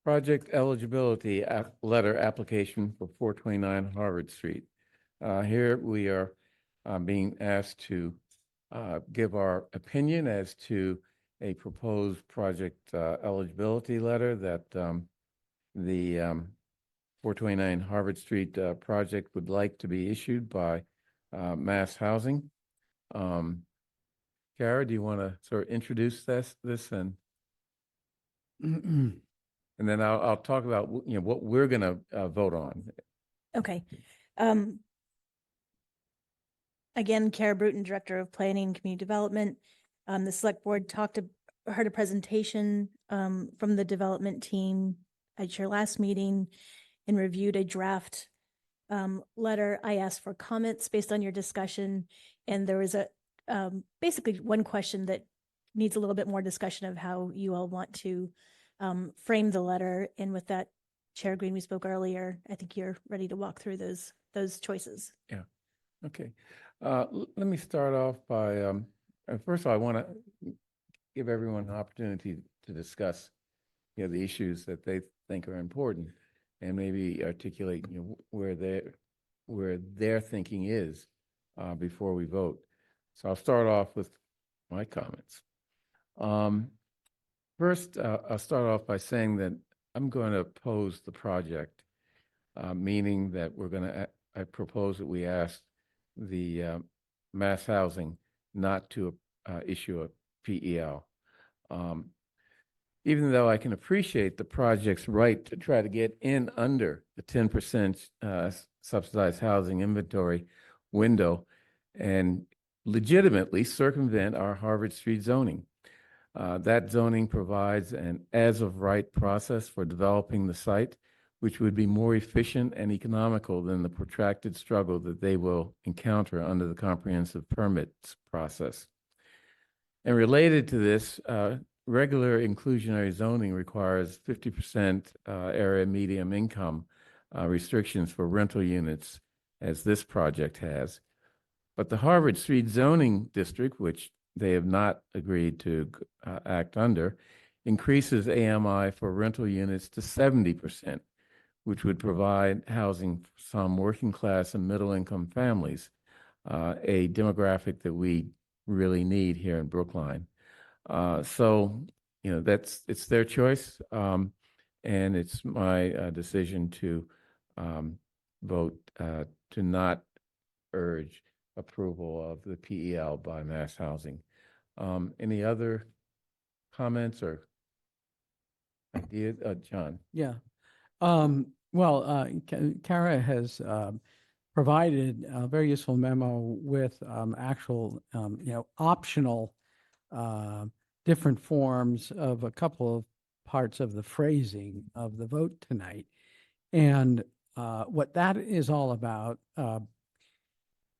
project eligibility letter application for 429 Harvard Street. Here we are being asked to give our opinion as to a proposed project eligibility letter that the 429 Harvard Street project would like to be issued by Mass Housing. Kara, do you want to sort of introduce this and then I'll talk about what we're going to vote on. Okay. Again, Kara Bruton, Director of Planning and Community Development. The Select Board heard a presentation from the development team at your last meeting and reviewed a draft letter. I asked for comments based on your discussion, and there was basically one question that needs a little bit more discussion of how you all want to frame the letter. And with that, Chair Green, we spoke earlier. I think you're ready to walk through those choices. Yeah. Okay. Let me start off by first of all, I want to give everyone an opportunity to discuss the issues that they think are important and maybe articulate where their thinking is before we vote. So I'll start off with my comments. First, I'll start off by saying that I'm going to oppose the project, meaning that I propose that we ask the Mass Housing not to issue a PEL. Even though I can appreciate the project's right to try to get in under the 10% subsidized housing inventory window and legitimately circumvent our Harvard Street zoning. That zoning provides an as-of-right process for developing the site, which would be more efficient and economical than the protracted struggle that they will encounter under the comprehensive permits process. And related to this, regular inclusionary zoning requires 50% area medium income restrictions for rental units, as this project has. But the Harvard Street zoning district, which they have not agreed to act under, increases AMI for rental units to 70%, which would provide housing for some working class and middle income families, a demographic that we really need here in Brookline. So, it's their choice, and it's my decision to vote to not urge approval of the PEL by Mass Housing. Any other comments or ideas? John? Yeah. Well, Kara has provided a very useful memo with actual, optional different forms of a couple of parts of the phrasing of the vote tonight. And what that is all about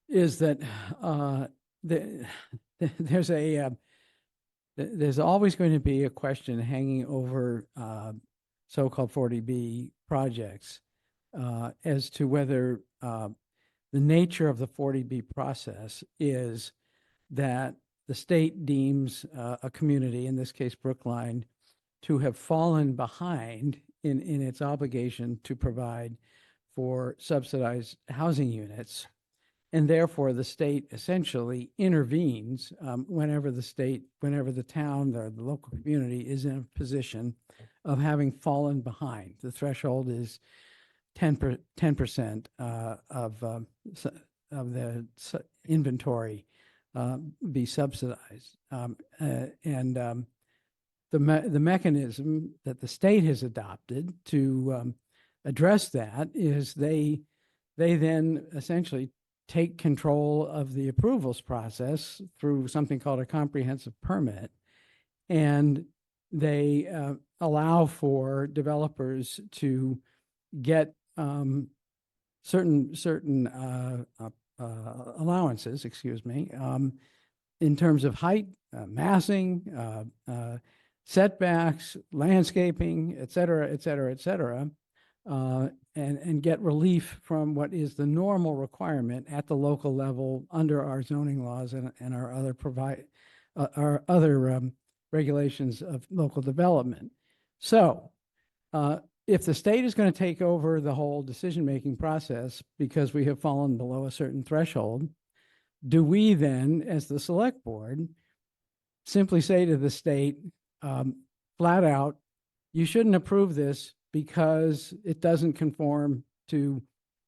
is that there's always going to be a question hanging over so-called 40B projects as to whether the nature of the 40B process is that the state deems a community, in this case Brookline, to have fallen behind in its obligation to provide for subsidized housing units, And therefore, the state essentially intervenes whenever the town or the local community is in a position of having fallen behind. The threshold is 10% of the inventory be subsidized. The mechanism that the state has adopted to address that is they then essentially take control of the approvals process through something called a comprehensive permit, and they allow for developers to get certain allowances, in terms of height, massing, setbacks, landscaping, et cetera, and get relief from what is the normal requirement at the local level under our zoning laws and our other regulations of local development. So, if the state is going to take over the whole decision-making process because we have fallen below a certain threshold, do we then, as the select board, simply say to the state, flat out, you shouldn't approve this because it doesn't conform to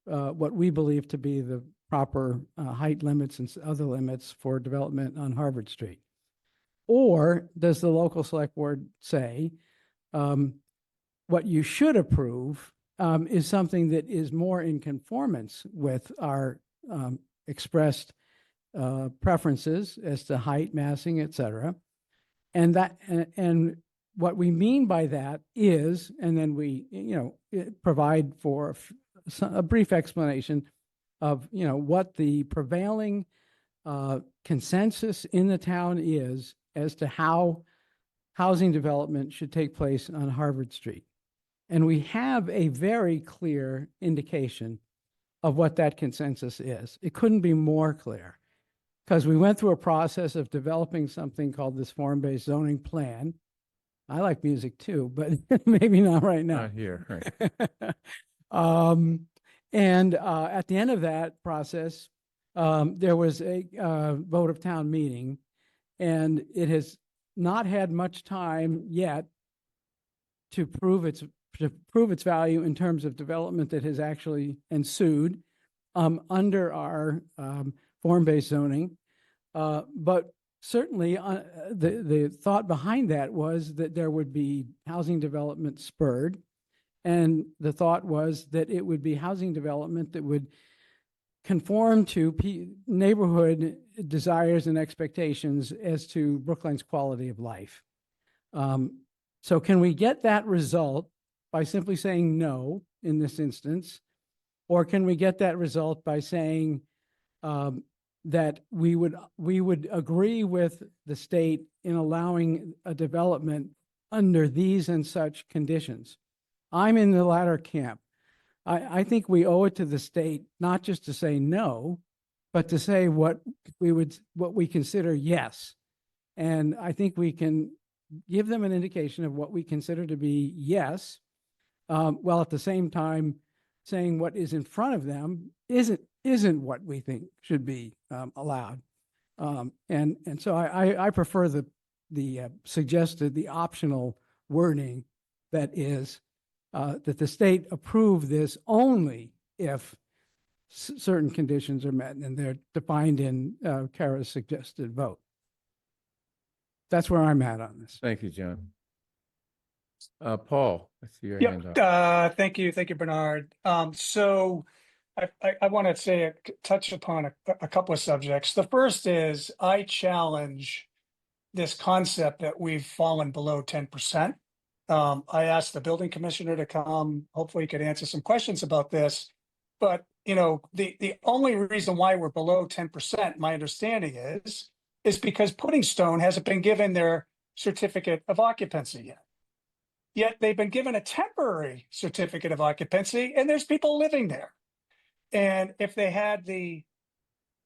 what we believe to be the proper height limits and other limits for development on Harvard Street? Or does the local select board say, what you should approve is something that is more in conformance with our expressed preferences as to height, massing, et cetera. And what we mean by that is, and then we, provide for a brief explanation of, what the prevailing consensus in the town is as to how housing development should take place on Harvard Street. And we have a very clear indication of what that consensus is. It couldn't be more clear, because we went through a process of developing something called this form-based zoning plan. I like music too, but maybe not right now. Not here, right. And at the end of that process, there was a vote of town meeting, and it has not had much time yet to prove its value in terms of development that has actually ensued under our form-based zoning. But certainly the thought behind that was that there would be housing development spurred. And the thought was that it would be housing development that would conform to neighborhood desires and expectations as to Brookline's quality of life. So can we get that result by simply saying no in this instance? Or can we get that result by saying that we would agree with the state in allowing a development under these and such conditions? I'm in the latter camp. I think we owe it to the state not just to say no, but to say what we consider yes. And I think we can give them an indication of what we consider to be yes, while at the same time saying what is in front of them isn't what we think should be allowed. And so I prefer the suggested, the optional wording that is that the state approve this only if certain conditions are met, and they're defined in Kara's suggested vote. That's where I'm at on this. Thank you, John. Paul, I see your hand up. Yep, thank you, Bernard. So I want to say touch upon a couple of subjects. The first is I challenge this concept that we've fallen below 10%. I asked the building commissioner to come. Hopefully he could answer some questions about this. But, the only reason why we're below 10%, my understanding is because Pudding Stone hasn't been given their certificate of occupancy yet. Yet they've been given a temporary certificate of occupancy, and there's people living there. And if they had the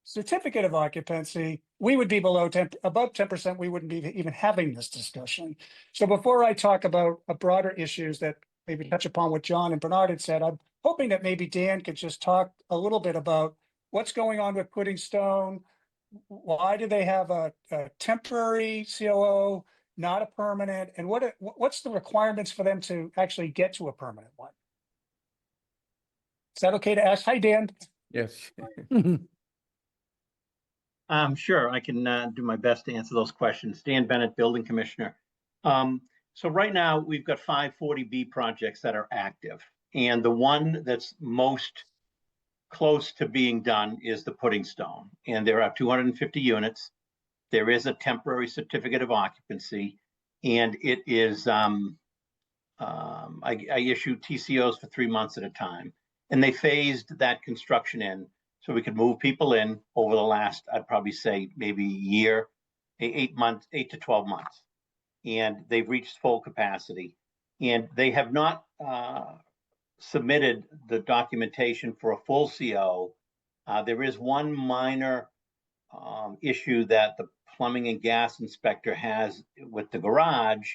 certificate of occupancy, we would be above 10%, we wouldn't be even having this discussion. So before I talk about broader issues that maybe touch upon what John and Bernard had said, I'm hoping that maybe Dan could just talk a little bit about What's going on with Pudding Stone? Why do they have a temporary COO, not a permanent? And what's the requirements for them to actually get to a permanent one? Is that okay to ask? Hi, Dan. Yes. Sure, I can do my best to answer those questions. Dan Bennett, Building Commissioner. So right now, we've got 540B projects that are active. And the one that's most close to being done is the Pudding Stone. And there are 250 units. There is a temporary certificate of occupancy. And it is, I issue TCOs for 3 months at a time. And they phased that construction in so we could move people in over the last, I'd probably say maybe year, 8 to 12 months. And they've reached full capacity. And they have not submitted the documentation for a full CO. There is one minor issue that the plumbing and gas inspector has with the garage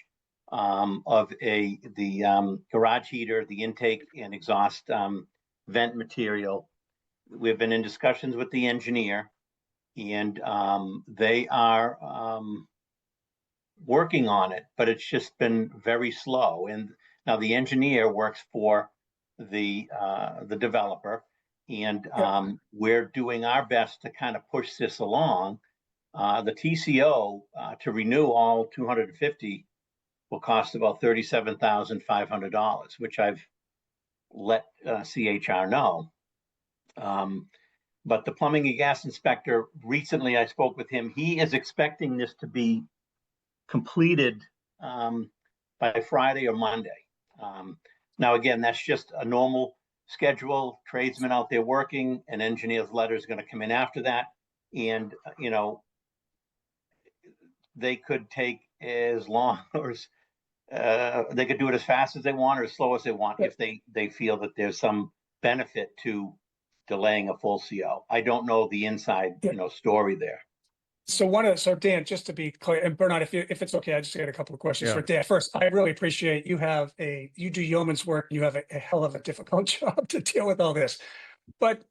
of the garage heater, the intake and exhaust vent material. We've been in discussions with the engineer, and they are working on it, but it's just been very slow. And now the engineer works for the developer, and we're doing our best to kind of push this along. The TCO to renew all 250 will cost about $37,500, which I've let CHR know. But the plumbing and gas inspector, recently I spoke with him, he is expecting this to be completed by Friday or Monday. Now, again, that's just a normal schedule. Tradesmen out there working, an engineer's letter is going to come in after that. And, they could take as long or they could do it as fast as they want or as slow as they want if they feel that there's some benefit to delaying a full CO. I don't know the inside, story there. So Dan, just to be clear, and Bernard, if it's okay, I just got a couple of questions for Dan. First, I really appreciate you do yeoman's work. You have a hell of a difficult job to deal with all this, but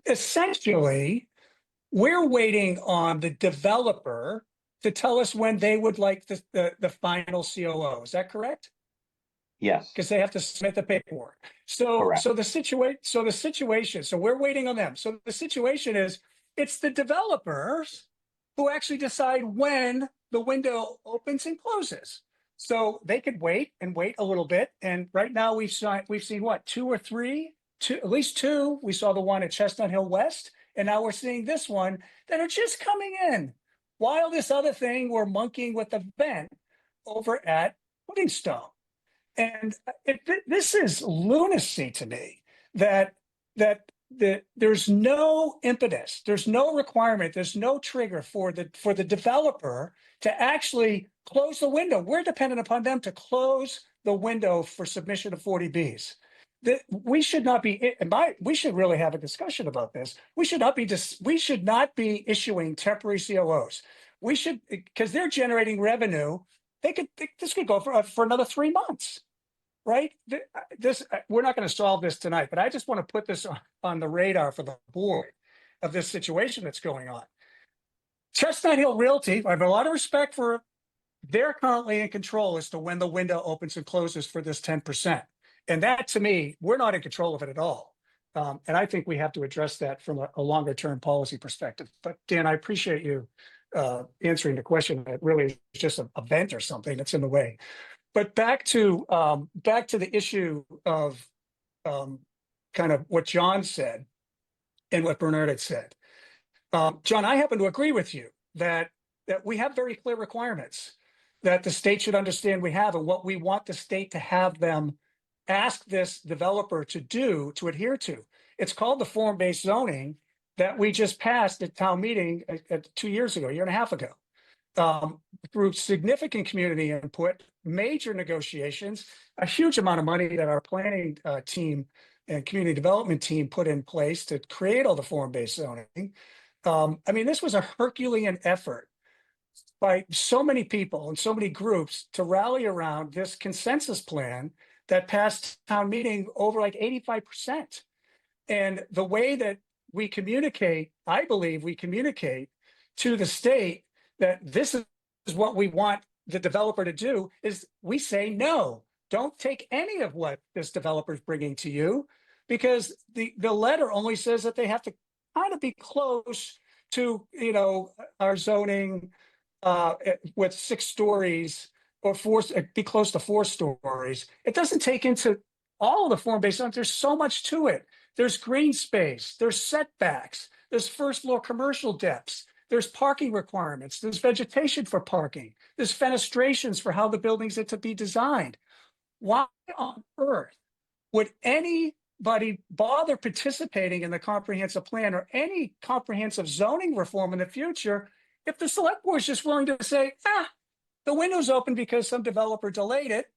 essentially, we're waiting on the developer to tell us when they would like the final COO. Is that correct? Yes. Because they have to submit the paperwork. So the situation, so we're waiting on them. So the situation is, it's the developers who actually decide when the window opens and closes. So they could wait a little bit. And right now we've seen what, two or three, at least two. We saw the one at Chestnut Hill West, and now we're seeing this one that are just coming in. While this other thing, we're monkeying with the vent over at Pudding Stone. And this is lunacy to me that there's no impetus, there's no requirement, there's no trigger for the developer to actually close the window. We're dependent upon them to close the window for submission of 40Bs. We should not be, we should really have a discussion about this. We should not be issuing temporary COOs. We should, because they're generating revenue. This could go for another 3 months. Right? We're not going to solve this tonight, but I just want to put this on the radar for the board of this situation that's going on. Chestnut Hill Realty, I have a lot of respect for, they're currently in control as to when the window opens and closes for this 10%. And that, to me, we're not in control of it at all. And I think we have to address that from a longer term policy perspective. But Dan, I appreciate you answering the question. That really is just a vent or something that's in the way. But back to the issue of kind of what John said and what Bernard had said. John, I happen to agree with you that we have very clear requirements that the state should understand we have, and what we want the state to have them ask this developer to do, to adhere to. It's called the form-based zoning that we just passed at town meeting 2 years ago, a year and a half ago. Through significant community input, major negotiations, a huge amount of money that our planning team and community development team put in place to create all the form-based zoning. I mean, this was a Herculean effort by so many people and so many groups to rally around this consensus plan that passed town meeting over like 85%. And the way that we communicate, I believe we communicate to the state that this is what we want the developer to do, is we say, no, don't take any of what this developer is bringing to you, because the letter only says that they have to kind of be close to, our zoning with 6 stories or 4, be close to 4 stories. It doesn't take into all of the form-based zones. There's so much to it. There's green space, there's setbacks, there's first floor commercial depths, there's parking requirements, there's vegetation for parking, there's fenestrations for how the buildings are to be designed. Why on earth would anybody bother participating in the comprehensive plan or any comprehensive zoning reform in the future if the select board is just willing to say, the window's open because some developer delayed it,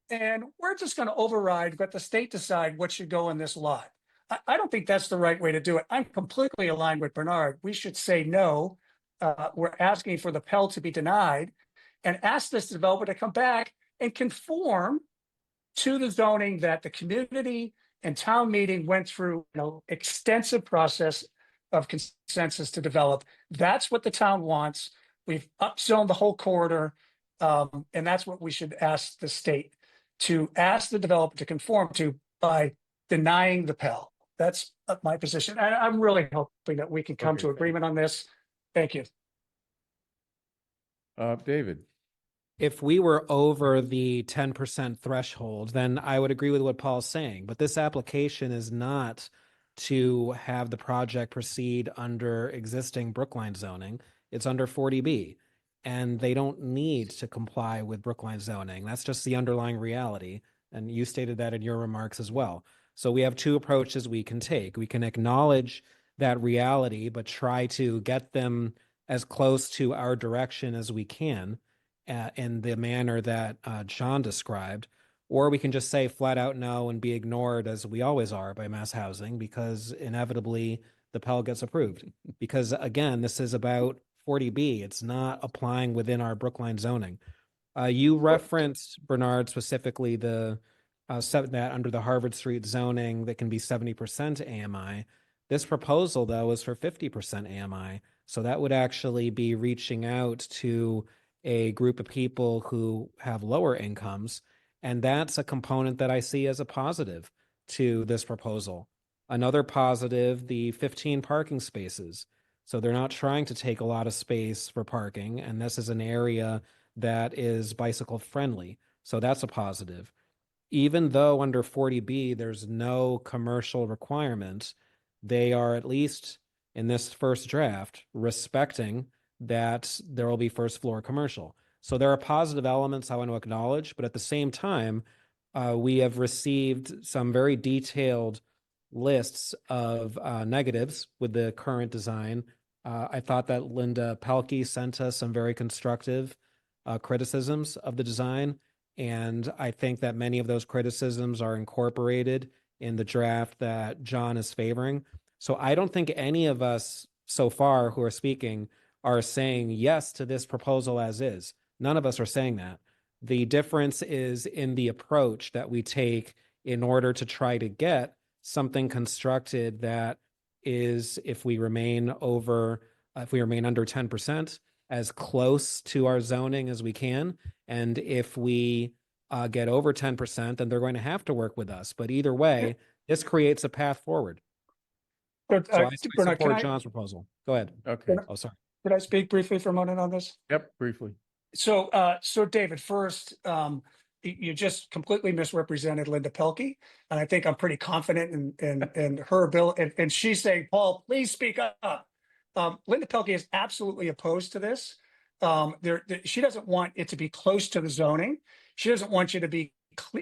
and we're just going to override, let the state decide what should go in this lot? I don't think that's the right way to do it. I'm completely aligned with Bernard. We should say no. We're asking for the Pell to be denied and ask this developer to come back and conform to the zoning that the community and town meeting went through, extensive process of consensus to develop. That's what the town wants. We've upzoned the whole corridor. And that's what we should ask the state to ask the developer to conform to by denying the Pell. That's my position. I'm really hoping that we can come to agreement on this. Thank you. David. If we were over the 10% threshold, then I would agree with what Paul's saying. But this application is not to have the project proceed under existing Brookline zoning. It's under 40B. And they don't need to comply with Brookline zoning. That's just the underlying reality. And you stated that in your remarks as well. So we have 2 approaches we can take. We can acknowledge that reality, but try to get them as close to our direction as we can in the manner that John described. Or we can just say flat out no and be ignored, as we always are by Mass Housing, because inevitably the Pell gets approved. Because again, this is about 40B. It's not applying within our Brookline zoning. You referenced, Bernard, specifically that under the Harvard Street zoning that can be 70% AMI. This proposal, though, is for 50% AMI. So that would actually be reaching out to a group of people who have lower incomes. And that's a component that I see as a positive to this proposal. Another positive, the 15 parking spaces. So they're not trying to take a lot of space for parking, and this is an area that is bicycle friendly. So that's a positive. Even though under 40B, there's no commercial requirement, they are, at least in this first draft, respecting that there will be first floor commercial. So there are positive elements I want to acknowledge, but at the same time, we have received some very detailed lists of negatives with the current design. I thought that Linda Pelkey sent us some very constructive criticisms of the design, and I think that many of those criticisms are incorporated in the draft that John is favoring. So I don't think any of us so far who are speaking are saying yes to this proposal as is. None of us are saying that. The difference is in the approach that we take in order to try to get something constructed that is, if we remain under 10%, as close to our zoning as we can. And if we get over 10%, then they're going to have to work with us. But either way, this creates a path forward. But, So I Bernard, support John's proposal. Go ahead. Okay. Oh, sorry. Could I speak briefly for a moment on this? Yep, briefly. So, David, first, you just completely misrepresented Linda Pelkey, and I think I'm pretty confident in her ability. And she's saying, Paul, please speak up. Linda Pelkey is absolutely opposed to this. She doesn't want it to be close to the zoning. She doesn't want you to be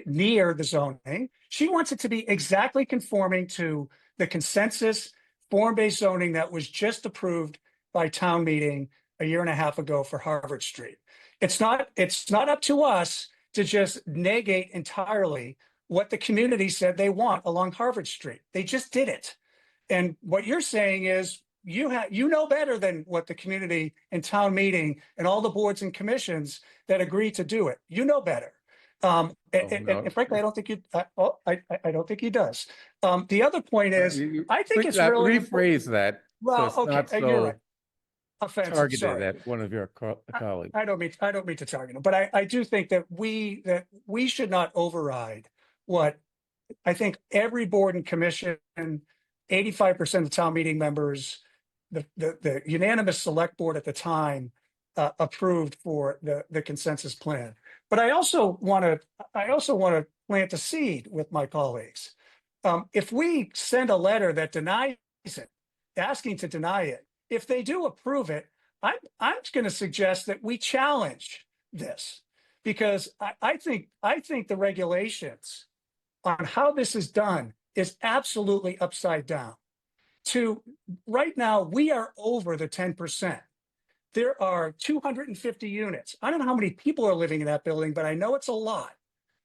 near the zoning. She wants it to be exactly conforming to the consensus form-based zoning that was just approved by town meeting a year and a half ago for Harvard Street. It's not up to us to just negate entirely what the community said they want along Harvard Street. They just did it. And what you're saying is you know better than what the community and town meeting and all the boards and commissions that agree to do it. You know better. no. And frankly, I don't think I don't think he does. The other point is, I think it's really rephrase that. So well, it's okay, not you're so right. Offensive, targeted sorry. at one of your colleagues. I don't mean to target him, but I do think that we should not override what I think every board and commission, 85% of town meeting members, the unanimous select board at the time approved for the consensus plan. But I also want to plant a seed with my colleagues. If we send a letter that denies it, asking to deny it, if they do approve it, I'm going to suggest that we challenge this, because I think the regulations on how this is done is absolutely upside down. Right now, we are over the 10%. There are 250 units. I don't know how many people are living in that building, but I know it's a lot.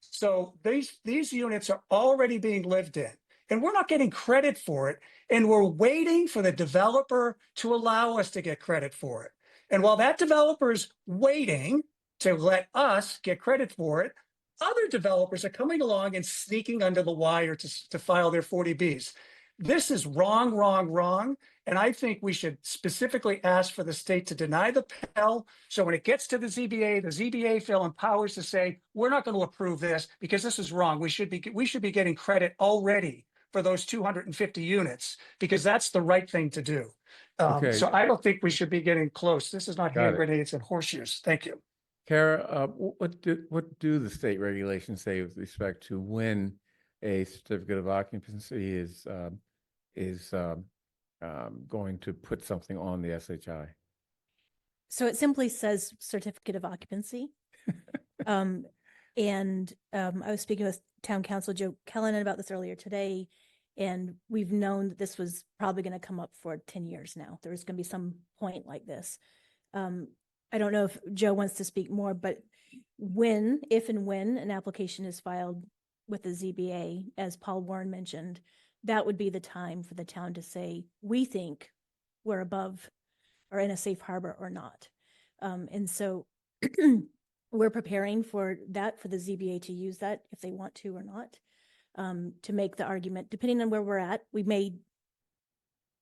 So these units are already being lived in, and we're not getting credit for it. And we're waiting for the developer to allow us to get credit for it. And while that developer's waiting to let us get credit for it, other developers are coming along and sneaking under the wire to file their 40Bs. This is wrong, wrong, wrong. And I think we should specifically ask for the state to deny the Pell. So when it gets to the ZBA feel empowers to say, we're not going to approve this because this is wrong. We should be getting credit already for those 250 units, because that's the right thing to do. Okay. So I don't think we should be getting close. This is not Got hand it. grenades and horseshoes. Thank you. Kara, what do the state regulations say with respect to when a certificate of occupancy is going to put something on the SHI? So it simply says certificate of occupancy. I was speaking with Town Council Joe Kellenen about this earlier today, and we've known that this was probably going to come up for 10 years now. There was going to be some point like this. I don't know if Joe wants to speak more, but if and when an application is filed with the ZBA, as Paul Warren mentioned, that would be the time for the town to say, we think we're above or in a safe harbor or not. And so we're preparing for that, for the ZBA to use that if they want to or not, to make the argument. Depending on where we're at, we may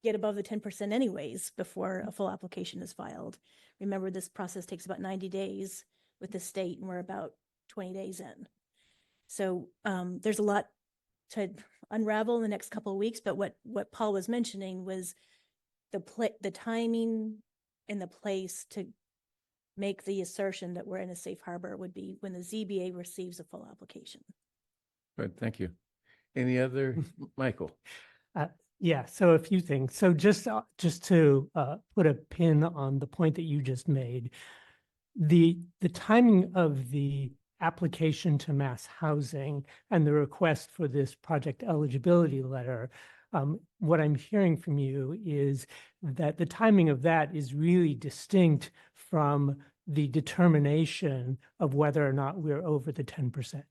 get above the 10% anyways before a full application is filed. Remember, this process takes about 90 days with the state, and we're about 20 days in. So there's a lot to unravel in the next couple of weeks, but what Paul was mentioning was the timing and the place to make the assertion that we're in a safe harbor would be when the ZBA receives a full application. Good, thank you. Any other, Michael? Yeah, so a few things. So just to put a pin on the point that you just made, the timing of the application to mass housing and the request for this project eligibility letter, what I'm hearing from you is that the timing of that is really distinct from the determination of whether or not we're over the 10%.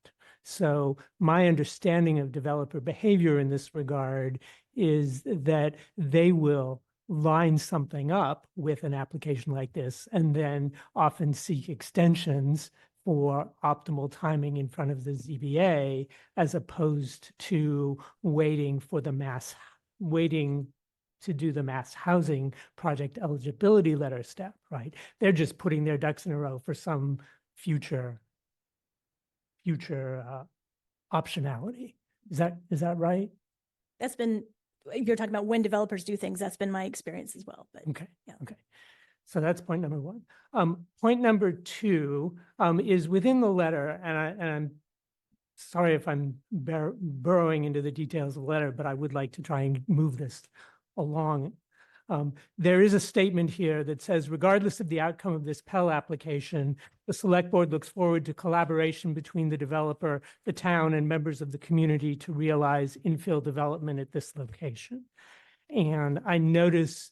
So my understanding of developer behavior in this regard is that they will line something up with an application like this and then often seek extensions for optimal timing in front of the ZBA, as opposed to waiting to do the mass housing project eligibility letter step, right? They're just putting their ducks in a row for some future optionality. Is that right? That's been, you're talking about when developers do things. That's been my experience as well. But Okay. yeah. Okay. So that's point number one. Point number two is within the letter, and I'm sorry if I'm burrowing into the details of the letter, but I would like to try and move this along. There is a statement here that says, regardless of the outcome of this Pell application, the select board looks forward to collaboration between the developer, the town, and members of the community to realize infill development at this location. And I notice,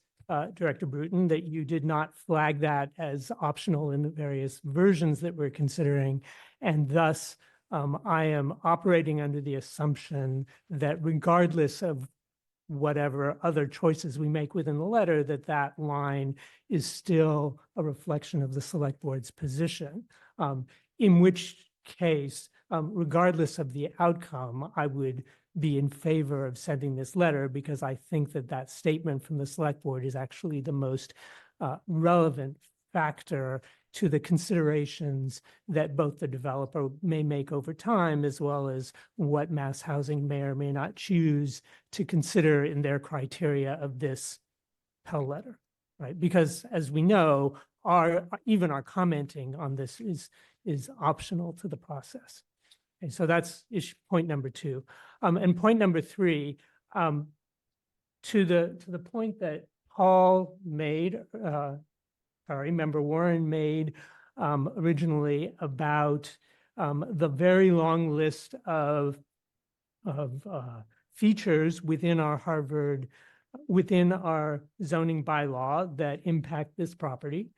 Director Bruton, that you did not flag that as optional in the various versions that we're considering. And thus, I am operating under the assumption that regardless of whatever other choices we make within the letter, that line is still a reflection of the select board's position, in which case regardless of the outcome, I would be in favor of sending this letter because I think that that statement from the select board is actually the most relevant factor to the considerations that both the developer may make over time, as well as what Mass Housing may or may not choose to consider in their criteria of this Pell letter, right? Because as we know, even our commenting on this is optional to the process. Okay, so that's point number 2. And point number 3, to the point that Paul made, Member Warren made originally about the very long list of features within our zoning bylaw that impact this property.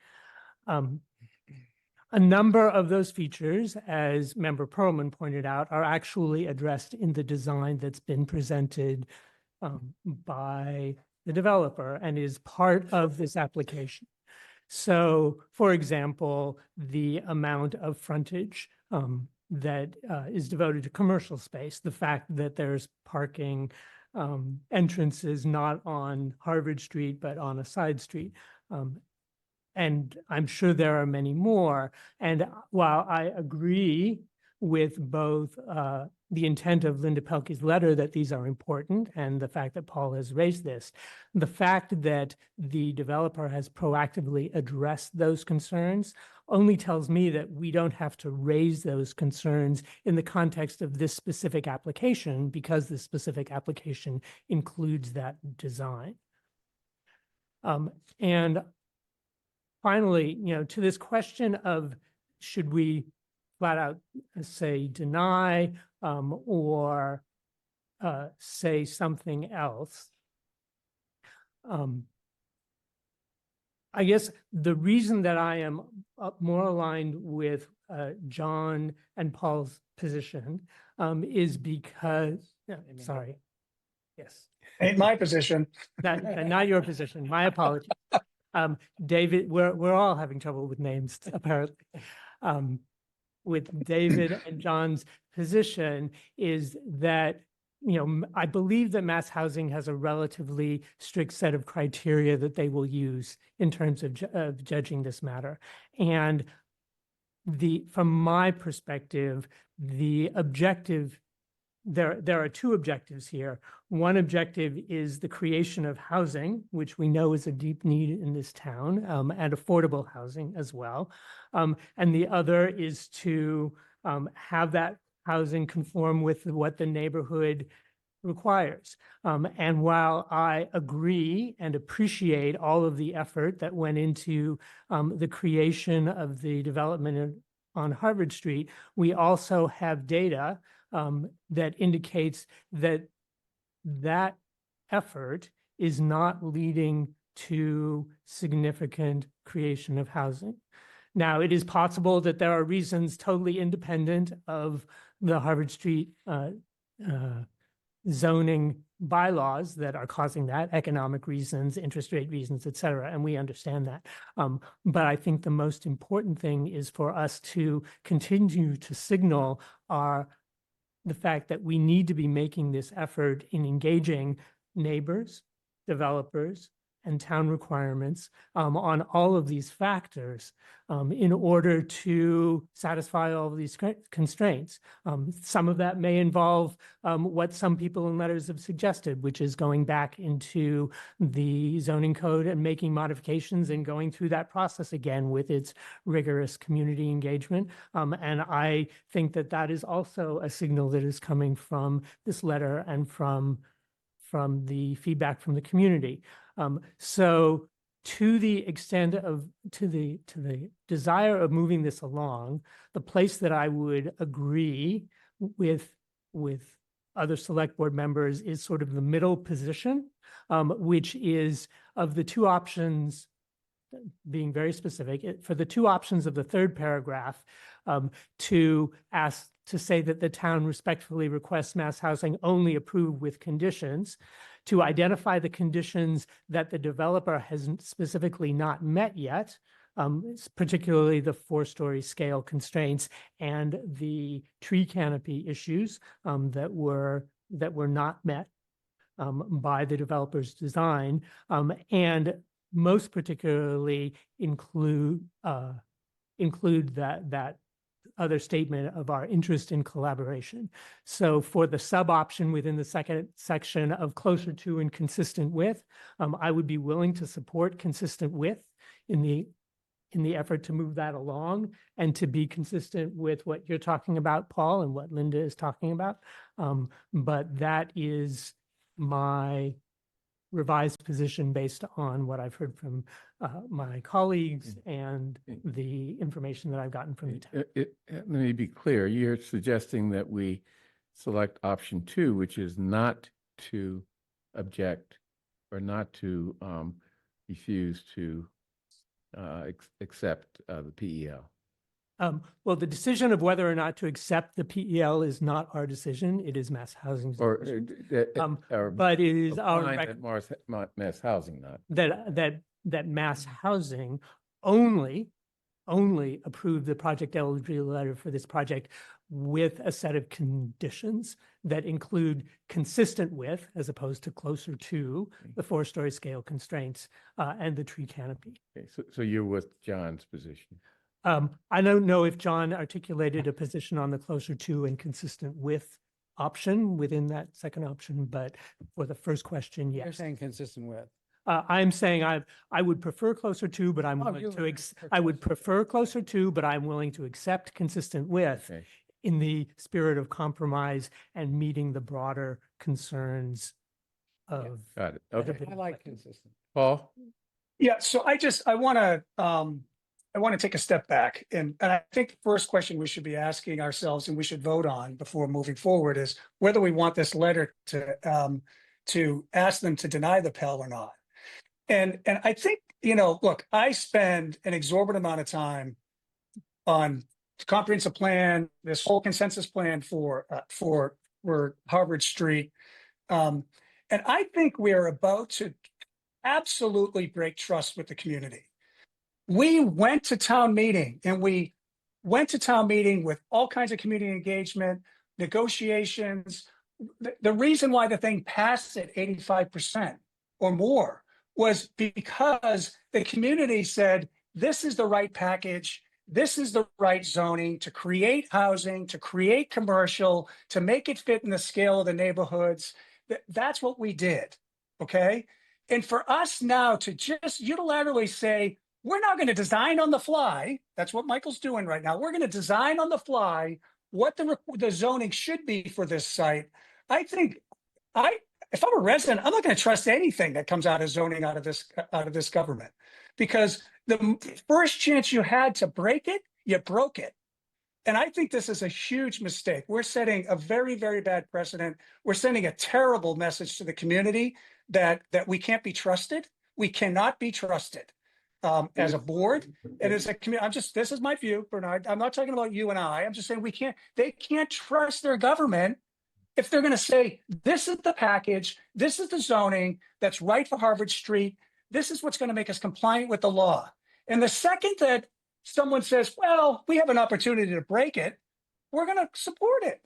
A number of those features, as Member Perlman pointed out, are actually addressed in the design that's been presented by the developer and is part of this application. So, for example, the amount of frontage that is devoted to commercial space, the fact that there's parking entrances not on Harvard Street, but on a side street. And I'm sure there are many more. And while I agree with both the intent of Linda Pelkey's letter that these are important and the fact that Paul has raised this, the fact that the developer has proactively addressed those concerns only tells me that we don't have to raise those concerns in the context of this specific application because this specific application includes that design. And finally, to this question of should we flat out say deny or say something else, I guess the reason that I am more aligned with John and Paul's position is because, sorry, yes. Ain't my position. Not your position, my apologies. David, we're all having trouble with names, apparently. With David and John's position is that, I believe that Mass Housing has a relatively strict set of criteria that they will use in terms of judging this matter. And from my perspective, the objective, there are 2 objectives here. One objective is the creation of housing, which we know is a deep need in this town, and affordable housing as well. And the other is to have that housing conform with what the neighborhood requires. And while I agree and appreciate all of the effort that went into the creation of the development on Harvard Street, we also have data that indicates that that effort is not leading to significant creation of housing. Now, it is possible that there are reasons totally independent of the Harvard Street zoning bylaws that are causing that, economic reasons, interest rate reasons, et cetera, and we understand that. But I think the most important thing is for us to continue to signal the fact that we need to be making this effort in engaging neighbors, developers, and town requirements on all of these factors in order to satisfy all of these constraints. Some of that may involve what some people in letters have suggested, which is going back into the zoning code and making modifications and going through that process again with its rigorous community engagement. And I think that that is also a signal that is coming from this letter and from the feedback from the community. So to the extent to the desire of moving this along, the place that I would agree with other select board members is sort of the middle position, which is of the 2 options, being very specific, for the 2 options of the 3rd paragraph, to say that the town respectfully requests Mass Housing only approve with conditions, to identify the conditions that the developer has specifically not met yet, particularly the 4-story scale constraints and the tree canopy issues that were not met by the developer's design, and most particularly include that other statement of our interest in collaboration. So for the sub option within the second section of closer to and consistent with, I would be willing to support consistent with in the effort to move that along and to be consistent with what you're talking about, Paul, and what Linda is talking about. But that is my revised position based on what I've heard from my colleagues and the information that I've gotten from the town. Let me be clear. You're suggesting that we select option 2, which is not to object or not to refuse to accept the PEL. Well, the decision of whether or not to accept the PEL is not our decision. It is Mass Housing's decision. But it is our Mass Housing, not that Mass Housing only approved the project eligibility letter for this project with a set of conditions that include consistent with, as opposed to closer to, the 4-story scale constraints and the tree canopy. Okay, so you're with John's position. I don't know if John articulated a position on the closer to and consistent with option within that second option, but for the first question, yes. You're saying consistent with. I'm saying I would prefer closer to, but I'm willing to I would prefer closer to, but I'm willing to accept consistent with in the spirit of compromise and meeting the broader concerns of. Got it. Okay. I like consistent. Paul? Yeah, so I want to take a step back, and I think the first question we should be asking ourselves, and we should vote on before moving forward, is whether we want this letter to ask them to deny the Pell or not. And I think, look, I spend an exorbitant amount of time on the comprehensive plan, this whole consensus plan for Harvard Street, and I think we are about to absolutely break trust with the community. We went to town meeting with all kinds of community engagement, negotiations. The reason why the thing passed at 85% or more was because the community said, this is the right package. This is the right zoning to create housing, to create commercial, to make it fit in the scale of the neighborhoods. That's what we did. Okay. And for us now to just unilaterally say, we're not going to design on the fly. That's what Michael's doing right now. We're going to design on the fly what the zoning should be for this site. I think if I'm a resident, I'm not going to trust anything that comes out of zoning out of this government, because the first chance you had to break it, you broke it. And I think this is a huge mistake. We're setting a very, very bad precedent. We're sending a terrible message to the community that we can't be trusted. We cannot be trusted. As a board and as a community. This is my view, Bernard. I'm not talking about you and I. I'm just saying they can't trust their government if they're going to say, this is the package, this is the zoning that's right for Harvard Street, this is what's going to make us compliant with the law. And the second that someone says, well, we have an opportunity to break it, we're going to support it.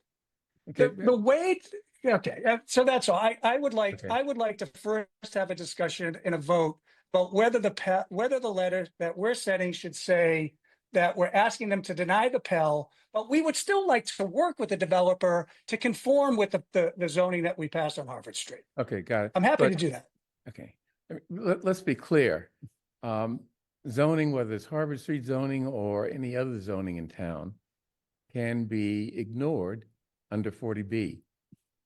Okay. The way, okay. So that's all. I would like to first have a discussion and a vote about whether the letter that we're setting should say that we're asking them to deny the Pell, but we would still like to work with the developer to conform with the zoning that we passed on Harvard Street. Okay, got it. I'm happy to do that. Okay. Let's be clear. Zoning, whether it's Harvard Street zoning or any other zoning in town, can be ignored under 40B.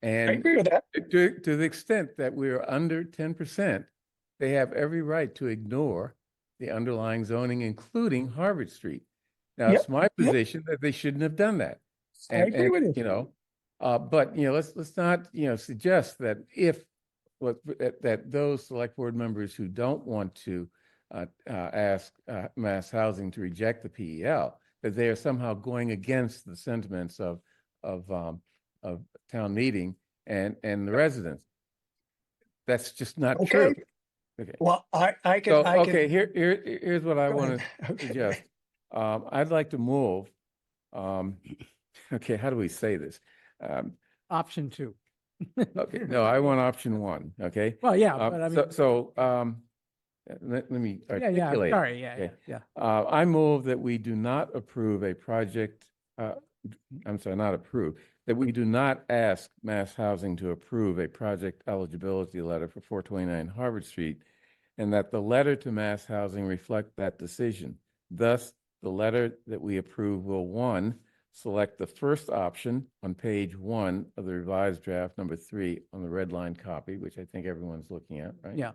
And I agree with that. To the extent that we're under 10%, they have every right to ignore the underlying zoning, including Harvard Street. Now, it's my position that they shouldn't have done that. I agree with you. But let's not suggest that that those select board members who don't want to ask Mass Housing to reject the PEL, that they are somehow going against the sentiments of town meeting and the residents. That's just not true. Okay. Well, I So, can, okay, here's what I Go want ahead. to Okay. suggest. I'd like to move, okay, how do we say this? Option 2. Okay, no, I want option 1, okay? Well, yeah, but I mean. Let me Yeah, articulate. sorry, Okay. yeah. I move that we do not approve a project, I'm sorry, not approve, that we do not ask Mass Housing to approve a project eligibility letter for 429 Harvard Street, and that the letter to Mass Housing reflect that decision. Thus, the letter that we approve will, 1, select the first option on page 1 of the revised draft, number 3 on the red line copy, which I think everyone's looking at, right? Yeah.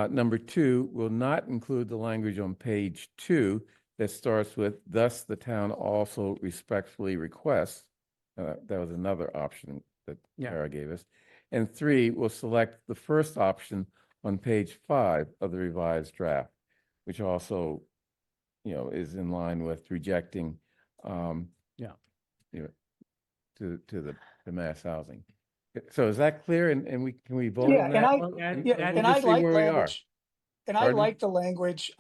Number 2 will not include the language on page 2 that starts with, thus the town also respectfully requests. That was another option that Kara gave us. And 3 will select the first option on page 5 of the revised draft, which also, is in line with rejecting, to the Mass Housing. So is that clear? And can we vote Yeah, on and that? I, one? yeah, we'll and just I see like where we are. language. And I Pardon me? like the language,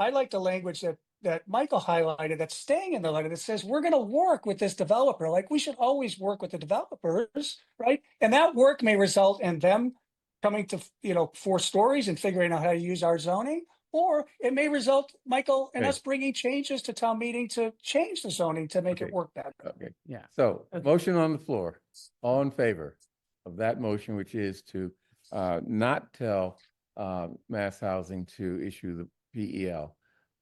that Michael highlighted, that's staying in the letter, that says, we're gonna work with this developer, like, we should always work with the developers, right? And that work may result in them coming to, 4 stories and figuring out how to use our zoning, or it may result, Michael, in Okay. us bringing changes to town meeting to change the zoning to make it Okay. work better. Okay. Yeah. So motion on the floor. All in favor of that motion, which is to not tell Mass Housing to issue the PEL.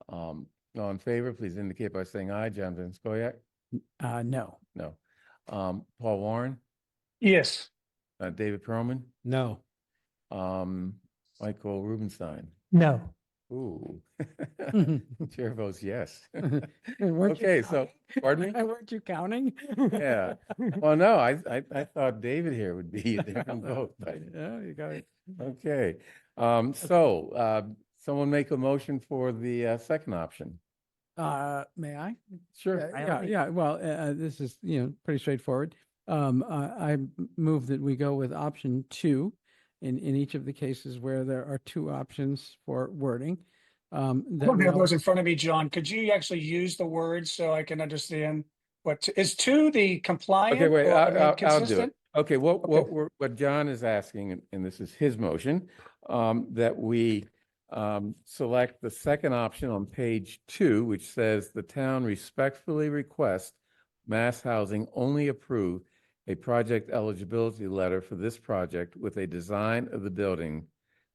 All in favor, please indicate by saying aye. John Van Scoyac? No. No. Paul Warren? Yes. David Perlman? No. Michael Rubenstein? No. Ooh. Chair votes yes. Weren't you Okay, so, pardon me? Weren't you counting? Yeah. Well, no, I thought David here would be a different vote, but Yeah, you got it. okay. Someone make a motion for the second option. May I? Sure. Yeah. Well, this is, pretty straightforward. I move that we go with option 2 in each of the cases where there are 2 options for wording. I don't have those in front of me, John. Could you actually use the words so I can understand is 2 the compliant? Okay, wait, or, I mean, I'll do it. consistent? Okay, what John is asking, and this is his motion, that we select the second option on page 2, which says the town respectfully requests Mass Housing only approve a project eligibility letter for this project with a design of the building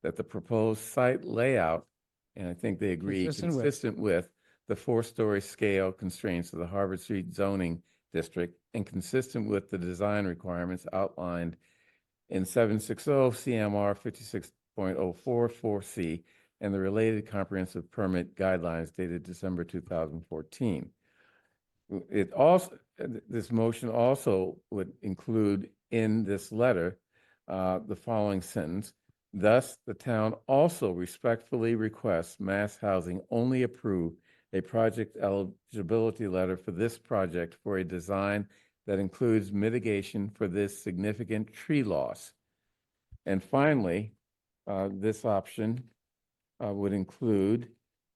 that the proposed site layout, and I think they agree, consistent with the 4-story scale constraints of the Harvard Street zoning district and consistent with the design requirements outlined in 760 CMR 56.044C and the related comprehensive permit guidelines dated December 2014. This motion also would include in this letter the following sentence: thus, the town also respectfully requests Mass Housing only approve a project eligibility letter for this project for a design that includes mitigation for this significant tree loss. And finally, this option would include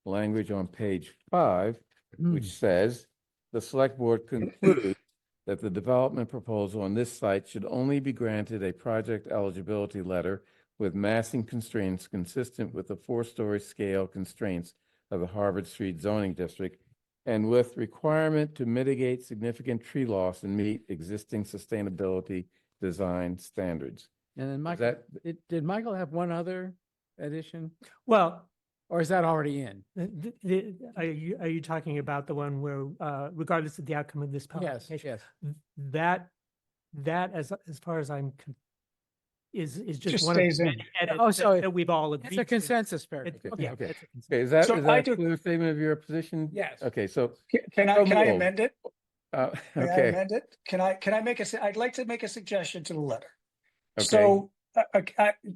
language on page 5, which says, the select board concludes that the development proposal on this site should only be granted a project eligibility letter with massing constraints consistent with the 4-story scale constraints of the Harvard Street zoning district and with requirement to mitigate significant tree loss and meet existing sustainability design standards. And then Michael, did Michael have one other addition? Well, or is that already in? Are you talking about the one where, regardless of the outcome of this public Yes, application, yes. that as far as I'm is just Just one of stays the in. many edits Oh, so that we've all agreed It's a to. consensus, Barry. It's- Okay, yeah, okay. it's a consensus. Okay, is that So is I that do- a clear statement of your position? Yes. Okay, so, Can I moved. amend it? May I okay, amend it? Can I make I'd like to make a suggestion to the letter. okay. So,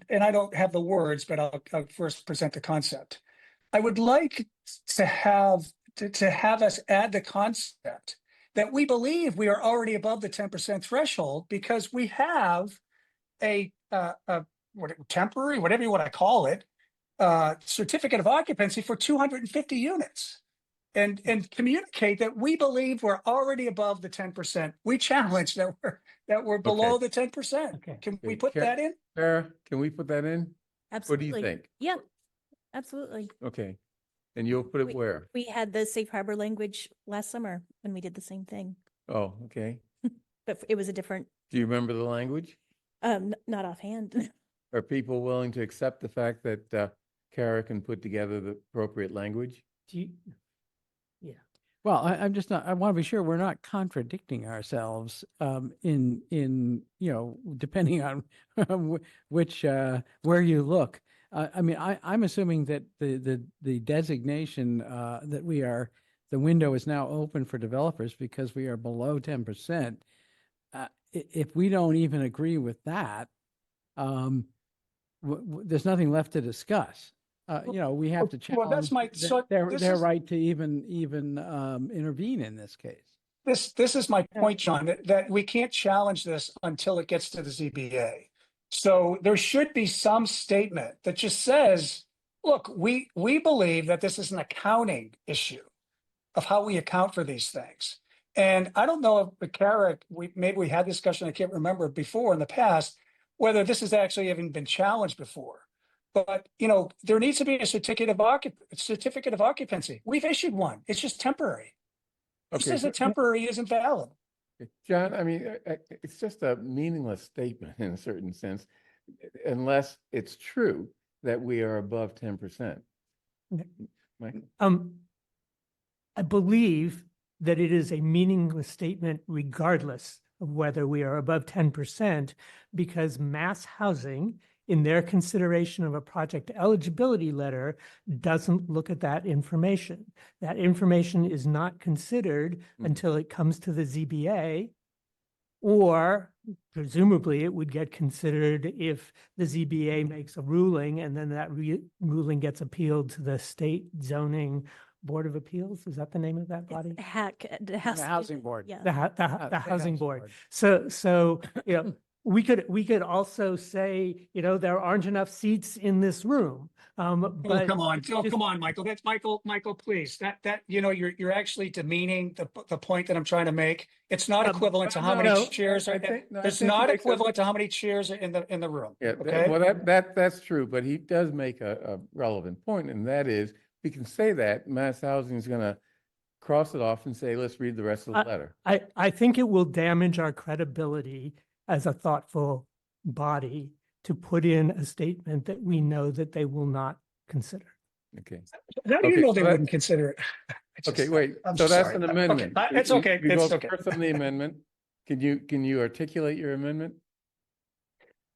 and I don't have the words, but I'll first present the concept. I would like to have us add the concept that we believe we are already above the 10% threshold because we have a temporary, whatever you want to call it, certificate of occupancy for 250 units. And communicate that we believe we're already above the 10%. We challenge that we're below the 10%. Okay. Can we Okay, put that in? Sarah, can we put that in? Absolutely. What do you think? Yeah, absolutely. Okay. And you'll put it where? We had the safe harbor language last summer when we did the same thing, Oh, okay. but it was a different, Do you remember the language? not offhand. Are people willing to accept the fact that Kara can put together the appropriate language? Do you, Well, I'm just not, I want to be sure we're not contradicting ourselves depending on which, where you look. I mean, I'm assuming that the designation that the window is now open for developers because we are below 10%. If we don't even agree with that, there's nothing left to discuss. We have to Well, that's challenge their right to even intervene in this case. This is my point, John, that we can't challenge this until it gets to the ZBA. So there should be some statement that just says, look, we believe that this is an accounting issue of how we account for these things. And I don't know if Kara, maybe we had this discussion, I can't remember before in the past, whether this has actually even been challenged before. But, there needs to be a certificate of occupancy. We've issued one. It's just temporary. This is a temporary isn't valid. John, I mean, it's just a meaningless statement in a certain sense, unless it's true that we are above 10%. Mike? I believe that it is a meaningless statement regardless of whether we are above 10%, because Mass Housing, in their consideration of a project eligibility letter, doesn't look at that information. That information is not considered until it comes to the ZBA, or presumably it would get considered if the ZBA makes a ruling and then that ruling gets appealed to the State Zoning Board of Appeals. Is that the name of that body? The Housing Board. Yeah. The Housing Board. So, we could also say, there aren't enough seats in this room. But Come on, Michael. That's Michael, please. You're actually demeaning the point that I'm trying to make. It's not equivalent to how many chairs are. It's not equivalent to how many chairs are in the room. Yeah, okay. Well, that's true, but he does make a relevant point, and that is, we can say that Mass Housing is going to cross it off and say, let's read the rest of the letter. I think it will damage our credibility as a thoughtful body to put in a statement that we know that they will not consider. Okay. How do you know they wouldn't consider it? Okay, wait. I'm So that's sorry. an amendment. Okay, it's okay. You It's go okay. first on the amendment. Can you articulate your amendment?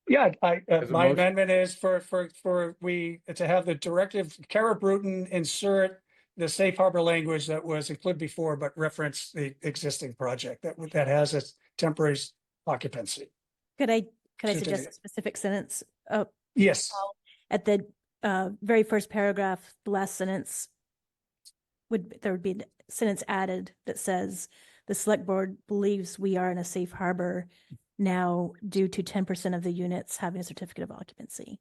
Yeah, As a my motion? amendment is for we to have the directive, Kara Bruton insert the safe harbor language that was included before, but reference the existing project that has a temporary occupancy. Could I suggest a Certificate. specific sentence? Yes. At the very first paragraph, the last sentence there would be a sentence added that says, the select board believes we are in a safe harbor now due to 10% of the units having a certificate of occupancy.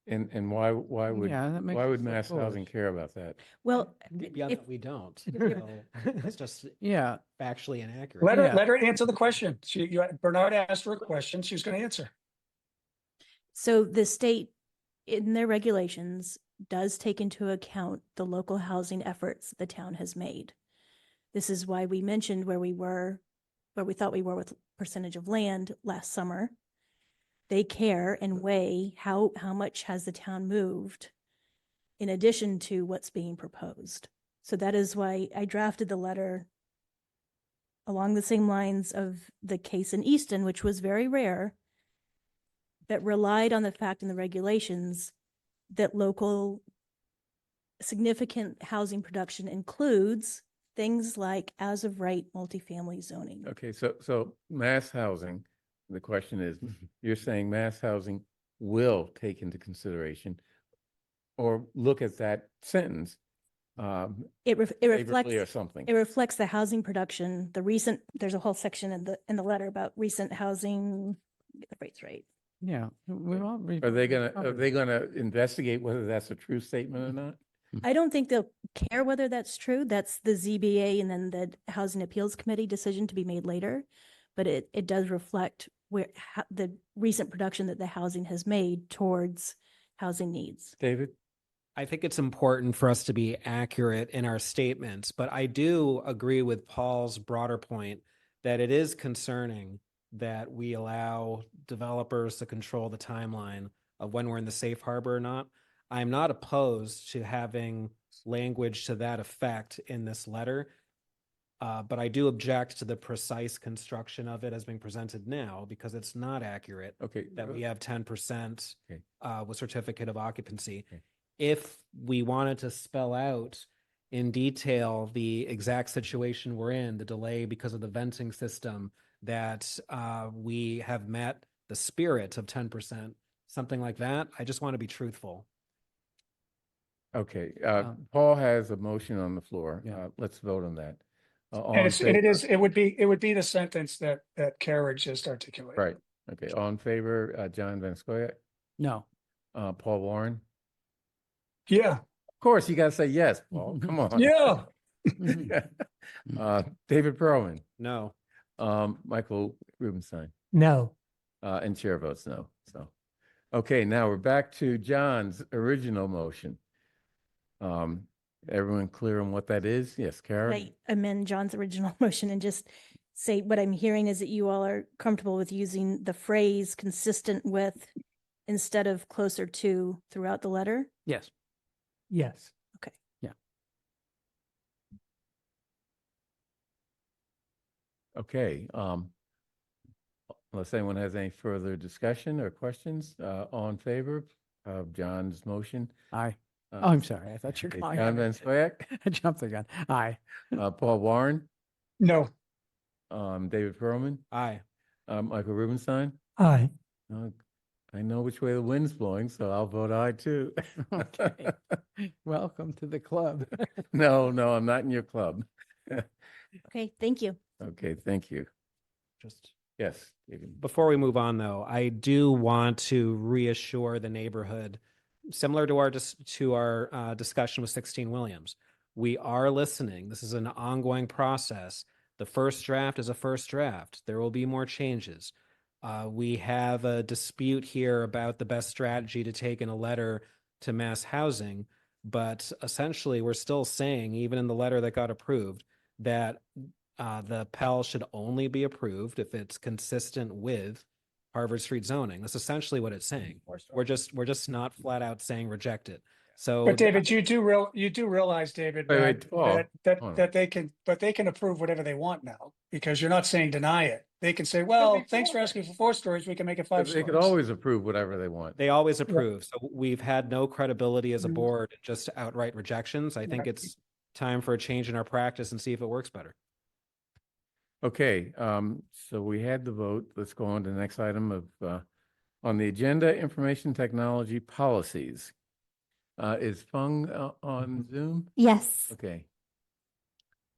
And why would that makes why it would so Mass foolish. Housing care about that? Well, Beyond if- that, we don't. if- So that's just Yeah. factually inaccurate. Let her answer the question. Bernard asked her a question. She's going to answer. So the state, in their regulations, does take into account the local housing efforts the town has made. This is why we mentioned where we thought we were with percentage of land last summer. They care and weigh how much has the town moved in addition to what's being proposed. So that is why I drafted the letter along the same lines of the case in Easton, which was very rare, that relied on the fact in the regulations that local significant housing production includes things like as of right multifamily zoning. Okay, so Mass Housing, the question is, you're saying Mass Housing will take into consideration or look at that sentence It favorably reflects or something. It reflects the housing there's a whole section in the letter about recent housing, get the phrase right. Yeah, we've all. Are they gonna investigate whether that's a true statement or not? I don't think they'll care whether that's true. That's the ZBA and then the Housing Appeals Committee decision to be made later. But it does reflect the recent production that the housing has made towards housing needs. David? I think it's important for us to be accurate in our statements, but I do agree with Paul's broader point that it is concerning that we allow developers to control the timeline of when we're in the safe harbor or not. I'm not opposed to having language to that effect in this letter, but I do object to the precise construction of it as being presented now because it's not accurate. Okay. That we have 10% Okay. with certificate of occupancy. Okay. If we wanted to spell out in detail the exact situation we're in, the delay because of the venting system, that we have met the spirit of 10%, something like that, I just want to be truthful. Okay, Paul has a motion on the floor. Yeah. Let's vote on that. All And in it would favor? be the sentence that Kara just articulated. Right, okay, all in favor, John Van Scoyac, No. Paul Warren? Yeah. Of course, you gotta say yes, Paul, come on. Yeah. David Perlman, No. Michael Rubenstein, No. and chair votes no, so. Okay, now we're back to John's original motion. Everyone clear on what that is? Yes, Karen? I amend John's original motion and just say what I'm hearing is that you all are comfortable with using the phrase consistent with instead of closer to throughout the letter. Yes. Yes. Okay. Yeah. Okay, unless anyone has any further discussion or questions, all in favor of John's motion? Aye. Oh, I'm sorry. I thought you were calling. John Van Scoyac, I jumped the gun. Aye. Paul Warren, No. David Perlman, Aye. Michael Rubenstein. Aye. I know which way the wind's blowing, so I'll vote aye too. Okay. Welcome to the club. No, I'm not in your club. Okay, thank you. Okay, thank you. Just Yes, David. before we move on, though, I do want to reassure the neighborhood, similar to our discussion with 16 Williams. We are listening. This is an ongoing process. The first draft is a first draft. There will be more changes. We have a dispute here about the best strategy to take in a letter to mass housing, but essentially we're still saying, even in the letter that got approved, that the Pell should only be approved if it's consistent with Harvard Street zoning. That's essentially what it's saying. We're just not flat out saying reject it. So, But David, you do realize, David, Wait, Paul, hold on. that they can approve whatever they want now, because you're not saying deny it. They can say, well, thanks for asking for 4 stories. We can make it 5 They stories. could always approve whatever they want. they always approve. So we've had no credibility as a Mhm. board, just outright rejections. I think it's time for a change in our practice and see if it works better. Okay, so we had the vote. Let's go on to the next item of, on the agenda, information technology policies. Is Fung on Zoom? Yes. Okay.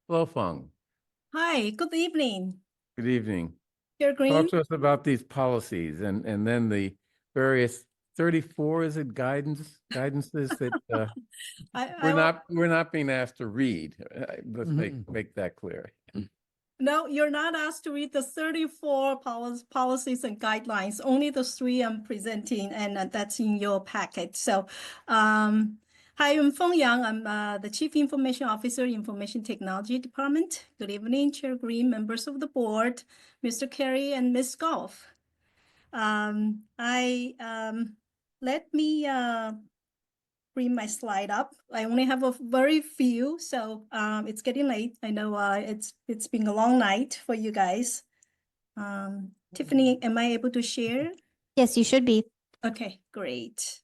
Hello, Fung. Hi, good evening. Good evening. Chair Green. Talk to us about these policies and then the various 34, is it guidances that we're not being asked to read. Let's make that clear. No, you're not asked to read the 34 policies and guidelines, only the 3 I'm presenting, and that's in your packet. So, hi, I'm Feng Yang. I'm the Chief Information Officer, Information Technology Department. Good evening, Chair Green, members of the board, Mr. Carey, and Ms. Goff. Let me bring my slide up. I only have a very few, so it's getting late. I know it's been a long night for you guys. Tiffany, am I able to share? Yes, you should be. Okay, great.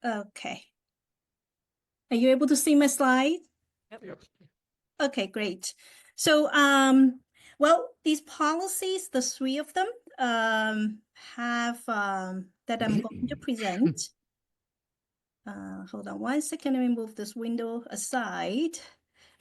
Okay. Are you able to see my slide? Yep. Okay, great. So, well, these policies, the 3 of them, have that I'm going to present. Hold on 1 second, let me move this window aside.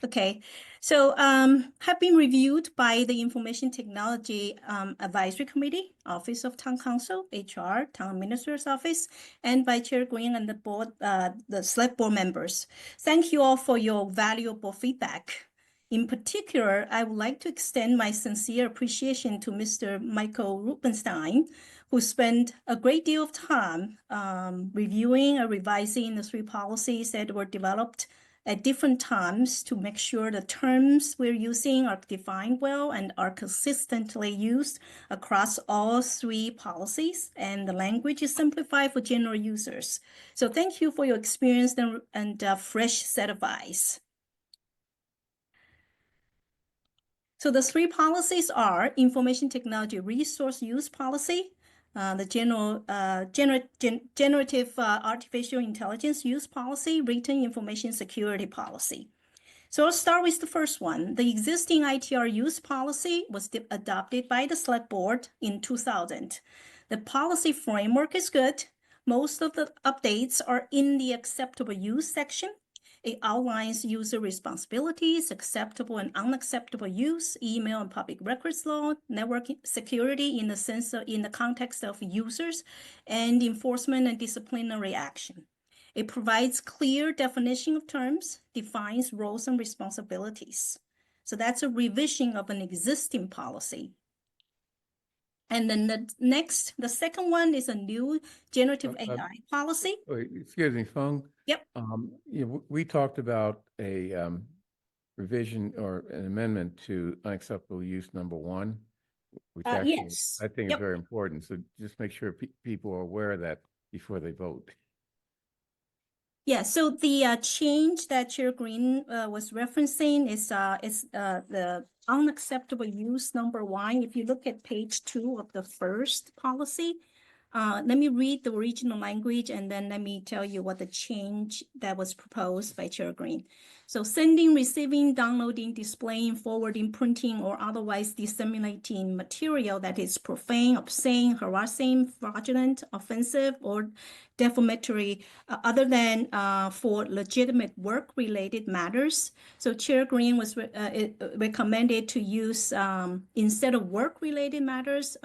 Okay, so have been reviewed by the Information Technology Advisory Committee, Office of Town Council, HR, Town Administrator's Office, and by Chair Green and the board, the select board members. Thank you all for your valuable feedback. In particular, I would like to extend my sincere appreciation to Mr. Michael Rubenstein, who spent a great deal of time reviewing and revising the 3 policies that were developed at different times to make sure the terms we're using are defined well and are consistently used across all 3 policies, and the language is simplified for general users. So thank you for your experience and fresh set of eyes. So the 3 policies are Information Technology Resource Use Policy, the Generative Artificial Intelligence Use Policy, Written Information Security Policy. So I'll start with the first one. The existing ITR use policy was adopted by the Select Board in 2000. The policy framework is good. Most of the updates are in the acceptable use section. It outlines user responsibilities, acceptable and unacceptable use, email and public records law, network security in the context of users, and enforcement and disciplinary action. It provides clear definition of terms, defines roles and responsibilities. So that's a revision of an existing policy. And then the second one is a new generative AI policy. Wait, excuse me, Fung. Yep. We talked about a revision or an amendment to unacceptable use number 1, which actually Yes. I think Yep. is very important. So just make sure people are aware of that before they vote. Yeah, so the change that Chair Green was referencing is the unacceptable use number 1. If you look at page 2 of the first policy, let me read the original language and then let me tell you what the change that was proposed by Chair Green. So sending, receiving, downloading, displaying, forwarding, printing, or otherwise disseminating material that is profane, obscene, harassing, fraudulent, offensive, or defamatory, other than for legitimate work-related matters. So Chair Green was recommended to use, instead of work-related matters,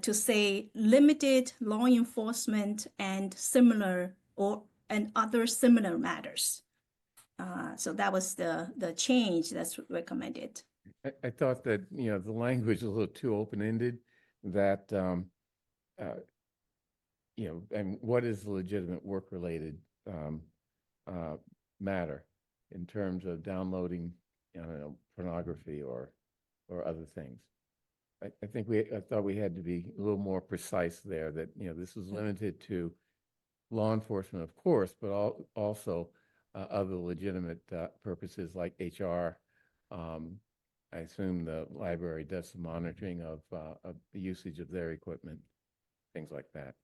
to say limited law enforcement and other similar matters. So that was the change that's recommended. I thought that, the language is a little too open-ended, that, and what is legitimate work-related matter in terms of downloading, pornography or other things. I thought we had to be a little more precise there, that, this is limited to law enforcement, of course, but also other legitimate purposes like HR. I assume the library does some monitoring of the usage of their equipment, things like that.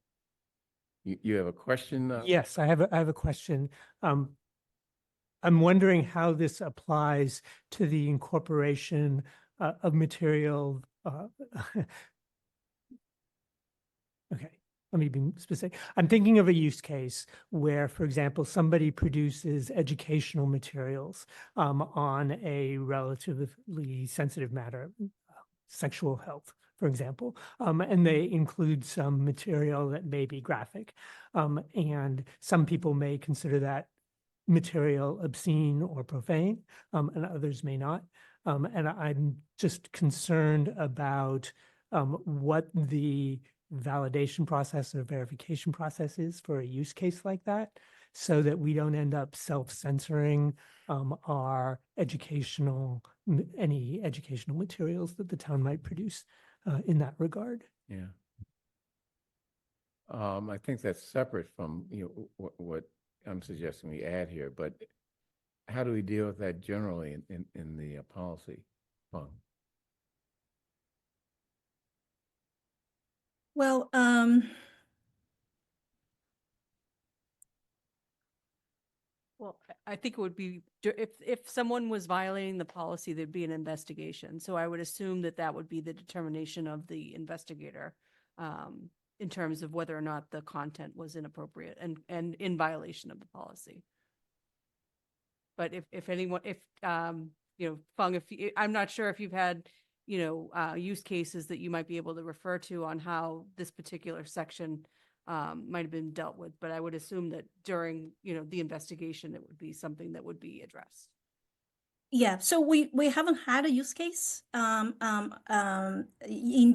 You have a question? Yes, I have a question. I'm wondering how this applies to the incorporation of material. Okay, let me be specific. I'm thinking of a use case where, for example, somebody produces educational materials on a relatively sensitive matter, sexual health, for example, and they include some material that may be graphic. And some people may consider that material obscene or profane, and others may not. And I'm just concerned about what the validation process or verification process is for a use case like that, so that we don't end up self-censoring our any educational materials that the town might produce in that regard. Yeah. I think that's separate from, what I'm suggesting we add here, but how do we deal with that generally in the policy? Well, Well, I think it would be, if someone was violating the policy, there'd be an investigation. So I would assume that would be the determination of the investigator in terms of whether or not the content was inappropriate and in violation of the policy. But if anyone, if, Fung, I'm not sure if you've had, use cases that you might be able to refer to on how this particular section might have been dealt with, but I would assume that during, the investigation, it would be something that would be addressed. Yeah, so we haven't had a use case. In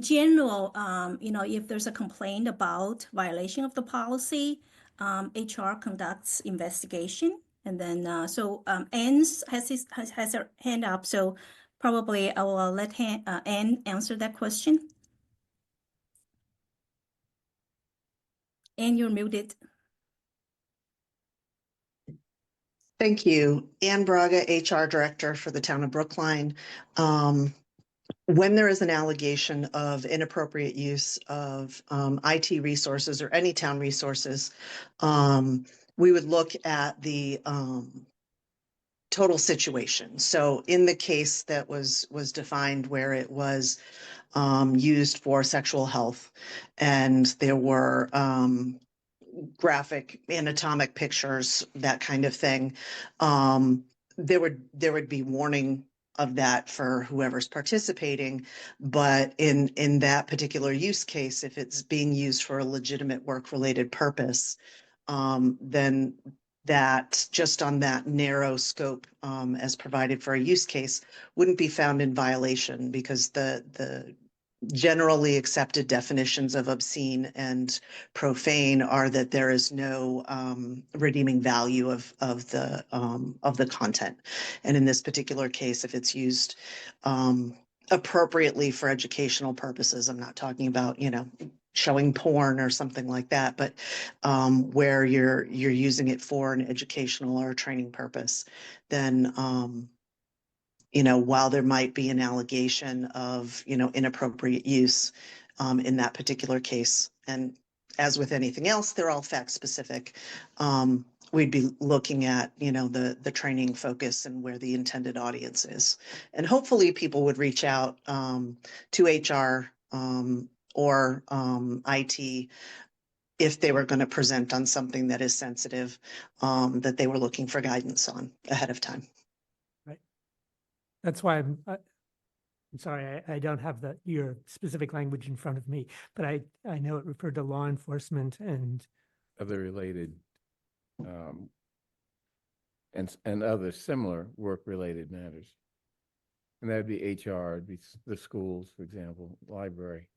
general, if there's a complaint about violation of the policy, HR conducts investigation. And then, Anne has her hand up, so probably I will let Anne answer that question. Anne, you're muted. Thank you. Ann Braga, HR Director for the town of Brookline. When there is an allegation of inappropriate use of IT resources or any town resources, we would look at the total situation. So in the case that was defined where it was used for sexual health and there were graphic anatomic pictures, that kind of thing, there would be warning of that for whoever's participating. But in that particular use case, if it's being used for a legitimate work-related purpose, then that just on that narrow scope as provided for a use case wouldn't be found in violation, because the generally accepted definitions of obscene and profane are that there is no redeeming value of the content. And in this particular case, if it's used appropriately for educational purposes, I'm not talking about, showing porn or something like that, but where you're using it for an educational or training purpose, then while there might be an allegation of, inappropriate use in that particular case, and as with anything else, they're all fact specific. We'd be looking at, the training focus and where the intended audience is. And hopefully people would reach out to HR or IT if they were going to present on something that is sensitive, that they were looking for guidance on ahead of time. That's why I'm sorry, I don't have your specific language in front of me, but I know it referred to law enforcement and other related and other similar work-related matters. And that'd be HR, it'd be the schools, for example, library.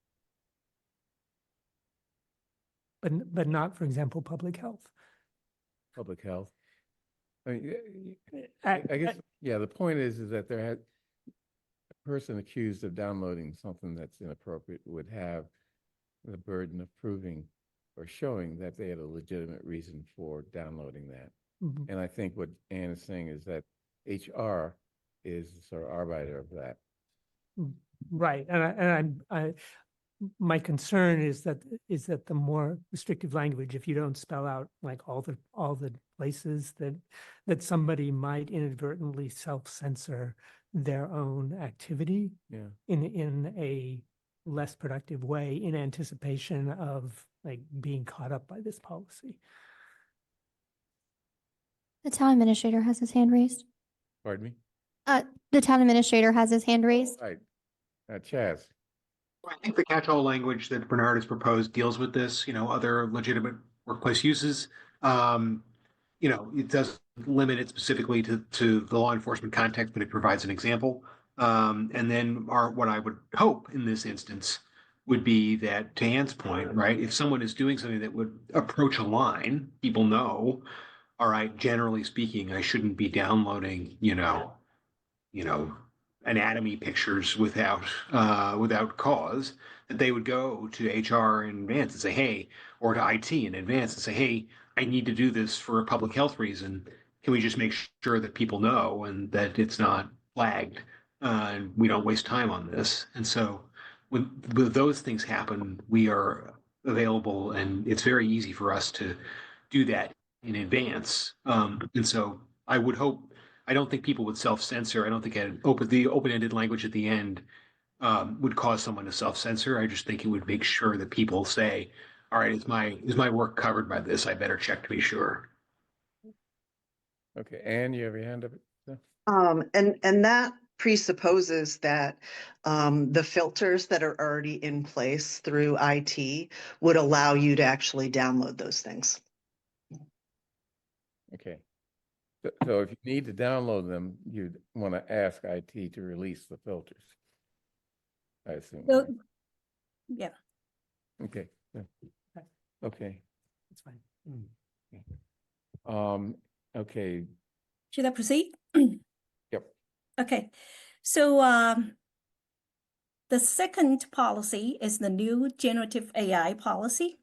But not, for example, public health. Public health. I mean, I guess, yeah, the point is that there had a person accused of downloading something that's inappropriate would have the burden of proving or showing that they had a legitimate reason for downloading that. Mhm. And I think what Anne is saying is that HR is the sort of arbiter of that. Right, and my concern is that the more restrictive language, if you don't spell out like all the places that somebody might inadvertently self-censor their own activity in a less productive way in anticipation of like being caught up by this policy. The town administrator has his hand raised. Pardon me? The town administrator has his hand raised. Right. Chaz. I think the catch-all language that Bernard has proposed deals with this, other legitimate workplace uses. It does limit it specifically to the law enforcement context, but it provides an example. And then what I would hope in this instance would be that, to Anne's point, right, if someone is doing something that would approach a line, people know, all right, generally speaking, I shouldn't be downloading, anatomy pictures without cause, that they would go to HR in advance and say, hey, or to IT in advance and say, hey, I need to do this for a public health reason. Can we just make sure that people know and that it's not flagged and we don't waste time on this? And so when those things happen, we are available, and it's very easy for us to do that in advance. And so I would hope, I don't think people would self-censor. I don't think the open-ended language at the end would cause someone to self-censor. I just think it would make sure that people say, all right, is my work covered by this? I better check to be sure. Okay, Anne, you have your hand up? And that presupposes that the filters that are already in place through IT would allow you to actually download those things. Okay. So if you need to download them, you'd want to ask IT to release the filters, I assume. So, right? yeah. Okay. Yeah. Okay. That's fine. Okay. Should I proceed? Yep. Okay. So the second policy is the new generative AI policy.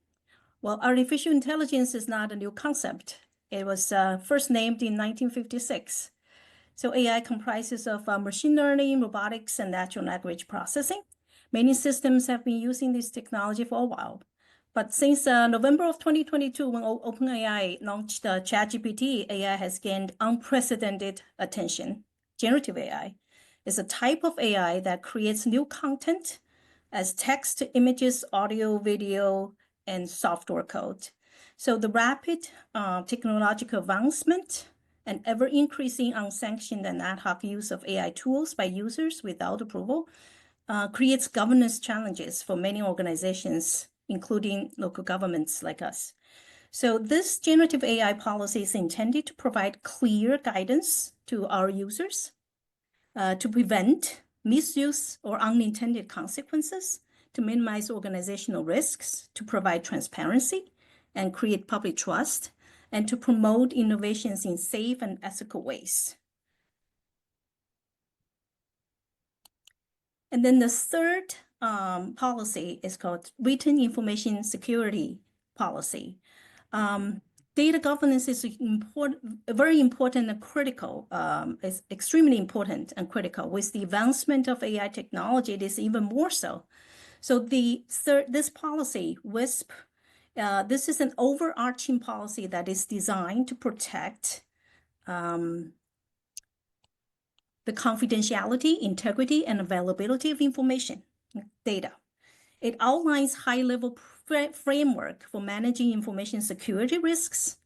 Well, artificial intelligence is not a new concept. It was first named in 1956. So AI comprises of machine learning, robotics, and natural language processing. Many systems have been using this technology for a while. But since November of 2022, when OpenAI launched ChatGPT, AI has gained unprecedented attention. Generative AI is a type of AI that creates new content as text, images, audio, video, and software code. So the rapid technological advancement and ever-increasing unsanctioned and ad hoc use of AI tools by users without approval creates governance challenges for many organizations, including local governments like us. So this generative AI policy is intended to provide clear guidance to our users to prevent misuse or unintended consequences, to minimize organizational risks, to provide transparency and create public trust, and to promote innovations in safe and ethical ways. And then the third policy is called Written Information Security Policy. Data governance is very important and critical. It's extremely important and critical. With the advancement of AI technology, it is even more so. So this policy, WISP, this is an overarching policy that is designed to protect the confidentiality, integrity, and availability of information, data. It outlines high-level framework for managing information security risks.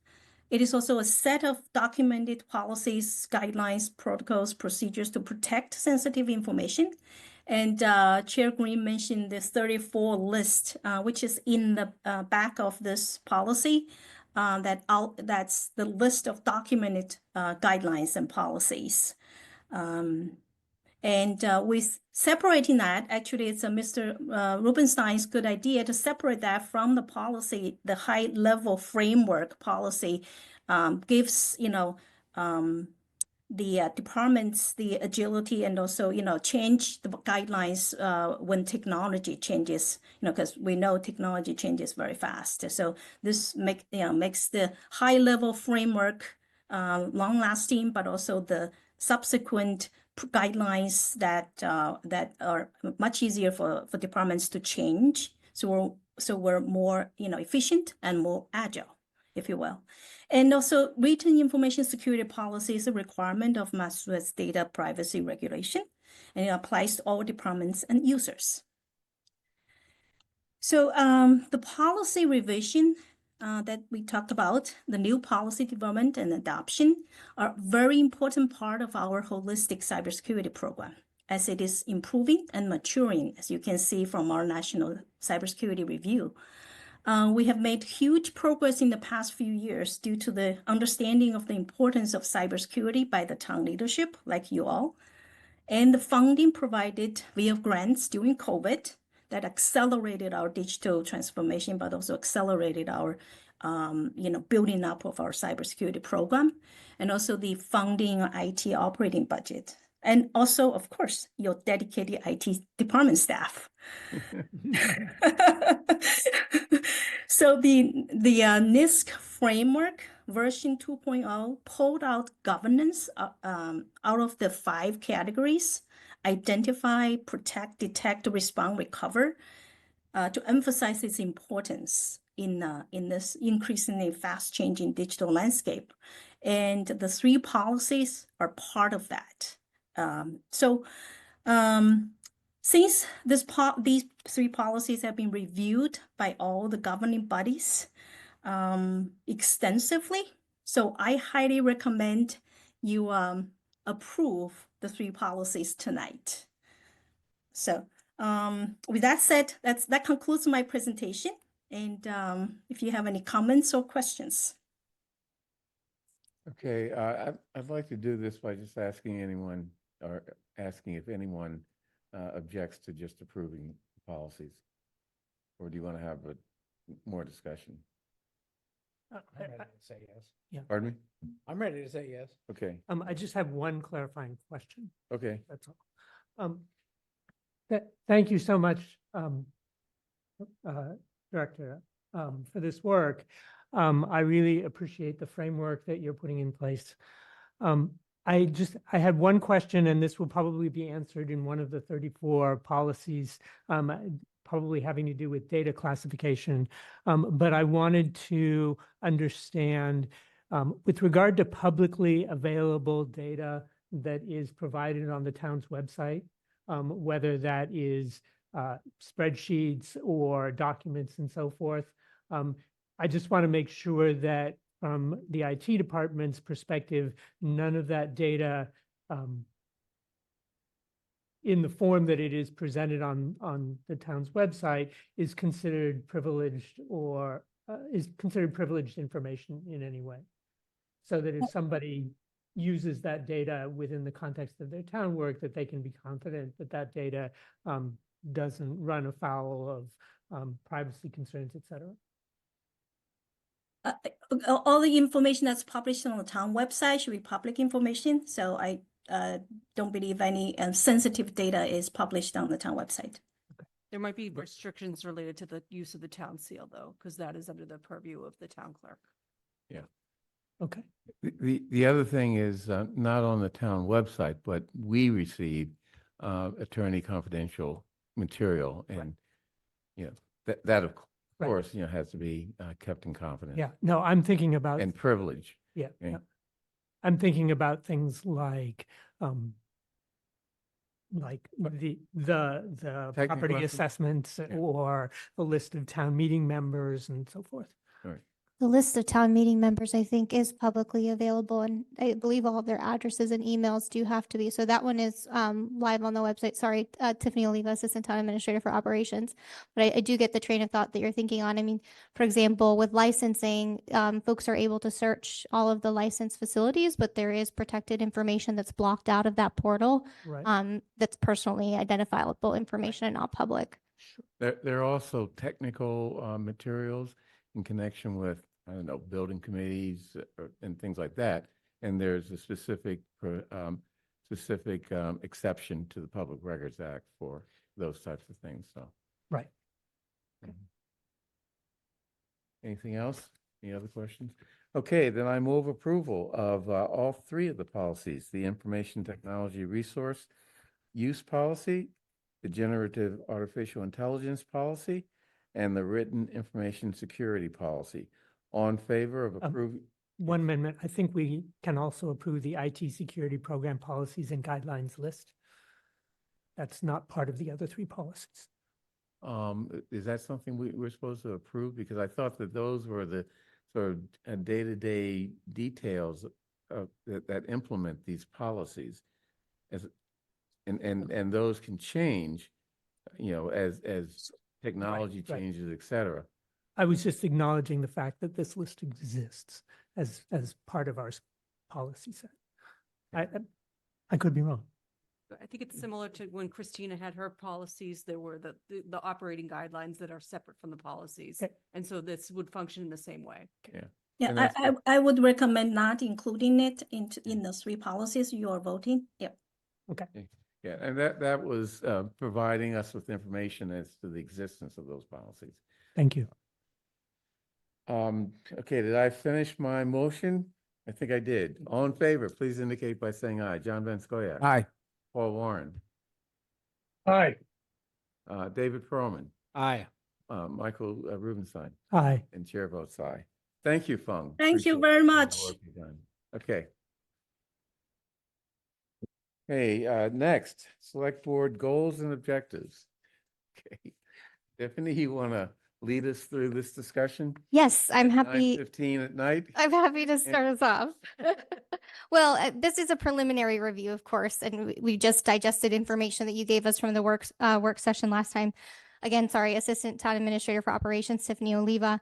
It is also a set of documented policies, guidelines, protocols, procedures to protect sensitive information. And Chair Green mentioned the 34 list, which is in the back of this policy. That's the list of documented guidelines and policies. With separating that, actually, it's Mr. Rubenstein's good idea to separate that from the policy. The high-level framework policy gives, the departments the agility and also, change the guidelines when technology changes, because we know technology changes very fast. So this makes the high-level framework long-lasting, but also the subsequent guidelines that are much easier for departments to change. So we're more efficient and more agile, if you will. And also, written information security policy is a requirement of Massachusetts data privacy regulation, and it applies to all departments and users. So the policy revision that we talked about, the new policy development and adoption are a very important part of our holistic cybersecurity program, as it is improving and maturing, as you can see from our national cybersecurity review. We have made huge progress in the past few years due to the understanding of the importance of cybersecurity by the town leadership, like you all, and the funding provided via grants during COVID that accelerated our digital transformation, but also accelerated our, building up of our cybersecurity program, and also the funding IT operating budget. And also, of course, your dedicated IT department staff. So the NISC framework version 2.0 pulled out governance out of the 5 categories: identify, protect, detect, respond, recover, to emphasize its importance in this increasingly fast-changing digital landscape. And the 3 policies are part of that. Since these 3 policies have been reviewed by all the governing bodies extensively, So I highly recommend you approve the 3 policies tonight. So with that said, that concludes my presentation. And if you have any comments or questions. Okay, I'd like to do this by just asking anyone, or asking if anyone objects to just approving policies. Or do you want to have more discussion? I'm ready to say yes. Yeah. Pardon me? I'm ready to say yes. Okay, I just have one clarifying question. okay. That's all. Thank you so much, Director, for this work. I really appreciate the framework that you're putting in place. I had one question, and this will probably be answered in one of the 34 policies, probably having to do with data classification. But I wanted to understand, with regard to publicly available data that is provided on the town's website, whether that is spreadsheets or documents and so forth. I just want to make sure that from the IT department's perspective, none of that data in the form that it is presented on the town's website is considered privileged or is considered privileged information in any way. So that if somebody uses that data within the context of their town work, that they can be confident that that data doesn't run afoul of privacy concerns, et cetera. All the information that's published on the town website should be public information. So I don't believe any sensitive data is published on the town website. There might be restrictions related to the use of the town seal, though, because that is under the purview of the town clerk. Yeah. Okay. The other thing is not on the town website, but we receive attorney confidential material, and that of course has to be kept in confidence. Yeah. No, I'm thinking about and privilege. Yeah. Okay? Yeah. I'm thinking about things like the Technical property questions? assessments or the list of town meeting members and so forth. All right. The list of town meeting members, I think, is publicly available, and I believe all of their addresses and emails do have to be. So that one is live on the website. Sorry, Tiffany Oliva, Assistant Town Administrator for Operations. But I do get the train of thought that you're thinking on. I mean, for example, with licensing, folks are able to search all of the licensed facilities, but there is protected information that's blocked out of that portal. Right. That's personally identifiable information and not public. There are also technical materials in connection with, I don't know, building committees and things like that. And there's a specific exception to the Public Records Act for those types of things. So. Right. Anything else? Any other questions? Okay, then I move approval of all 3 of the policies: the Information Technology Resource Use Policy, the Generative Artificial Intelligence Policy, and the Written Information Security Policy. On favor of approving? One amendment. I think we can also approve the IT security program policies and guidelines list. That's not part of the other 3 policies. Is that something we're supposed to approve? Because I thought that those were the sort of day-to-day details that implement these policies, and those can change, as technology changes, et cetera. I was just acknowledging the fact that this list exists as part of our policy set. I could be wrong. I think it's similar to when Christina had her policies. There were the operating guidelines that are separate from the policies. Okay. And so this would function in the same way. Yeah. Yeah, I would recommend not including it in the 3 policies you are voting. Yep. Okay. Yeah, and that was providing us with information as to the existence of those policies. Thank you. Okay, did I finish my motion? I think I did. All in favor, please indicate by saying aye. John Van Scoyac. Aye. Paul Warren. Aye. David Perlman. Aye. Michael Rubenstein. Aye. And chair votes aye. Thank you, Fung. Thank you Appreciate very all the much. work you've done. Okay. Hey, next, select board goals and objectives. Okay. Tiffany, you want to lead us through this discussion? Yes, I'm happy. 9:15 at night? I'm happy to start us off. Well, this is a preliminary review, of course, and we just digested information that you gave us from the work session last time. Again, sorry, Assistant Town Administrator for Operations, Tiffany Oliva.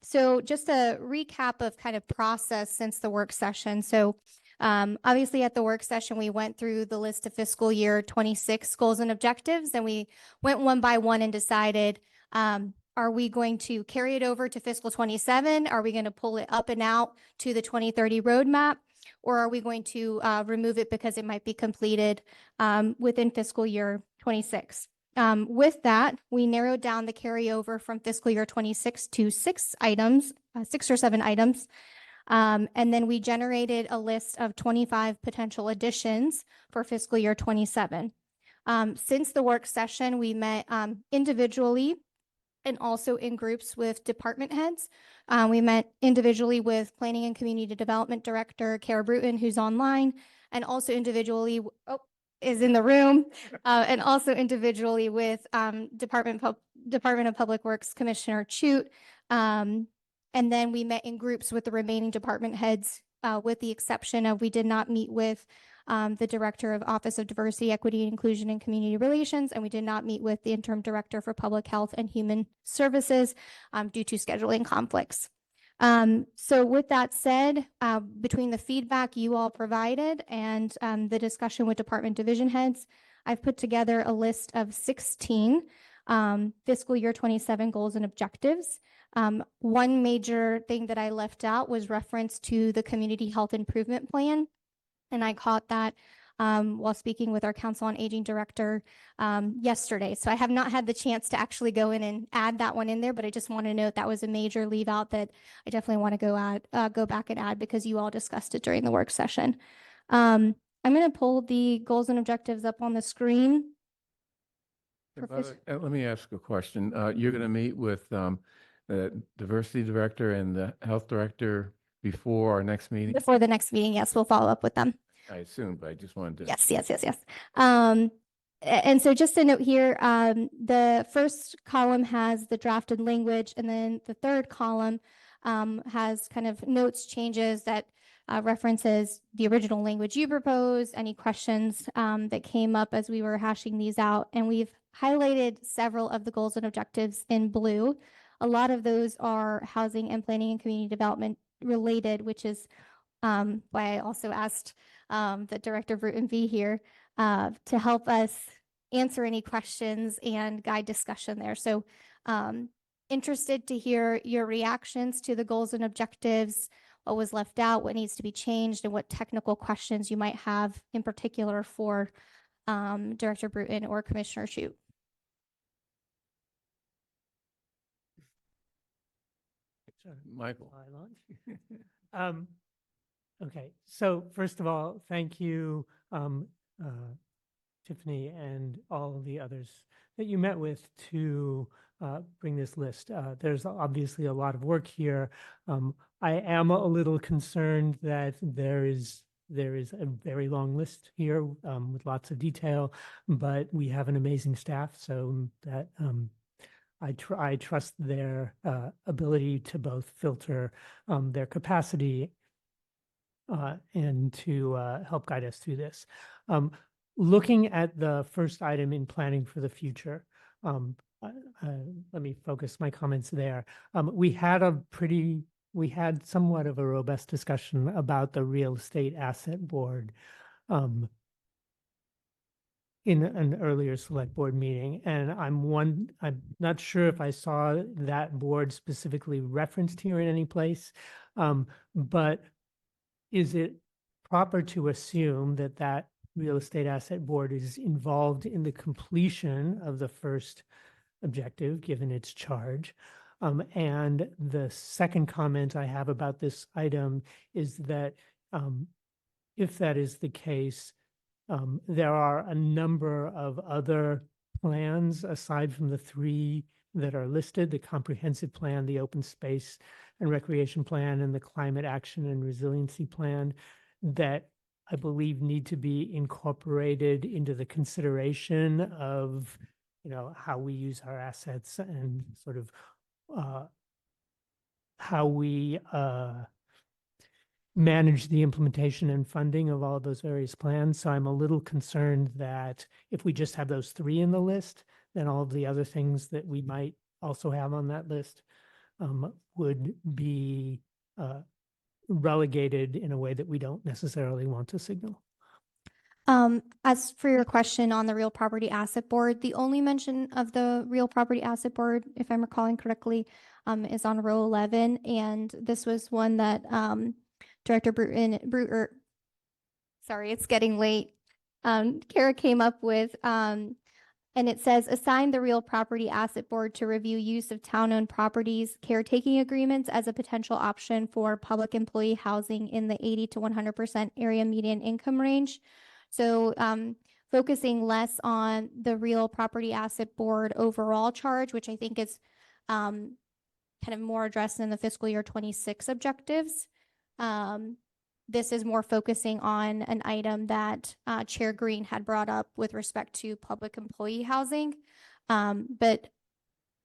So just a recap of kind of process since the work session. So obviously at the work session, we went through the list of fiscal year 26 goals and objectives, and we went one by one and decided, are we going to carry it over to fiscal 27? Are we going to pull it up and out to the 2030 roadmap? Or are we going to remove it because it might be completed within fiscal year 26? With that, we narrowed down the carryover from fiscal year 26 to 6 or 7 items. And then we generated a list of 25 potential additions for fiscal year 27. Since the work session, we met individually and also in groups with department heads. We met individually with Planning and Community Development Director Kara Bruton, who's online, and also individually, is in the room, and also individually with Department of Public Works Commissioner Chute. And then we met in groups with the remaining department heads, with the exception of we did not meet with the Director of Office of Diversity, Equity, Inclusion, and Community Relations, and we did not meet with the Interim Director for Public Health and Human Services due to scheduling conflicts. So with that said, between the feedback you all provided and the discussion with department division heads, I've put together a list of 16 fiscal year 27 goals and objectives. One major thing that I left out was reference to the Community Health Improvement Plan. And I caught that while speaking with our Council on Aging Director yesterday. So I have not had the chance to actually go in and add that one in there, but I just want to note that was a major leave out that I definitely want to go back and add because you all discussed it during the work session. I'm going to pull the goals and objectives up on the screen. Let me ask a question. You're going to meet with the Diversity Director and the Health Director before our next meeting? Before the next meeting, yes, we'll follow up with them. I assume, but I just wanted to. Yes. And so just a note here, the first column has the drafted language, and then the third column has kind of notes, changes that references the original language you proposed, any questions that came up as we were hashing these out. And we've highlighted several of the goals and objectives in blue. A lot of those are housing and planning and community development related, which is why I also asked the Director Bruton V here to help us answer any questions and guide discussion there. So interested to hear your reactions to the goals and objectives, what was left out, what needs to be changed, and what technical questions you might have in particular for Director Bruton or Commissioner Chute. Michael. Okay, so first of all, thank you, Tiffany and all the others that you met with to bring this list. There's obviously a lot of work here. I am a little concerned that there is a very long list here with lots of detail, but we have an amazing staff, so that I trust their ability to both filter their capacity and to help guide us through this. Looking at the first item in planning for the future, let me focus my comments there. We had somewhat of a robust discussion about the real estate asset board in an earlier select board meeting, and I'm not sure if I saw that board specifically referenced here in any place, but is it proper to assume that that real estate asset board is involved in the completion of the first objective, given its charge? And the second comment I have about this item is that if that is the case, there are a number of other plans aside from the 3 that are listed: the comprehensive plan, the open space and recreation plan, and the climate action and resiliency plan, that I believe need to be incorporated into the consideration of how we use our assets and sort of how we manage the implementation and funding of all those various plans. So I'm a little concerned that if we just have those three in the list, then all of the other things that we might also have on that list would be relegated in a way that we don't necessarily want to signal. As for your question on the Real Property Asset Board, the only mention of the Real Property Asset Board, if I'm recalling correctly, is on row 11. And this was one that Director Bruter, sorry, it's getting late. Kara came up with, and it says, assign the Real Property Asset Board to review use of town-owned properties, caretaking agreements as a potential option for public employee housing in the 80 to 100% area median income range. So focusing less on the Real Property Asset Board overall charge, which I think is kind of more addressed in the fiscal year 26 objectives. This is more focusing on an item that Chair Green had brought up with respect to public employee housing. But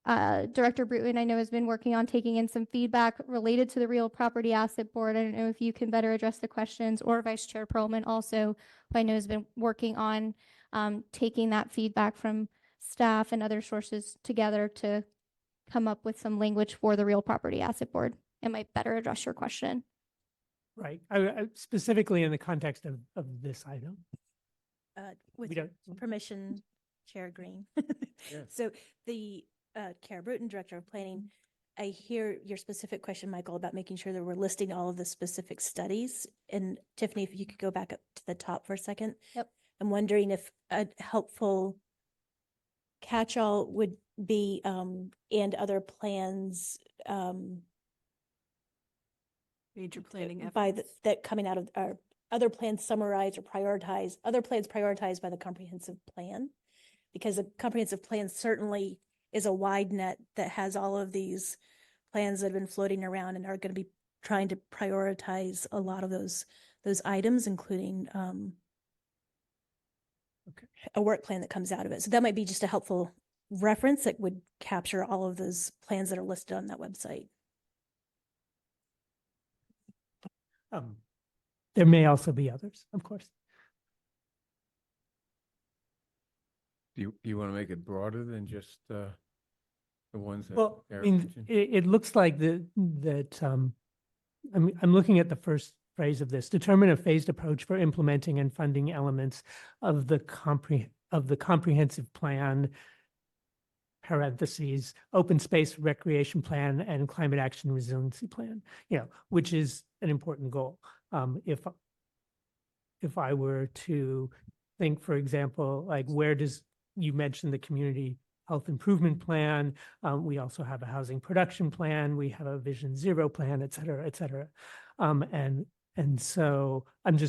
Director Bruton, I know, has been working on taking in some feedback related to the Real Property Asset Board. I don't know if you can better address the questions, or Vice Chair Perlman also, who I know has been working on taking that feedback from staff and other sources together to come up with some language for the Real Property Asset Board. It might better address your question. Right. I specifically in the context of this item. With permission, Chair Green. Yes. So the Kara Bruton, Director of Planning, I hear your specific question, Michael, about making sure that we're listing all of the specific studies. And Tiffany, if you could go back up to the top for a second. Yep. I'm wondering if a helpful catch-all would be and other plans Major planning efforts. by that coming out of our other plans summarized or prioritized, other plans prioritized by the comprehensive plan, because the comprehensive plan certainly is a wide net that has all of these plans that have been floating around and are going to be trying to prioritize a lot of those items, including a work plan that comes out of it. So that might be just a helpful reference that would capture all of those plans that are listed on that website. There may also be others, of course. Do you want to make it broader than just the ones that? Well, I Eric mean, mentioned? it looks like I'm looking at the first phrase of this: determine a phased approach for implementing and funding elements of the comprehensive plan, parentheses, open space recreation plan and climate action resiliency plan, which is an important goal. If I were to think, for example, like you mentioned the community health improvement plan, we also have a housing production plan, we have a Vision Zero plan, et cetera, et cetera. And so I'm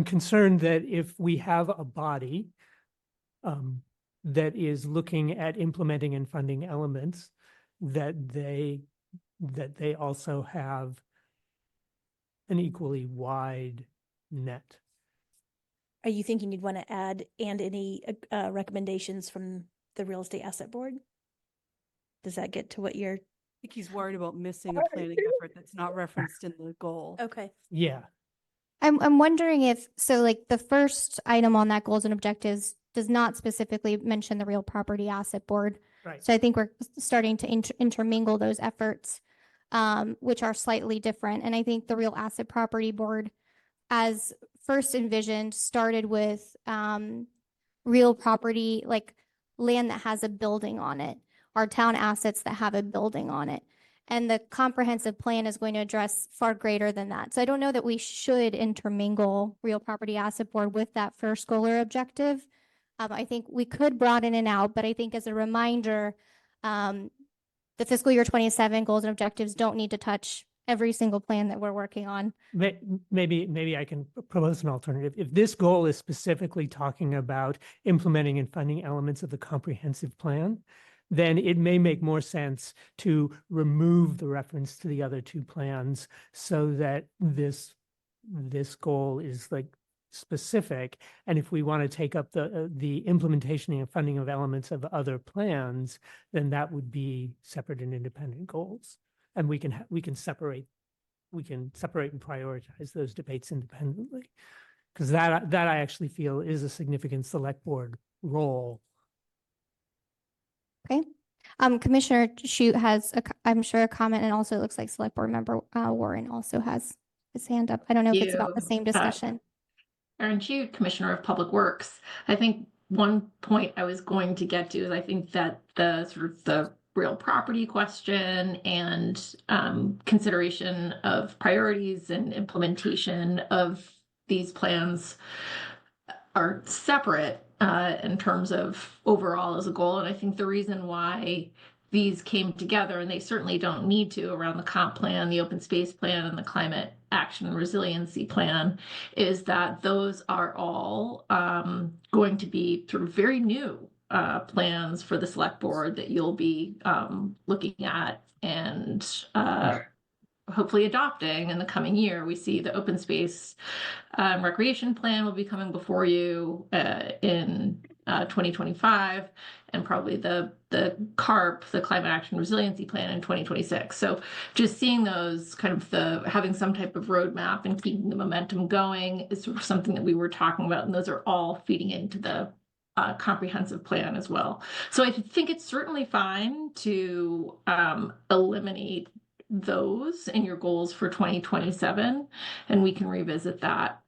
concerned that if we have a body that is looking at implementing and funding elements, that they also have an equally wide net. Are you thinking you'd want to add and any recommendations from the Real Estate Asset Board? Does that get to what you're? I think he's worried about missing a planning effort that's not referenced in the goal. Okay. Yeah. I'm wondering if, so like the first item on that goals and objectives does not specifically mention the Real Property Asset Board. Right. So I think we're starting to intermingle those efforts, which are slightly different. And I think the Real Asset Property Board, as first envisioned, started with real property, like land that has a building on it, our town assets that have a building on it. And the comprehensive plan is going to address far greater than that. So I don't know that we should intermingle Real Property Asset Board with that first goal or objective. I think we could broaden it out, but I think as a reminder, the fiscal year 27 goals and objectives don't need to touch every single plan that we're working on. Maybe I can propose an alternative. If this goal is specifically talking about implementing and funding elements of the comprehensive plan, then it may make more sense to remove the reference to the other two plans so that this goal is like specific. And if we want to take up the implementation and funding of elements of other plans, then that would be separate and independent goals. And we can separate and prioritize those debates independently. Because that I actually feel is a significant select board role. Okay. Commissioner Shute has, I'm sure, a comment, and also it looks like Select Board Member Warren also has his hand up. I don't know if it's about the same discussion. Erin Shute, Commissioner of Public Works. I think one point I was going to get to is I think that the sort of the real property question and consideration of priorities and implementation of these plans are separate in terms of overall as a goal. And I think the reason why these came together, and they certainly don't need to around the comp plan, the open space plan, and the climate action and resiliency plan, is that those are all going to be sort of very new plans for the select board that you'll be looking at and hopefully adopting in the coming year. We see the open space recreation plan will be coming before you in 2025, and probably the CARP, the Climate Action Resiliency Plan, in 2026. So just seeing those kind of having some type of roadmap and keeping the momentum going is sort of something that we were talking about, and those are all feeding into the comprehensive plan as well. So I think it's certainly fine to eliminate those in your goals for 2027, and we can revisit that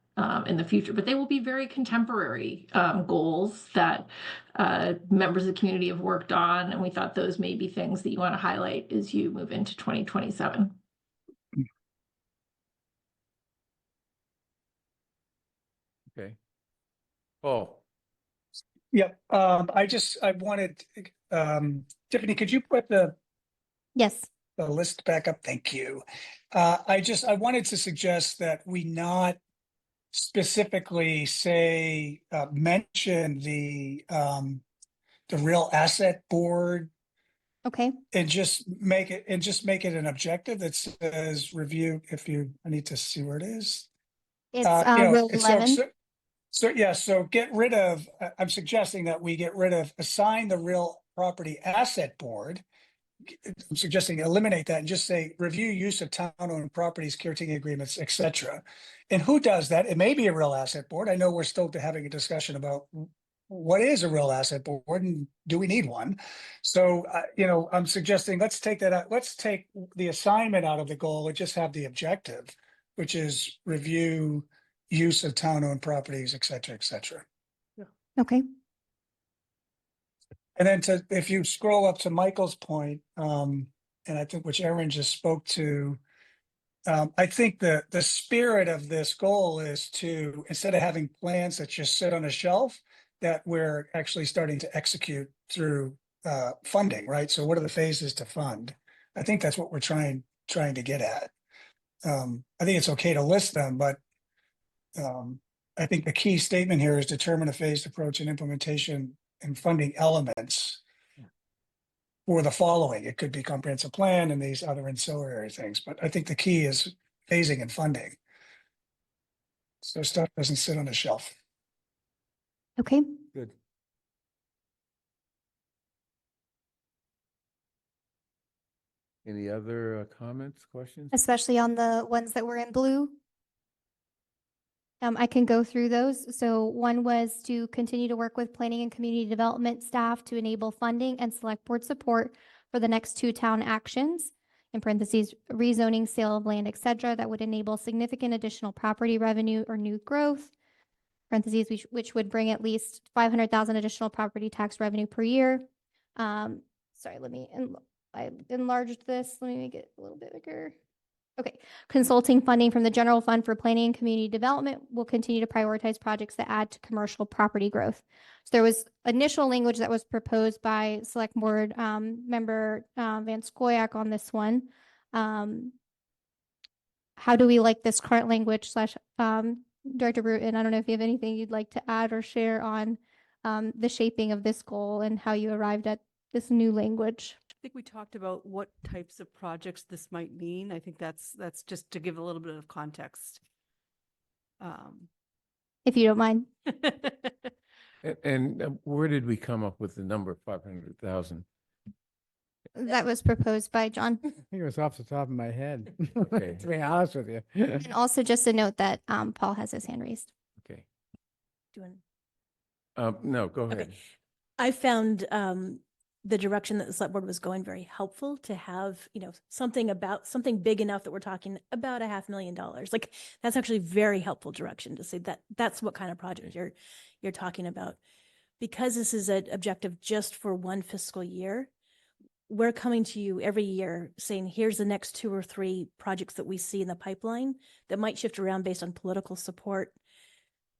in the future. But they will be very contemporary goals that members of the community have worked on, and we thought those may be things that you want to highlight as you move into 2027. Okay. Oh. Yep. I wanted, Tiffany, could you put the list back up? Thank you. I wanted to suggest that we not specifically say, mention the real asset board. Okay. And just make it an objective that says review. I need to see where it is. It's Rule 11. So get rid of, I'm suggesting that we get rid of assign the real property asset board. I'm suggesting eliminate that and just say review use of town-owned properties, caretaking agreements, etc. And who does that? It may be a real asset board. I know we're still having a discussion about what is a real asset board and do we need one? So, I'm suggesting let's take that out. Let's take the assignment out of the goal and just have the objective, which is review use of town-owned properties, etc., etc. Okay. And then if you scroll up to Michael's point, and I think which Erin just spoke to, I think the spirit of this goal is to, instead of having plans that just sit on a shelf, that we're actually starting to execute through funding, right? So what are the phases to fund? I think that's what we're trying to get at. I think it's okay to list them, but I think the key statement here is determine a phased approach and implementation and funding elements for the following. It could be comprehensive plan and these other ancillary things, but I think the key is phasing and funding. So stuff doesn't sit on a shelf. Okay. Good. Any other comments, questions? Especially on the ones that were in blue. I can go through those. So one was to continue to work with planning and community development staff to enable funding and select board support for the next 2 town actions, in parentheses, rezoning, sale of land, etc., that would enable significant additional property revenue or new growth, parentheses, which would bring at least 500,000 additional property tax revenue per year. Sorry, I enlarged this. Let me make it a little bit bigger. Okay, consulting funding from the general fund for planning and community development will continue to prioritize projects that add to commercial property growth. So there was initial language that was proposed by Select Board member Van Scoyac on this one. How do we like this current language / Director Bruton? I don't know if you have anything you'd like to add or share on the shaping of this goal and how you arrived at this new language. I think we talked about what types of projects this might mean. I think that's just to give a little bit of context. if you don't mind. And where did we come up with the number 500,000? That was proposed by John. I think it was off the top of my head, Okay. to be honest with you. And also just a note that Paul has his hand raised. Okay. Do you want- No, go Okay. ahead. I found the direction that the select board was going very helpful to have, something big enough that we're talking about $500,000. Like that's actually very helpful direction to say that that's what kind of project you're talking about. Because this is an objective just for one fiscal year, we're coming to you every year saying, here's the next 2 or 3 projects that we see in the pipeline that might shift around based on political support,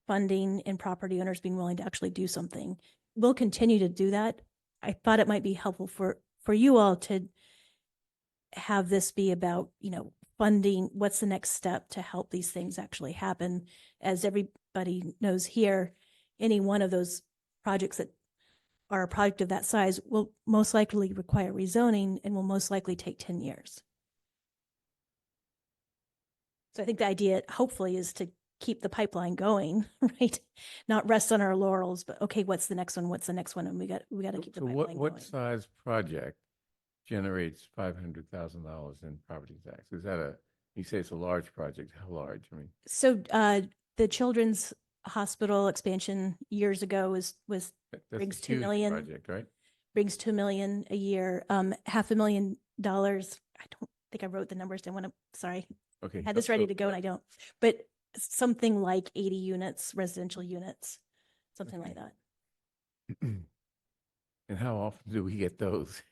funding, and property owners being willing to actually do something. We'll continue to do that. I thought it might be helpful for you all to have this be about, funding, what's the next step to help these things actually happen. As everybody knows here, any one of those projects that are a project of that size will most likely require rezoning and will most likely take 10 years. So I think the idea, hopefully, is to keep the pipeline going, right? Not rest on our laurels, but okay, what's the next one? What's the next one? And we got to keep the So pipeline what going. size project generates $500,000 in property tax? Is that you say it's a large project, how large? I mean, So the Children's Hospital expansion years ago was that's brings a 2 huge million. project, right? Brings $2 million a year. $500,000. I don't think I wrote the numbers down. Sorry. Okay. I had this ready to go and I don't. But something like 80 units, residential units, something like that. And how often do we get those?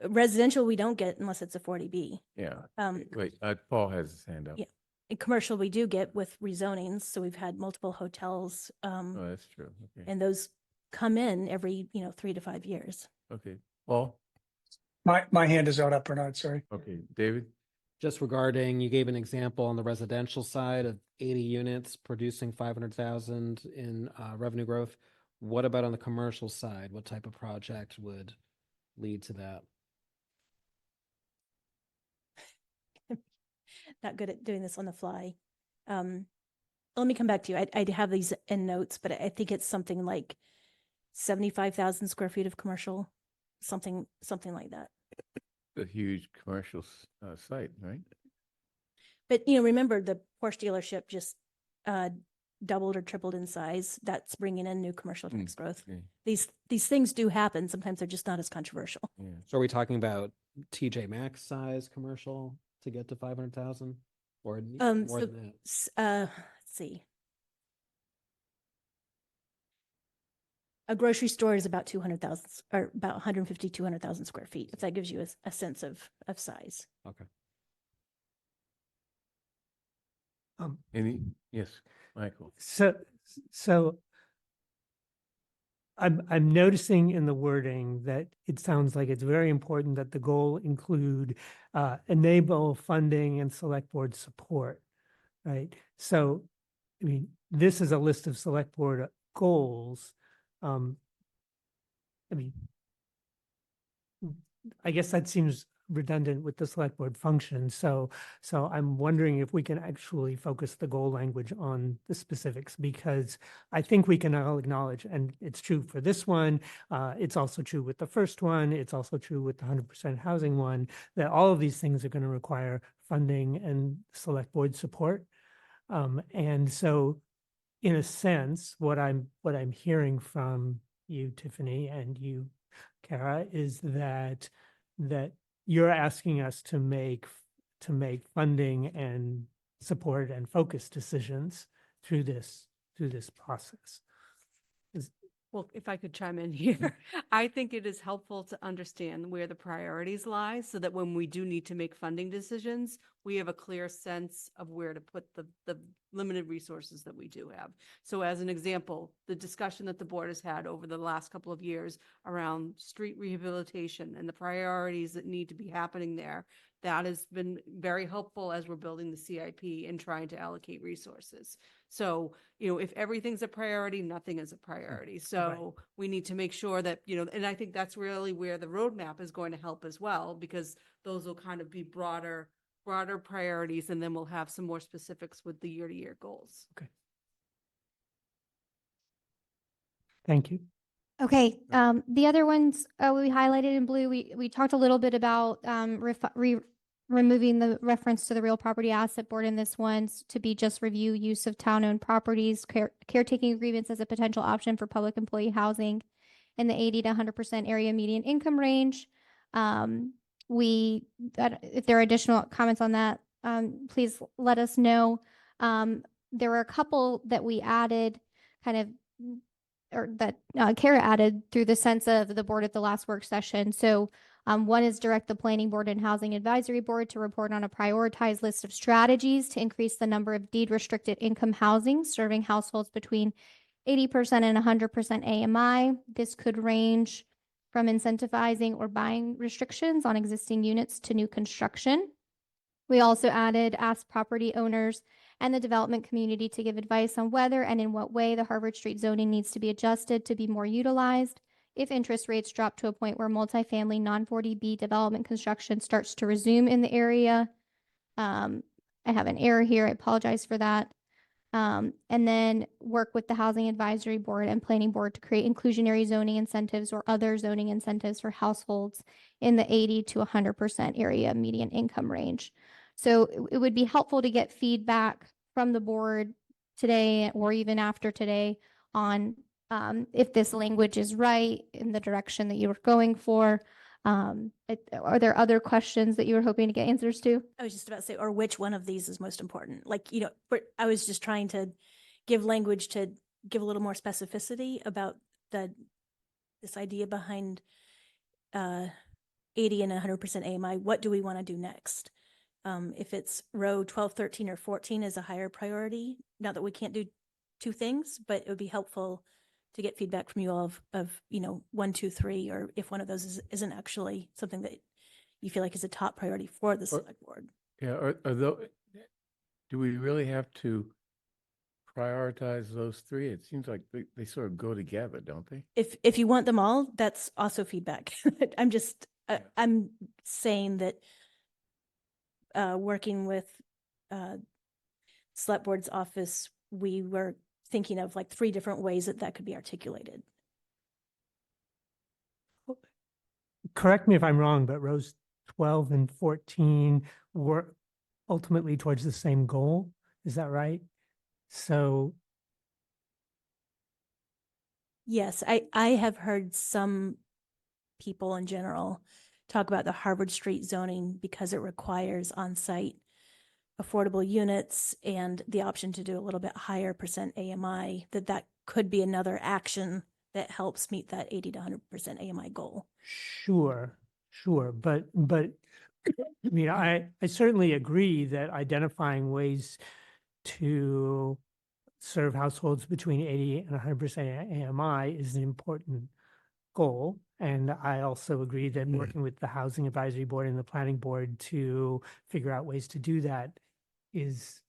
Residential, we don't get unless it's a 40B. Yeah. Um, Wait, Paul has his hand up. Yeah. In commercial, we do get with rezonings. So we've had multiple hotels. Oh, that's true. Okay. And those come in every, 3 to 5 years. Okay. Paul? My hand is out, Bernard, sorry. Okay. David? Just regarding, you gave an example on the residential side of 80 units producing 500,000 in revenue growth. What about on the commercial side? What type of project would lead to that? Not good at doing this on the fly. Let me come back to you. I'd have these in notes, but I think it's something like 75,000 square feet of commercial, something like that. A huge commercial site, right? But, remember the Porsche dealership just doubled or tripled in size. That's bringing in new commercial tax growth. Okay. These things do happen. Sometimes they're just not as controversial. Yeah. So are we talking about TJ Maxx size commercial to get to 500,000 or more So, than that? let's see. A grocery store is about 200,000 or about 150, 200,000 square feet, if that gives you a sense of size. Okay. Yes, Michael. So I'm noticing in the wording that it sounds like it's very important that the goal include enable funding and select board support, right? So, I mean, this is a list of select board goals. I mean, I guess that seems redundant with the select board function. So I'm wondering if we can actually focus the goal language on the specifics, because I think we can all acknowledge, and it's true for this one, it's also true with the first one, it's also true with the 100% housing one, that all of these things are going to require funding and select board support. And so in a sense, what I'm hearing from you, Tiffany, and you, Kara, is that you're asking us to make funding and support and focus decisions through this process. Well, if I could chime in here, I think it is helpful to understand where the priorities lie so that when we do need to make funding decisions, we have a clear sense of where to put the limited resources that we do have. So as an example, the discussion that the board has had over the last couple of years around street rehabilitation and the priorities that need to be happening there, that has been very helpful as we're building the CIP and trying to allocate resources. So, if everything's a priority, nothing is a priority. So we need to make sure that, and I think that's really where the roadmap is going to help as well, because those will kind of be broader priorities, and then we'll have some more specifics with the year-to-year goals. Okay. Thank you. Okay, the other ones we highlighted in blue, we talked a little bit about removing the reference to the real property asset board in this one to be just review use of town-owned properties, caretaking agreements as a potential option for public employee housing in the 80 to 100% area median income range. If there are additional comments on that, please let us know. There were a couple that we added kind of or that Kara added through the sense of the board at the last work session. So one is direct the planning board and housing advisory board to report on a prioritized list of strategies to increase the number of deed restricted income housing serving households between 80% and 100% AMI. This could range from incentivizing or buying restrictions on existing units to new construction. We also added ask property owners and the development community to give advice on whether and in what way the Harvard Street zoning needs to be adjusted to be more utilized if interest rates drop to a point where multifamily non-40B development construction starts to resume in the area. I have an error here. I apologize for that. And then work with the Housing Advisory Board and Planning Board to create inclusionary zoning incentives or other zoning incentives for households in the 80 to 100% area median income range. So it would be helpful to get feedback from the board today or even after today on if this language is right in the direction that you were going for. Are there other questions that you were hoping to get answers to? I was just about to say, or which one of these is most important? Like, you know, I was just trying to give language to give a little more specificity about this idea behind 80 and 100% AMI. What do we want to do next? If it's row 12, 13, or 14 is a higher priority, not that we can't do two things, but it would be helpful to get feedback from you all of 1, 2, 3, or if one of those isn't actually something that you feel like is a top priority for the select board. Yeah, do we really have to prioritize those three? It seems like they sort of go together, don't they? If you want them all, that's also feedback. I'm saying that working with select board's office, we were thinking of like 3 different ways that could be articulated. Correct me if I'm wrong, but rows 12 and 14 were ultimately towards the same goal. Is that right? So yes, I have heard some people in general talk about the Harvard Street zoning because it requires on-site affordable units and the option to do a little bit higher % AMI, that could be another action that helps meet that 80 to 100% AMI goal. sure. But I mean, I certainly agree that identifying ways to serve households between 80 and 100% AMI is an important goal. And I also agree that working with the Housing Advisory Board and the Planning Board to figure out ways to do that is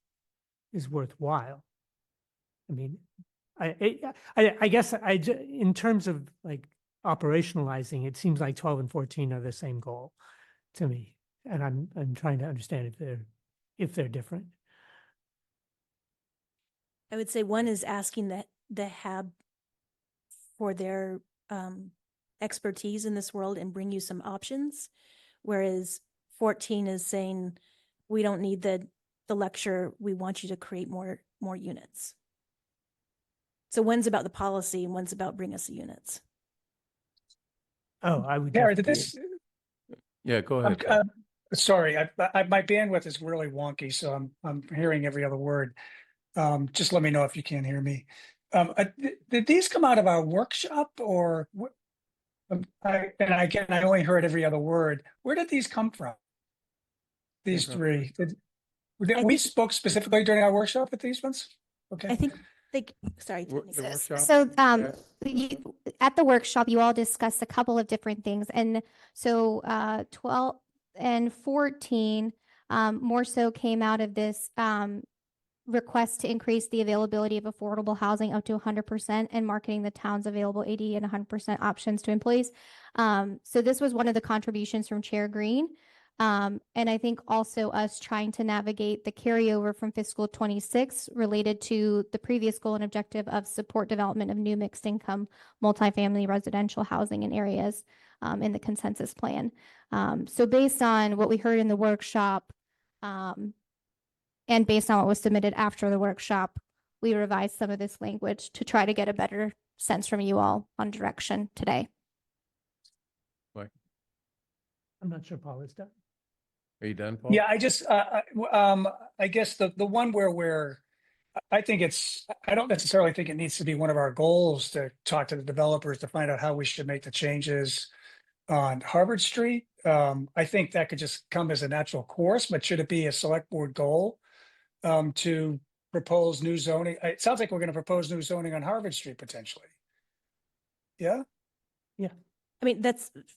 worthwhile. I mean, I guess in terms of like operationalizing, it seems like 12 and 14 are the same goal to me. And I'm trying to understand if they're different. I would say one is asking the HAB for their expertise in this world and bring you some options, whereas 14 is saying we don't need the lecture, we want you to create more units. So one's about the policy and one's about bring us the units. Oh, I would. Gary, did this? Yeah, go ahead. Sorry, my bandwidth is really wonky, so I'm hearing every other word. Just let me know if you can't hear me. Did these come out of our workshop or? I only heard every other word. Where did these come from? These 3. We spoke specifically during our workshop with these ones. Okay. I think sorry. So at the workshop, you all discussed a couple of different things. And so 12 and 14 more so came out of this request to increase the availability of affordable housing up to 100% and marketing the town's available 80 and 100% options to employees. So this was one of the contributions from Chair Green. And I think also us trying to navigate the carryover from fiscal 26 related to the previous goal and objective of support development of new mixed income multifamily residential housing in areas in the consensus plan. So based on what we heard in the workshop and based on what was submitted after the workshop, we revised some of this language to try to get a better sense from you all on direction today. I'm not sure Paul is done. Are you done, Paul? Yeah, I just, I guess the one where I think I don't necessarily think it needs to be one of our goals to talk to the developers to find out how we should make the changes on Harvard Street. I think that could just come as a natural course, but should it be a select board goal to propose new zoning? It sounds like we're going to propose new zoning on Harvard Street potentially. Yeah? I mean,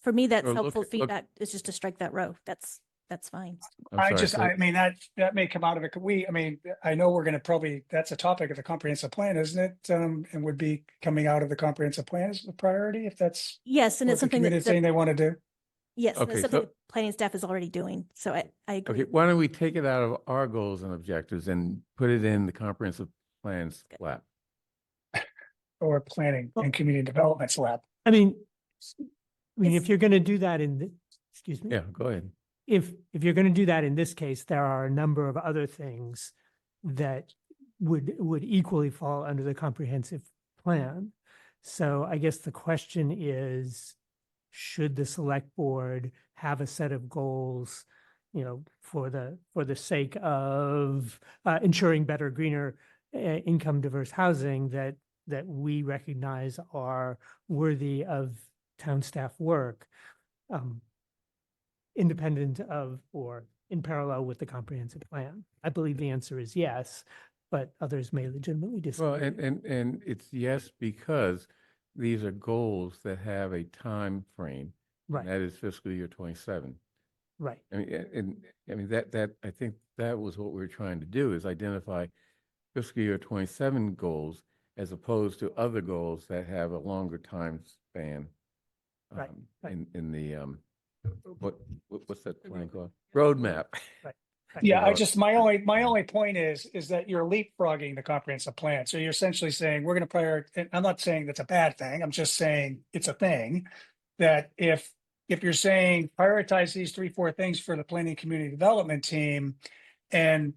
for me, that's Or look helpful at- feedback, is just to strike that row. That's fine. I'm sorry, I mean, that may come out of it. I mean, I know we're going to that's a topic of the comprehensive plan, isn't it? And would be coming out of the comprehensive plan as a priority if that's Yes, and what it's the something community is saying they want to do. yes, and Okay, it's something so- the planning staff is already doing. So I agree. Okay, why don't we take it out of our goals and objectives and put it in the comprehensive plans lap? Or planning and community development's lab. I mean, if you're going to do that excuse me. Yeah, go ahead. If you're going to do that in this case, there are a number of other things that would equally fall under the comprehensive plan. So I guess the question is, should the select board have a set of goals, for the sake of ensuring better, greener, income diverse housing that we recognize are worthy of town staff work, independent of or in parallel with the comprehensive plan? I believe the answer is yes, but others may legitimately disagree. Well, and it's yes, because these are goals that have a time frame. and Right. That is fiscal year 27. Right. I mean, that I think that was what we were trying to do, is identify fiscal year 27 goals as opposed to other goals that have a longer time span. Right, right. In the what's that plan called? Roadmap. Right. Yeah, my only point is that you're leapfrogging the comprehensive plan. So you're essentially saying we're going to prioritize. I'm not saying that's a bad thing. I'm just saying it's a thing that if you're saying prioritize these 3-4 things for the planning community development team, and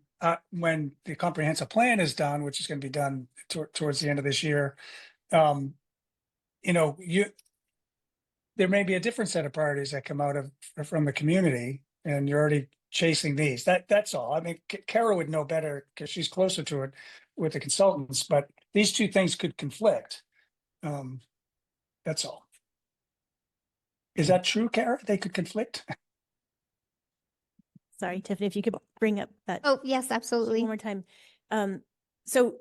when the comprehensive plan is done, which is going to be done towards the end of this year, there may be a different set of priorities that come out from the community, and you're already chasing these. That's all. I mean, Kara would know better because she's closer to it with the consultants, but these two things could conflict. That's all. Is that true, Kara? They could conflict? Sorry, Tiffany, if you could bring up that. Oh, yes, absolutely. One more time. So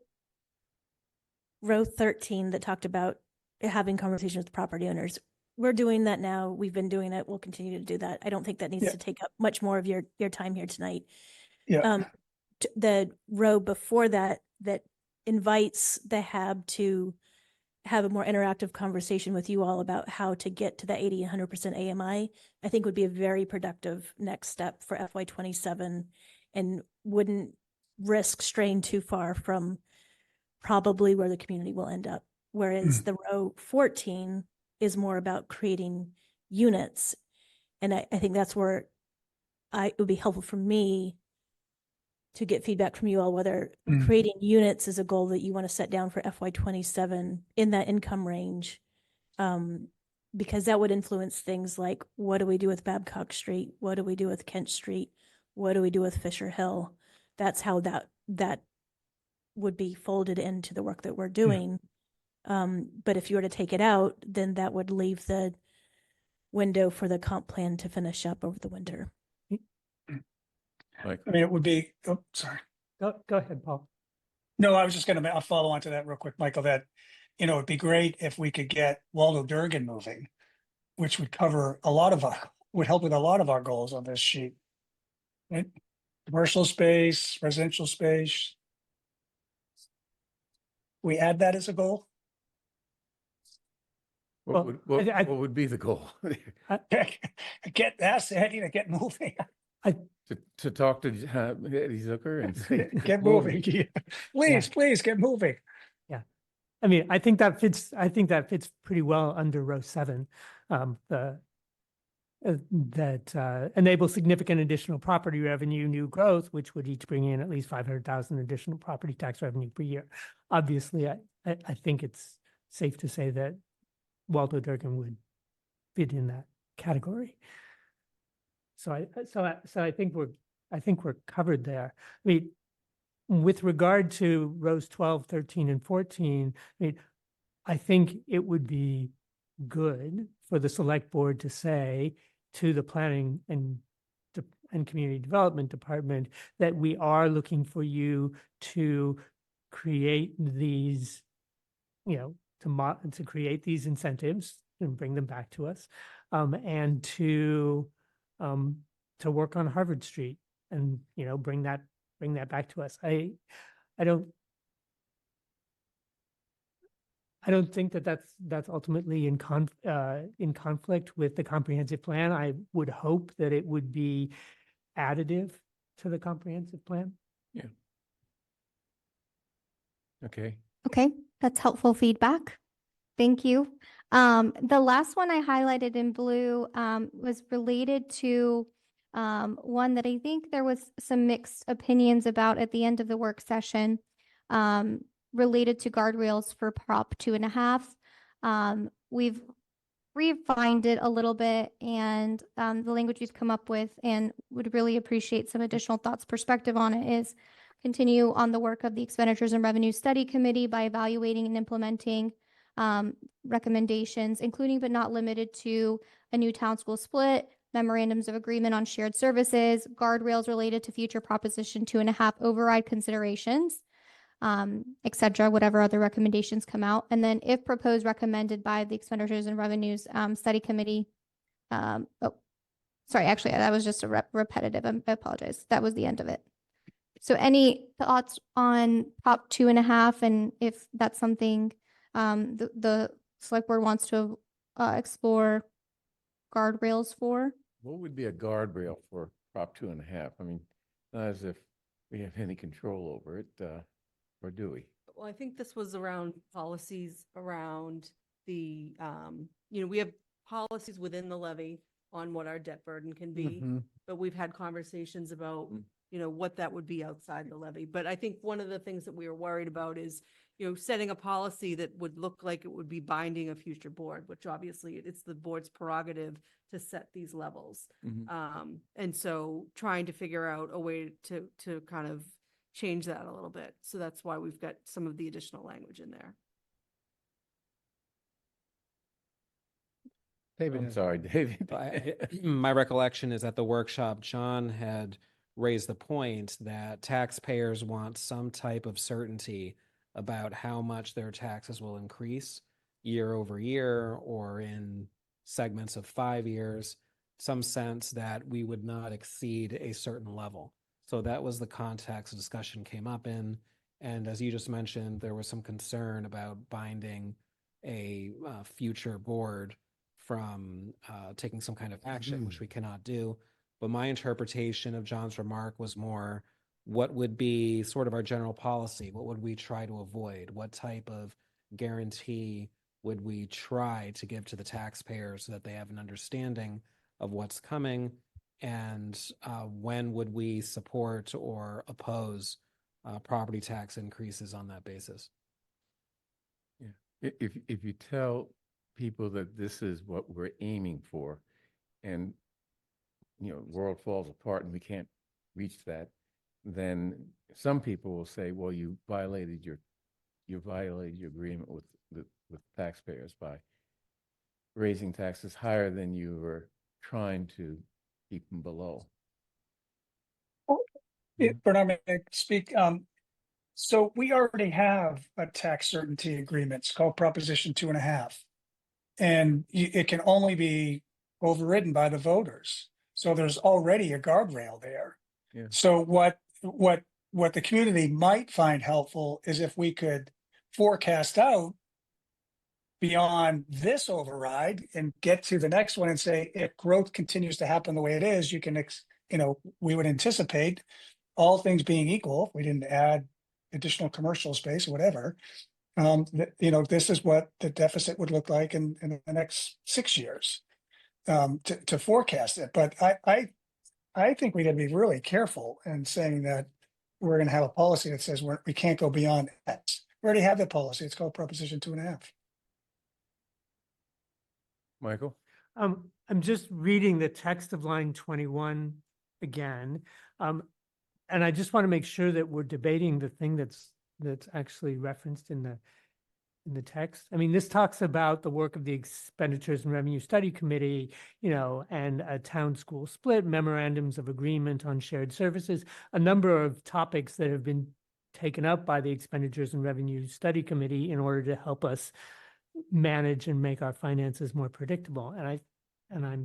row 13 that talked about having conversations with property owners. We're doing that now. We've been doing it. We'll continue to do that. I don't think that needs to take up much more of your time here tonight. Yeah. The row before that invites the HAB to have a more interactive conversation with you all about how to get to that 80 and 100% AMI, I think would be a very productive next step for FY27 and wouldn't risk straying too far from probably where the community will end up. Whereas the row 14 is more about creating units. And I think that's where it would be helpful for me to get feedback from you all, whether creating units is a goal that you want to set down for FY27 in that income range. Because that would influence things like, what do we do with Babcock Street? What do we do with Kent Street? What do we do with Fisher Hill? That's how that would be folded into the work that we're doing. But if you were to take it out, then that would leave the window for the comp plan to finish up over the winter. Like, I mean, it would be, oh, sorry. Go ahead, Paul. No, I was just going to follow on to that real quick, Michael, that, it'd be great if we could get Waldo Durgan moving, which would cover would help with a lot of our goals on this sheet. Right? Commercial space, residential space. We add that as a goal? What would, what would be the goal? That's the idea, get moving. To talk to Eddie Zucker and see. Get moving. Please get moving. Yeah. I mean, I think that fits pretty well under row 7. That enables significant additional property revenue, new growth, which would each bring in at least 500,000 additional property tax revenue per year. Obviously, I think it's safe to say that Waldo Durgan would fit in that category. So I think we're covered there. I mean, with regard to rows 12, 13, and 14, I mean, I think it would be good for the select board to say to the planning and community development department that we are looking for you to create these, to create these incentives and bring them back to us, and to work on Harvard Street and bring that back to us. I don't think that that's ultimately in conflict with the comprehensive plan. I would hope that it would be additive to the comprehensive plan. Yeah. Okay. Okay, that's helpful feedback. Thank you. The last one I highlighted in blue was related to one that I think there was some mixed opinions about at the end of the work session, related to guardrails for Prop 2.5. We've refined it a little bit, and the language we've come up with, and would really appreciate some additional thoughts, perspective on it, is continue on the work of the Expenditures and Revenue Study Committee by evaluating and implementing recommendations, including but not limited to a new town school split, memorandums of agreement on shared services, guardrails related to future Proposition 2.5 override considerations, etc., whatever other recommendations come out. And then if proposed, recommended by the Expenditures and Revenues Study Committee. Sorry, actually, that was just a repetitive. I apologize. That was the end of it. So any thoughts on Prop 2.5, and if that's something the select board wants to explore guardrails for? What would be a guardrail for Prop 2.5? I mean, not as if we have any control over it, or do we? Well, I think this was around policies around the, we have policies within the levy on what our debt burden can be, but we've had conversations about, what that would be outside the levy. But I think one of the things that we were worried about is, setting a policy that would look like it would be binding a future board, which obviously it's the board's prerogative to set these levels. And so trying to figure out a way to kind of change that a little bit. So that's why we've got some of the additional language in there. David, I'm sorry, David. My recollection is at the workshop, John had raised the point that taxpayers want some type of certainty about how much their taxes will increase year over year, or in segments of 5 years, some sense that we would not exceed a certain level. So that was the context the discussion came up in. And as you just mentioned, there was some concern about binding a future board from taking some kind of action, which we cannot do. But my interpretation of John's remark was more, what would be sort of our general policy? What would we try to avoid? What type of guarantee would we try to give to the taxpayers so that they have an understanding of what's coming? And when would we support or oppose property tax increases on that basis? Yeah. If you tell people that this is what we're aiming for, and world falls apart and we can't reach that, then some people will say, well, you violated your agreement with taxpayers by raising taxes higher than you were trying to keep them below. Bernard, may I speak? So we already have a tax certainty agreement. It's called Proposition 2.5. And it can only be overridden by the voters. So there's already a guardrail there. Yeah. So what the community might find helpful is if we could forecast out beyond this override and get to the next one and say, if growth continues to happen the way it is, you can, we would anticipate all things being equal, if we didn't add additional commercial space or whatever, this is what the deficit would look like in the next 6 years, to forecast it. But I think we got to be really careful in saying that we're going to have a policy that says we can't go beyond X. We already have that policy. It's called Proposition 2.5. Michael? I'm just reading the text of line 21 again. And I just want to make sure that we're debating the thing that's actually referenced in the text. I mean, this talks about the work of the Expenditures and Revenue Study Committee, and a town school split, memorandums of agreement on shared services, a number of topics that have been taken up by the Expenditures and Revenue Study Committee in order to help us manage and make our finances more predictable. And I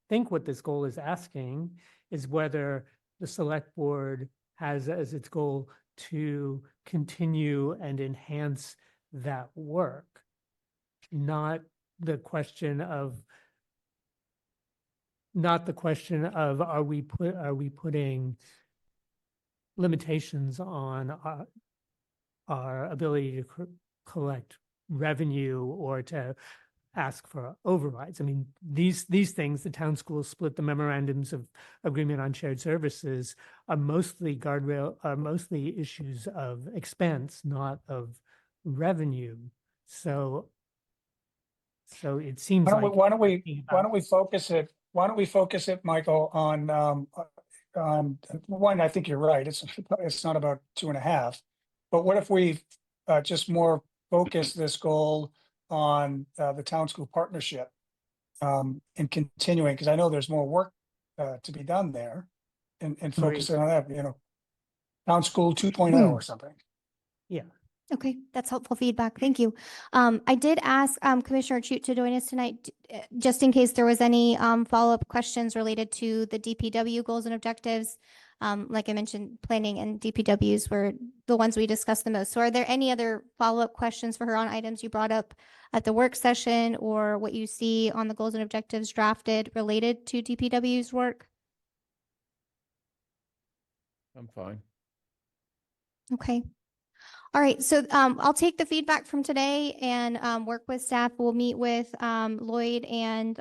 think what this goal is asking is whether the select board has as its goal to continue and enhance that work, not the question of are we putting limitations on our ability to collect revenue or to ask for overrides. I mean, these things, the town schools split, the memorandums of agreement on shared services are mostly issues of expense, not of revenue. So it seems Why don't we focus it, Michael, on one, I think you're right. It's not about 2.5, but what if we just more focus this goal on the town school partnership, and continuing, because I know there's more work to be done there, and focus it on that, town school 2.0 or something. Yeah. Okay, that's helpful feedback. Thank you. I did ask Commissioner Chute to join us tonight, just in case there was any follow-up questions related to the DPW goals and objectives. Like I mentioned, planning and DPWs were the ones we discussed the most. So are there any other follow-up questions for her on items you brought up at the work session or what you see on the goals and objectives drafted related to DPW's work? I'm fine. Okay. All right, so I'll take the feedback from today and work with staff. We'll meet with Lloyd and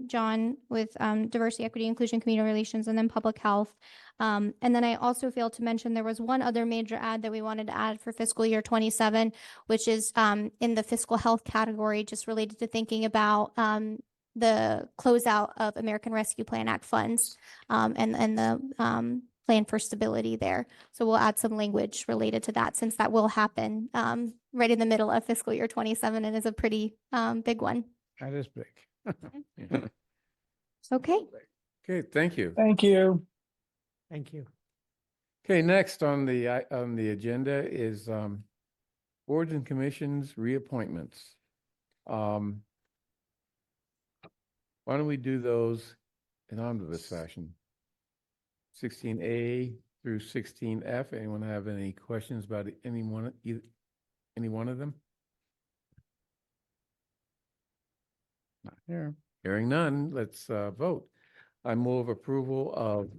John with diversity, equity, inclusion, community relations, and then public health. And then I also failed to mention there was one other major ad that we wanted to add for fiscal year 27, which is in the fiscal health category, just related to thinking about the closeout of American Rescue Plan Act funds and the plan for stability there. So we'll add some language related to that since that will happen right in the middle of fiscal year 27 and is a pretty big one. That is big. Yeah. Okay. Okay, thank you. Thank you. Thank you. Okay, next on the agenda is boards and commissions reappointments. Why don't we do those in omnibus fashion? 16A through 16F. Anyone have any questions about any one of them? Not here. Hearing none, let's vote. I move approval of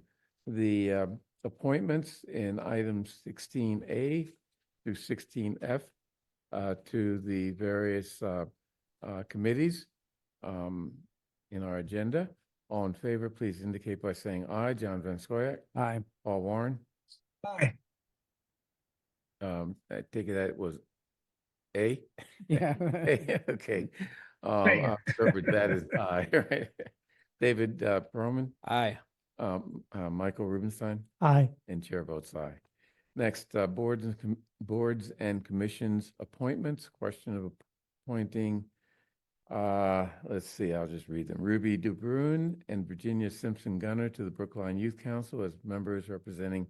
the appointments in items 16A through 16F to the various committees in our agenda. All in favor, please indicate by saying aye. John Van Scoyac. Aye. Paul Warren. Aye. I take it that was A? Yeah. A, okay. Thank you. I'll interpret that as aye, right? David Perlman. Aye. Michael Rubenstein. Aye. And chair votes aye. Next, boards and commissions appointments. Question of appointing. Let's see, I'll just read them. Ruby DeBrune and Virginia Simpson Gunner to the Brookline Youth Council as members representing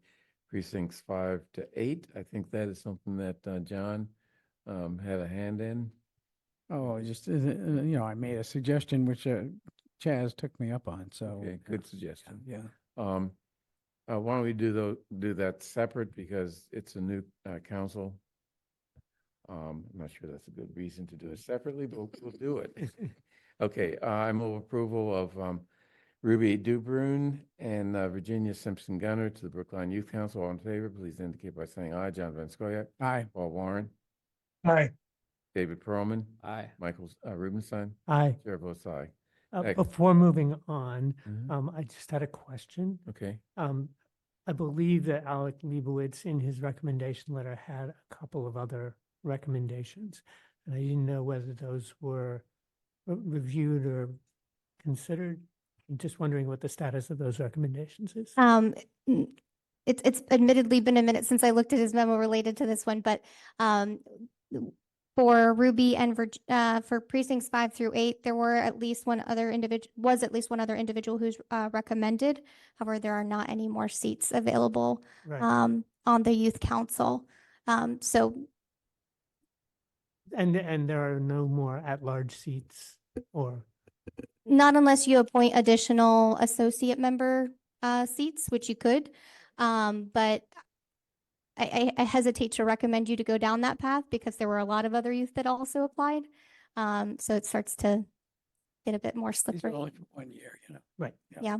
precincts 5 to 8. I think that is something that John had a hand in. Oh, just, I made a suggestion which Chaz took me up on, so. Okay, good suggestion. Yeah. Why don't we do that separate because it's a new council. I'm not sure that's a good reason to do it separately, but we'll do it. Okay, I move approval of Ruby Dubrun and Virginia Simpson Gunner to the Brookline Youth Council. All in favor, please indicate by saying aye. John Van Scoyac. Aye. Paul Warren. Aye. David Perlman. Aye. Michael Rubenstein. Aye. Chair votes aye. Next. Before moving on, Mhm. I just had a question. Okay. I believe that Alec Leibowitz in his recommendation letter had a couple of other recommendations. And I didn't know whether those were reviewed or considered. I'm just wondering what the status of those recommendations is. It's admittedly been a minute since I looked at his memo related to this one, but for Ruby and for precincts 5 through 8, there were at least one other individual who's recommended. However, there are not any more seats available Right. On the youth council. So And there are no more at-large seats or? not unless you appoint additional associate member seats, which you could. But I hesitate to recommend you to go down that path because there were a lot of other youth that also applied. So it starts to get a bit more These are slippery. only for 1 year, you know. Right. Yeah.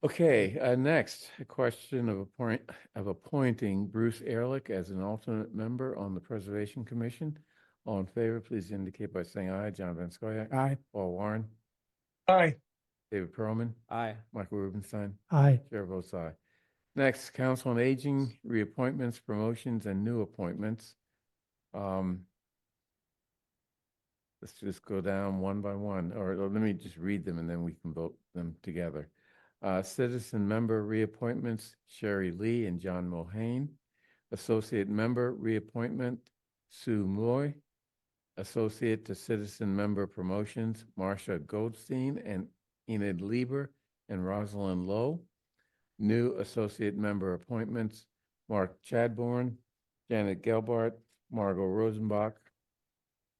Okay, next, a question of appointing Bruce Ehrlich as an alternate member on the Preservation Commission. All in favor, please indicate by saying aye. John Van Scoyac. Aye. Paul Warren. Aye. David Perlman. Aye. Michael Rubenstein. Aye. Chair votes aye. Next, Council on Aging, reappointments, promotions, and new appointments. Let's just go down one by one, or let me just read them and then we can vote them together. Citizen member reappointments, Sherry Lee and John Mohane. Associate member reappointment, Sue Moy. Associate to citizen member promotions, Marcia Goldstein and Enid Lieber and Rosalind Lowe. New associate member appointments, Mark Chadbourne, Janet Gelbart, Margot Rosenbach.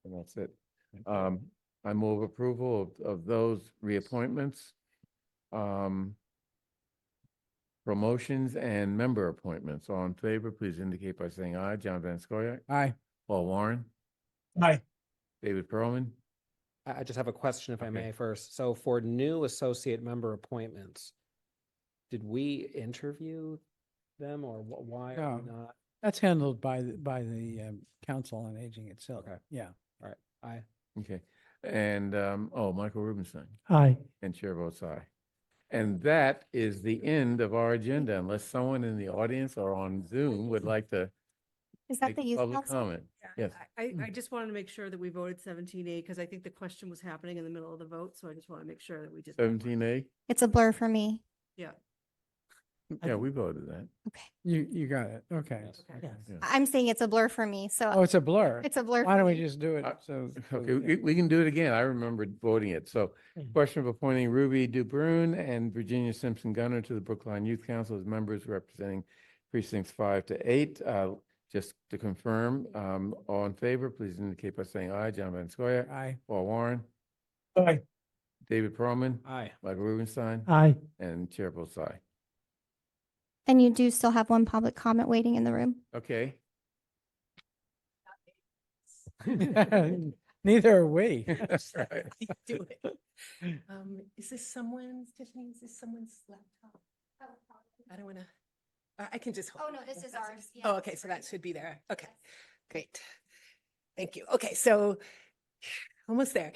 And that's it. I move approval of those reappointments. Promotions and member appointments. All in favor, please indicate by saying aye. John Van Scoyac. Aye. Paul Warren. Aye. David Perlman. I just have a question, if I Okay. may, first. So for new associate member appointments, did we interview them or why are we No. not? That's handled by the Council on Aging itself. Okay. Yeah. All right. Aye. Okay. And, Michael Rubenstein. Aye. And chair votes aye. And that is the end of our agenda, unless someone in the audience or on Zoom would like to Is that make the a youth public council? comment. Yes. I just wanted to make sure that we voted 17A because I think the question was happening in the middle of the vote. So I just want to make sure that we did. that one. 17A? It's a blur for me. Yeah. Yeah, we voted that. You got it. Okay. Okay. Yeah. I'm saying it's a blur for me. So Oh, it's a blur. it's a blur. Why for don't we me. just do it? So Okay, yeah. we can do it again. I remember voting it. So question of appointing Ruby Dubrun and Virginia Simpson Gunner to the Brookline Youth Council as members representing precincts 5 to 8. Just to confirm, all in favor, please indicate by saying aye. John Van Scoyac. Aye. Paul Warren. Aye. David Perlman. Aye. Michael Rubenstein. Aye. And chair votes aye. And you do still have one public comment waiting in the room. Okay. Neither are we. That's right. Do it. Is this someone's, Tiffany, is this someone's laptop? I don't want to, I can just. Oh, no, this is ours. Oh, okay, so that should be there. Okay, great. Thank you. Okay, so almost there.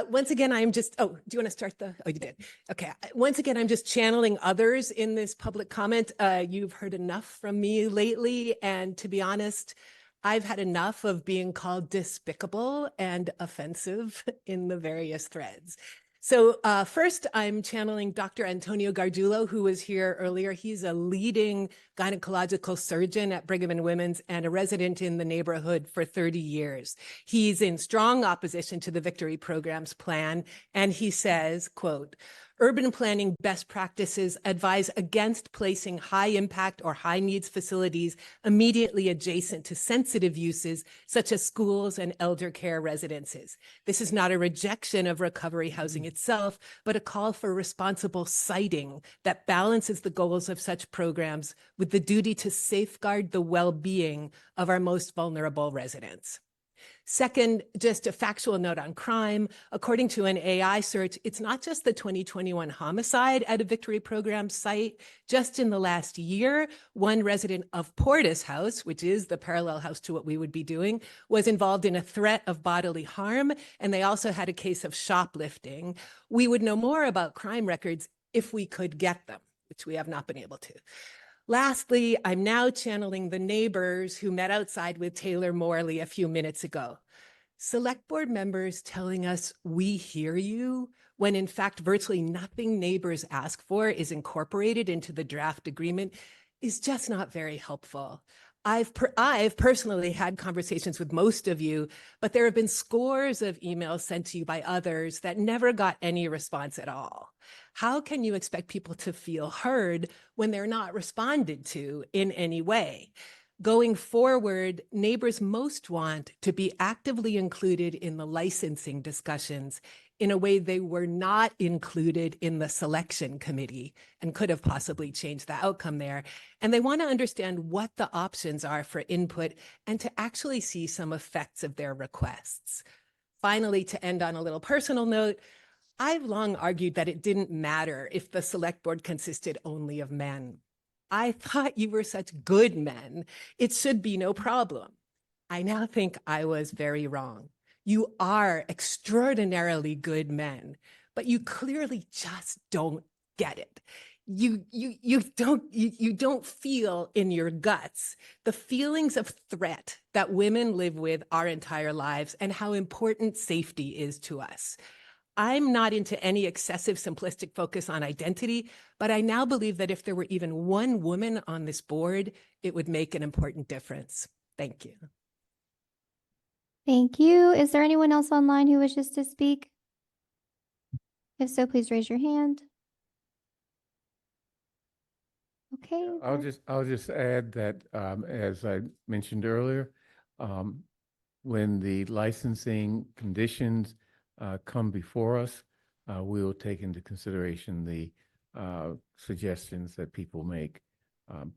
Once again, I'm just, do you want to start oh, you did. Okay. Once again, I'm just channeling others in this public comment. You've heard enough from me lately. And to be honest, I've had enough of being called despicable and offensive in the various threads. So first, I'm channeling Dr. Antonio Gargiulo, who was here earlier. He's a leading gynecological surgeon at Brigham and Women's and a resident in the neighborhood for 30 years. He's in strong opposition to the Victory Program's plan, and he says, quote, Urban planning best practices advise against placing high impact or high needs facilities immediately adjacent to sensitive uses such as schools and elder care residences. This is not a rejection of recovery housing itself, but a call for responsible siting that balances the goals of such programs with the duty to safeguard the well-being of our most vulnerable residents. Second, just a factual note on crime. According to an AI search, it's not just the 2021 homicide at a Victory Program site. Just in the last year, one resident of Portis House, which is the parallel house to what we would be doing, was involved in a threat of bodily harm, and they also had a case of shoplifting. We would know more about crime records if we could get them, which we have not been able to. Lastly, I'm now channeling the neighbors who met outside with Taylor Morley a few minutes ago. Select board members telling us we hear you, when in fact virtually nothing neighbors ask for is incorporated into the draft agreement, is just not very helpful. I've personally had conversations with most of you, but there have been scores of emails sent to you by others that never got any response at all. How can you expect people to feel heard when they're not responded to in any way? Going forward, neighbors most want to be actively included in the licensing discussions in a way they were not included in the selection committee and could have possibly changed the outcome there. And they want to understand what the options are for input and to actually see some effects of their requests. Finally, to end on a little personal note, I've long argued that it didn't matter if the select board consisted only of men. I thought you were such good men. It should be no problem. I now think I was very wrong. You are extraordinarily good men, but you clearly just don't get it. You don't feel in your guts the feelings of threat that women live with our entire lives and how important safety is to us. I'm not into any excessive simplistic focus on identity, but I now believe that if there were even one woman on this board, it would make an important difference. Thank you. Thank you. Is there anyone else online who wishes to speak? If so, please raise your hand. Okay. I'll just add that, as I mentioned earlier, when the licensing conditions come before us, we will take into consideration the suggestions that people make.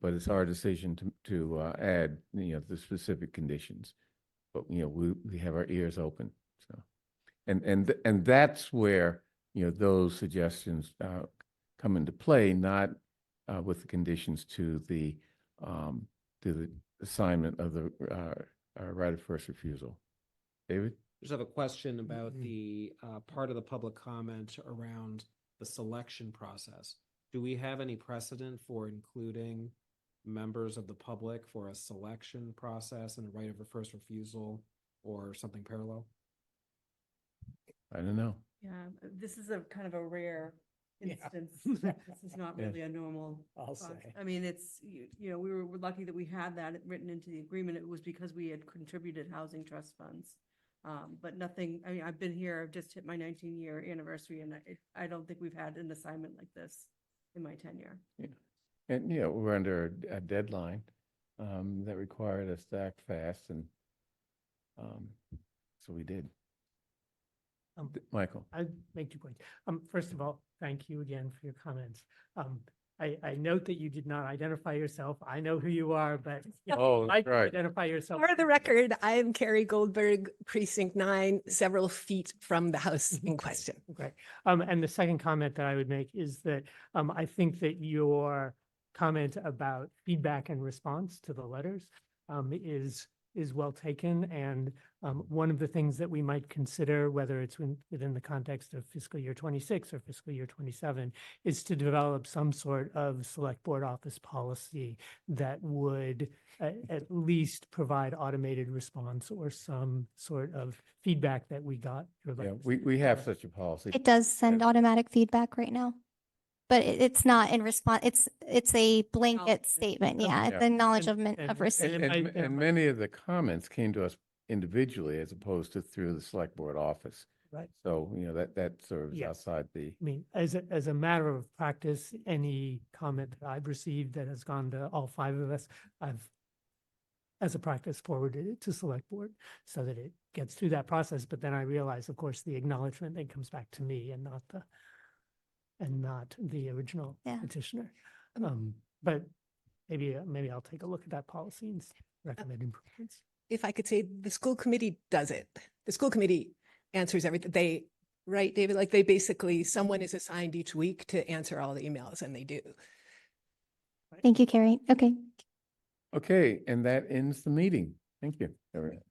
But it's our decision to add, the specific conditions. But we have our ears open. So, and that's where those suggestions come into play, not with the conditions to the assignment of the right of first refusal. David? Just have a question about the part of the public comment around the selection process. Do we have any precedent for including members of the public for a selection process and a right of first refusal or something parallel? I don't know. Yeah, this is a kind of a rare instance. This is not really a normal. I'll process. say. I mean, it's, we were lucky that we had that written into the agreement. It was because we had contributed housing trust funds. But nothing, I mean, I've been here, I've just hit my 19-year anniversary, and I don't think we've had an assignment like this in my tenure. Yeah. And, we're under a deadline that required us to act fast, and so we did. Michael? I'd make 2 points. First of all, thank you again for your comments. I note that you did not identify yourself. I know who you are, but That's right. Identify yourself. For the record, I am Carrie Goldberg, Precinct 9, several feet from the house in question. Okay. And the second comment that I would make is that I think that your comment about feedback and response to the letters is well taken. And one of the things that we might consider, whether it's within the context of fiscal year 26 or fiscal year 27, is to develop some sort of select board office policy that would at least provide automated response or some sort of feedback that we got. Yeah, we have such a policy. It does send automatic feedback right now, but it's not in response. It's a blanket statement. Yeah, it's acknowledgement of receipt. And many of the comments came to us individually as opposed to through the select board office. Right. So, that serves Yes. outside the, I mean, as a matter of practice, any comment that I've received that has gone to all five of us, I've, as a practice, forwarded it to select board so that it gets through that process. But then I realize, of course, the acknowledgement then comes back to me and not the original Yeah. petitioner. But maybe I'll take a look at that policy and recommend improvements. If I could say, the school committee does it. The school committee answers everything. Right, David? Like, they basically, someone is assigned each week to answer all the emails, and they do. Thank you, Carrie. Okay. okay, and that ends the meeting. Thank you, everyone.